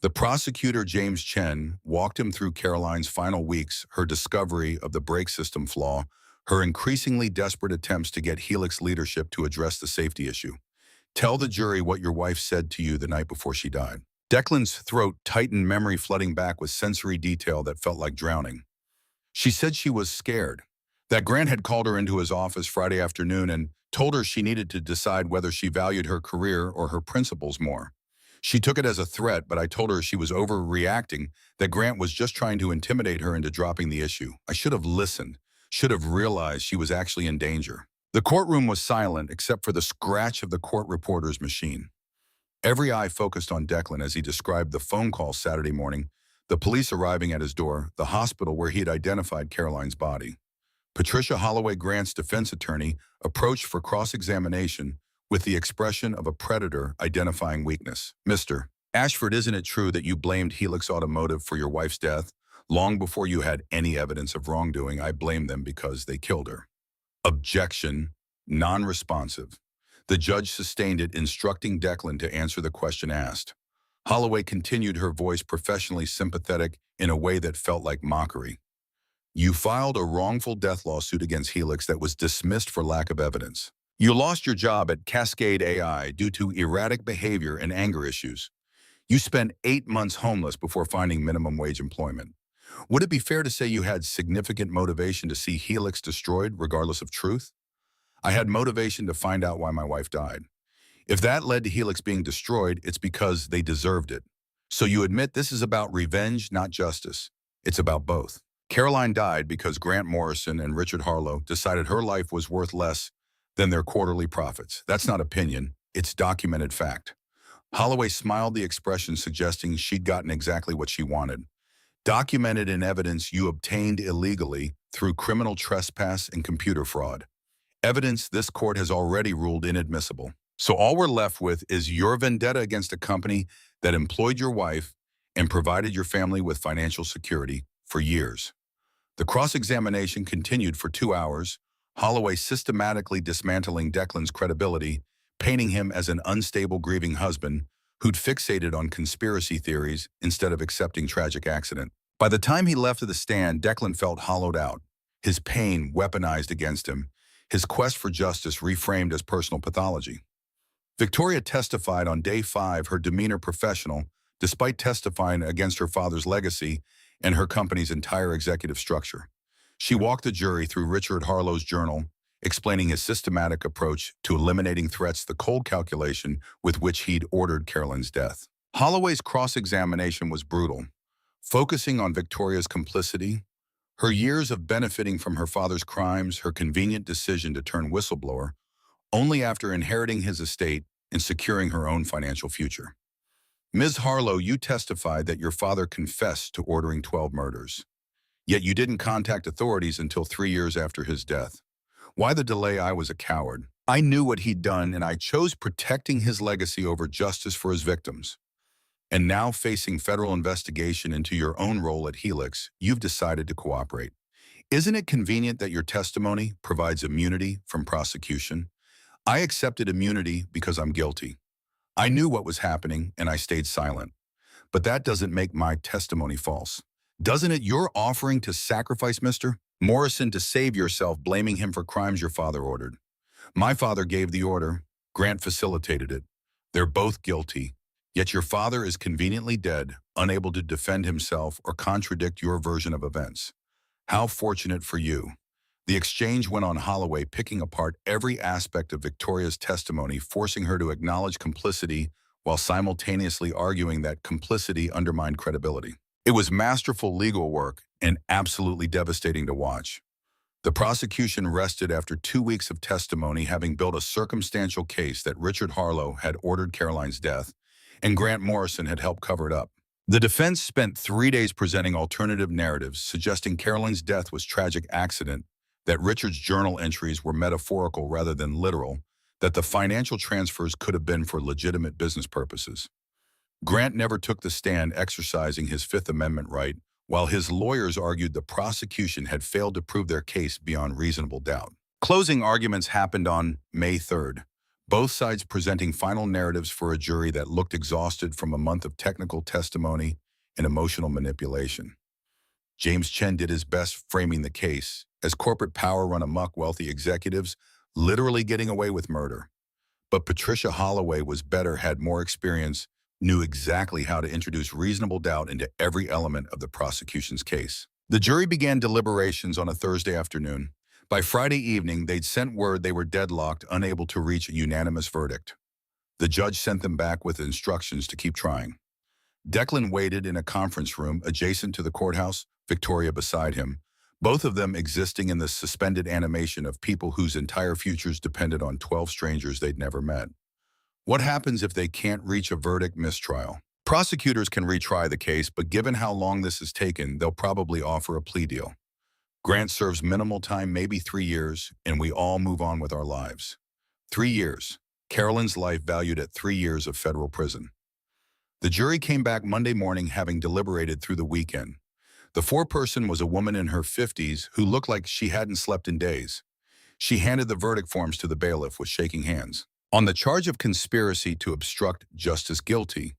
The prosecutor, James Chen, walked him through Caroline's final weeks, her discovery of the brake system flaw, her increasingly desperate attempts to get Helix leadership to address the safety issue. Tell the jury what your wife said to you the night before she died. Declan's throat tightened, memory flooding back with sensory detail that felt like drowning. She said she was scared, that Grant had called her into his office Friday afternoon and told her she needed to decide whether she valued her career or her principles more. She took it as a threat, but I told her she was overreacting, that Grant was just trying to intimidate her into dropping the issue. I should have listened, should have realized she was actually in danger. The courtroom was silent except for the scratch of the court reporter's machine. Every eye focused on Declan as he described the phone call Saturday morning, the police arriving at his door, the hospital where he had identified Caroline's body. Patricia Holloway, Grant's defense attorney, approached for cross-examination with the expression of a predator identifying weakness. Mr. Ashford, isn't it true that you blamed Helix Automotive for your wife's death? Long before you had any evidence of wrongdoing, I blamed them because they killed her. Objection, non-responsive. The judge sustained it, instructing Declan to answer the question asked. Holloway continued, her voice professionally sympathetic in a way that felt like mockery. You filed a wrongful death lawsuit against Helix that was dismissed for lack of evidence. You lost your job at Cascade AI due to erratic behavior and anger issues. You spent 8 months homeless before finding minimum wage employment. Would it be fair to say you had significant motivation to see Helix destroyed regardless of truth? I had motivation to find out why my wife died. If that led to Helix being destroyed, it's because they deserved it. So you admit this is about revenge, not justice. It's about both. Caroline died because Grant Morrison and Richard Harlow decided her life was worth less than their quarterly profits. That's not opinion, it's documented fact. Holloway smiled, the expression suggesting she'd gotten exactly what she wanted. Documented in evidence you obtained illegally through criminal trespass and computer fraud. Evidence this court has already ruled inadmissible. So all we're left with is your vendetta against a company that employed your wife and provided your family with financial security for years. The cross-examination continued for 2 hours, Holloway systematically dismantling Declan's credibility, painting him as an unstable, grieving husband who'd fixated on conspiracy theories instead of accepting tragic accident. By the time he left the stand, Declan felt hollowed out, his pain weaponized against him, his quest for justice reframed as personal pathology. Victoria testified on day 5, her demeanor professional, despite testifying against her father's legacy and her company's entire executive structure. She walked the jury through Richard Harlow's journal, explaining his systematic approach to eliminating threats, the cold calculation with which he'd ordered Caroline's death. Holloway's cross-examination was brutal, focusing on Victoria's complicity, her years of benefiting from her father's crimes, her convenient decision to turn whistleblower, only after inheriting his estate and securing her own financial future. Ms. Harlow, you testified that your father confessed to ordering 12 murders. Yet you didn't contact authorities until 3 years after his death. Why the delay? I was a coward. I knew what he'd done, and I chose protecting his legacy over justice for his victims. And now, facing federal investigation into your own role at Helix, you've decided to cooperate. Isn't it convenient that your testimony provides immunity from prosecution? I accepted immunity because I'm guilty. I knew what was happening, and I stayed silent. But that doesn't make my testimony false. Doesn't it? You're offering to sacrifice Mr. Morrison to save yourself, blaming him for crimes your father ordered. My father gave the order. Grant facilitated it. They're both guilty. Yet your father is conveniently dead, unable to defend himself or contradict your version of events. How fortunate for you. The exchange went on, Holloway picking apart every aspect of Victoria's testimony, forcing her to acknowledge complicity while simultaneously arguing that complicity undermined credibility. It was masterful legal work and absolutely devastating to watch. The prosecution rested after 2 weeks of testimony, having built a circumstantial case that Richard Harlow had ordered Caroline's death, and Grant Morrison had helped cover it up. The defense spent 3 days presenting alternative narratives, suggesting Caroline's death was tragic accident, that Richard's journal entries were metaphorical rather than literal, that the financial transfers could have been for legitimate business purposes. Grant never took the stand, exercising his Fifth Amendment right, while his lawyers argued the prosecution had failed to prove their case beyond reasonable doubt. Closing arguments happened on May 3rd, both sides presenting final narratives for a jury that looked exhausted from a month of technical testimony and emotional manipulation. James Chen did his best framing the case as corporate power run amok, wealthy executives literally getting away with murder. But Patricia Holloway was better, had more experience, knew exactly how to introduce reasonable doubt into every element of the prosecution's case. The jury began deliberations on a Thursday afternoon. By Friday evening, they'd sent word they were deadlocked, unable to reach a unanimous verdict. The judge sent them back with instructions to keep trying. Declan waited in a conference room adjacent to the courthouse, Victoria beside him, both of them existing in the suspended animation of people whose entire futures depended on 12 strangers they'd never met. What happens if they can't reach a verdict mistrial? Prosecutors can retry the case, but given how long this has taken, they'll probably offer a plea deal. Grant serves minimal time, maybe 3 years, and we all move on with our lives. 3 years. Carolyn's life valued at 3 years of federal prison. The jury came back Monday morning having deliberated through the weekend. The foreperson was a woman in her 50s who looked like she hadn't slept in days. She handed the verdict forms to the bailiff with shaking hands. On the charge of conspiracy to obstruct justice, guilty.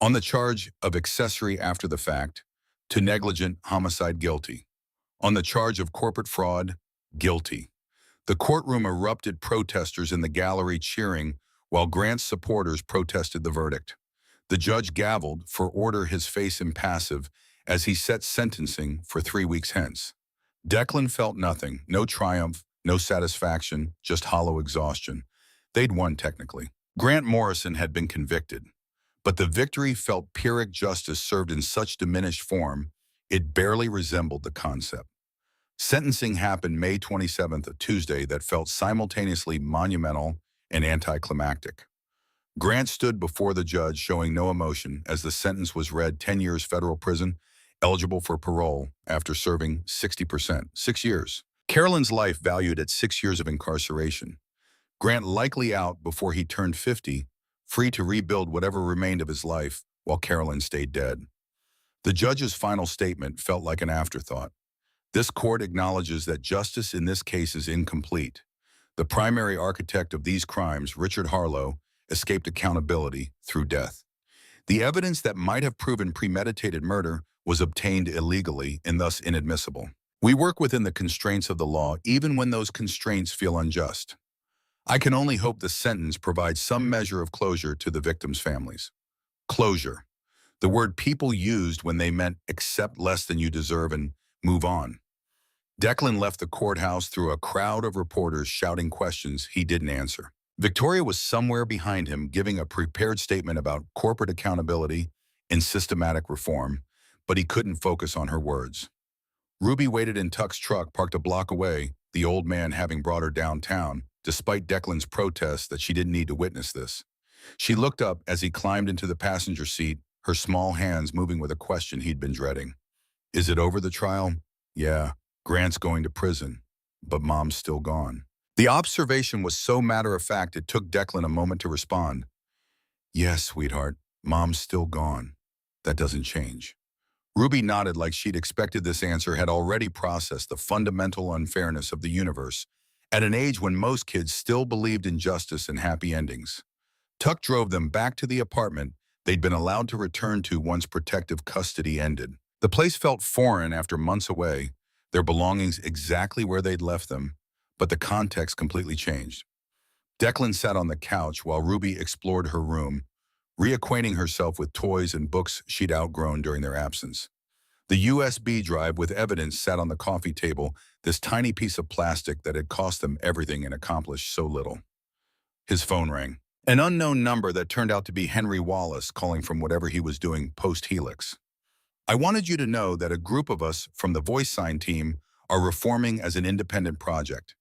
On the charge of accessory after the fact to negligent homicide, guilty. On the charge of corporate fraud, guilty. The courtroom erupted, protesters in the gallery cheering while Grant's supporters protested the verdict. The judge gavelled for order, his face impassive, as he set sentencing for 3 weeks hence. Declan felt nothing, no triumph, no satisfaction, just hollow exhaustion. They'd won technically. Grant Morrison had been convicted, but the victory felt Pyrrhic justice served in such diminished form, it barely resembled the concept. Sentencing happened May 27th, a Tuesday that felt simultaneously monumental and anticlimactic. Grant stood before the judge showing no emotion as the sentence was read: 10 years federal prison, eligible for parole after serving 60%, 6 years. Carolyn's life valued at 6 years of incarceration. Grant likely out before he turned 50, free to rebuild whatever remained of his life while Carolyn stayed dead. The judge's final statement felt like an afterthought. This court acknowledges that justice in this case is incomplete. The primary architect of these crimes, Richard Harlow, escaped accountability through death. The evidence that might have proven premeditated murder was obtained illegally and thus inadmissible. We work within the constraints of the law even when those constraints feel unjust. I can only hope the sentence provides some measure of closure to the victims' families. Closure. The word people used when they meant accept less than you deserve and move on. Declan left the courthouse through a crowd of reporters shouting questions he didn't answer. Victoria was somewhere behind him, giving a prepared statement about corporate accountability and systematic reform, but he couldn't focus on her words. Ruby waited in Tuck's truck parked a block away, the old man having brought her downtown, despite Declan's protest that she didn't need to witness this. She looked up as he climbed into the passenger seat, her small hands moving with a question he'd been dreading. Is it over, the trial? Yeah, Grant's going to prison, but Mom's still gone. The observation was so matter-of-fact it took Declan a moment to respond. Yes, sweetheart, Mom's still gone. That doesn't change. Ruby nodded like she'd expected this answer, had already processed the fundamental unfairness of the universe at an age when most kids still believed in justice and happy endings. Tuck drove them back to the apartment they'd been allowed to return to once protective custody ended. The place felt foreign after months away, their belongings exactly where they'd left them, but the context completely changed. Declan sat on the couch while Ruby explored her room, reacquainting herself with toys and books she'd outgrown during their absence. The USB drive with evidence sat on the coffee table, this tiny piece of plastic that had cost them everything and accomplished so little. His phone rang. An unknown number that turned out to be Henry Wallace calling from whatever he was doing post-Helix. I wanted you to know that a group of us from the VoiceSign team are reforming as an independent project.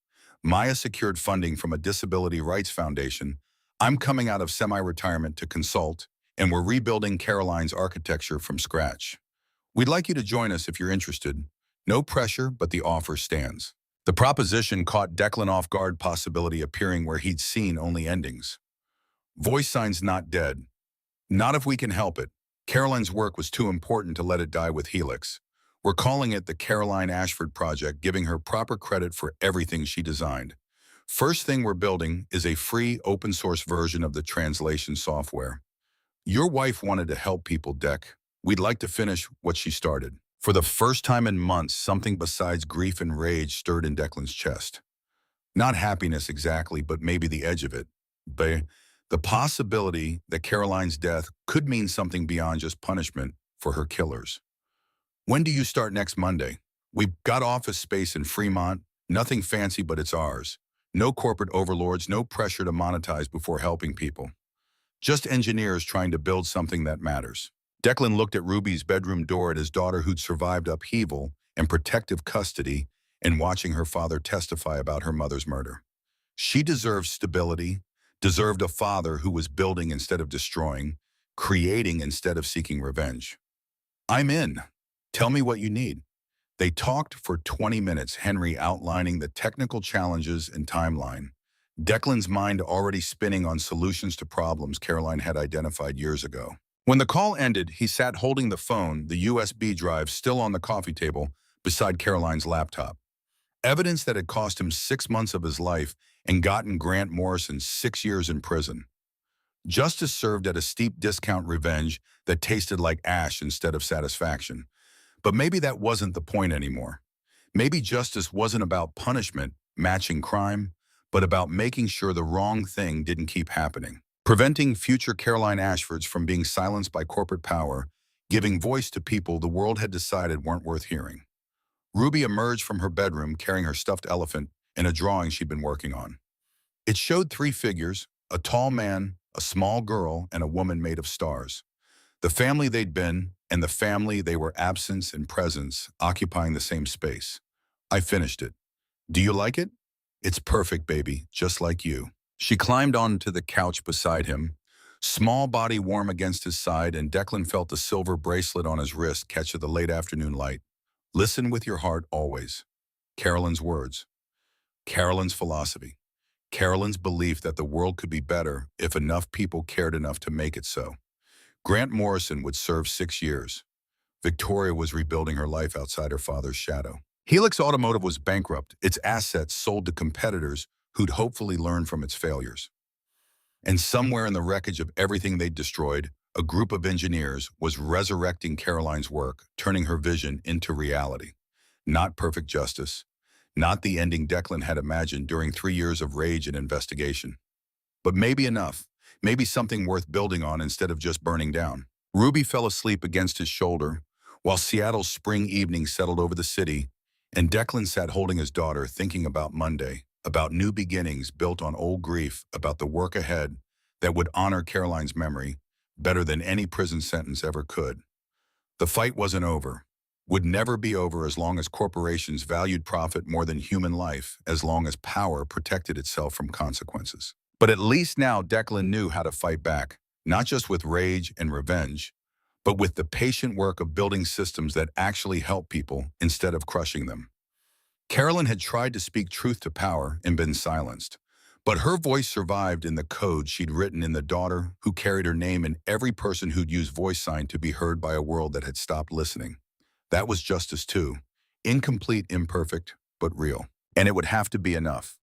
Maya secured funding from a disability rights foundation. I'm coming out of semi-retirement to consult, and we're rebuilding Caroline's architecture from scratch. We'd like you to join us if you're interested. No pressure, but the offer stands. The proposition caught Declan off guard, possibility appearing where he'd seen only endings. VoiceSign's not dead. Not if we can help it. Caroline's work was too important to let it die with Helix. We're calling it the Declan Ashford Project, giving her proper credit for everything she designed. First thing we're building is a free open-source version of the translation software. Your wife wanted to help people, Dec. We'd like to finish what she started. For the first time in months, something besides grief and rage stirred in Declan's chest. Not happiness exactly, but maybe the edge of it. The possibility that Caroline's death could mean something beyond just punishment for her killers. When do you start? Next Monday? We've got office space in Fremont, nothing fancy, but it's ours. No corporate overlords, no pressure to monetize before helping people. Just engineers trying to build something that matters. Declan looked at Ruby's bedroom door at his daughter who'd survived upheaval and protective custody and watching her father testify about her mother's murder. She deserved stability, deserved a father who was building instead of destroying, creating instead of seeking revenge. I'm in. Tell me what you need. They talked for 20 minutes, Henry outlining the technical challenges and timeline. Declan's mind already spinning on solutions to problems Caroline had identified years ago. When the call ended, he sat holding the phone, the USB drive still on the coffee table beside Caroline's laptop. Evidence that had cost him 6 months of his life and gotten Grant Morrison 6 years in prison. Justice served at a steep discount revenge that tasted like ash instead of satisfaction. But maybe that wasn't the point anymore. Maybe justice wasn't about punishment, matching crime, but about making sure the wrong thing didn't keep happening. Preventing future Caroline Ashfords from being silenced by corporate power, giving voice to people the world had decided weren't worth hearing. Ruby emerged from her bedroom carrying her stuffed elephant and a drawing she'd been working on. It showed three figures, a tall man, a small girl, and a woman made of stars. The family they'd been, and the family they were absence and presence, occupying the same space. I finished it. Do you like it? It's perfect, baby, just like you. She climbed onto the couch beside him, small body warm against his side, and Declan felt the silver bracelet on his wrist catch the late afternoon light. Listen with your heart always. Carolyn's words. Carolyn's philosophy. Carolyn's belief that the world could be better if enough people cared enough to make it so. Grant Morrison would serve 6 years. Victoria was rebuilding her life outside her father's shadow. Helix Automotive was bankrupt, its assets sold to competitors who'd hopefully learn from its failures. And somewhere in the wreckage of everything they'd destroyed, a group of engineers was resurrecting Caroline's work, turning her vision into reality. Not perfect justice, not the ending Declan had imagined during 3 years of rage and investigation. But maybe enough, maybe something worth building on instead of just burning down. Ruby fell asleep against his shoulder, while Seattle's spring evening settled over the city, and Declan sat holding his daughter, thinking about Monday, about new beginnings built on old grief, about the work ahead that would honor Caroline's memory better than any prison sentence ever could. The fight wasn't over, would never be over as long as corporations valued profit more than human life, as long as power protected itself from consequences. But at least now Declan knew how to fight back, not just with rage and revenge, but with the patient work of building systems that actually help people instead of crushing them. Carolyn had tried to speak truth to power and been silenced, but her voice survived in the code she'd written in the daughter who carried her name and every person who'd used VoiceSign to be heard by a world that had stopped listening. That was justice too. Incomplete, imperfect, but real. And it would have to be enough.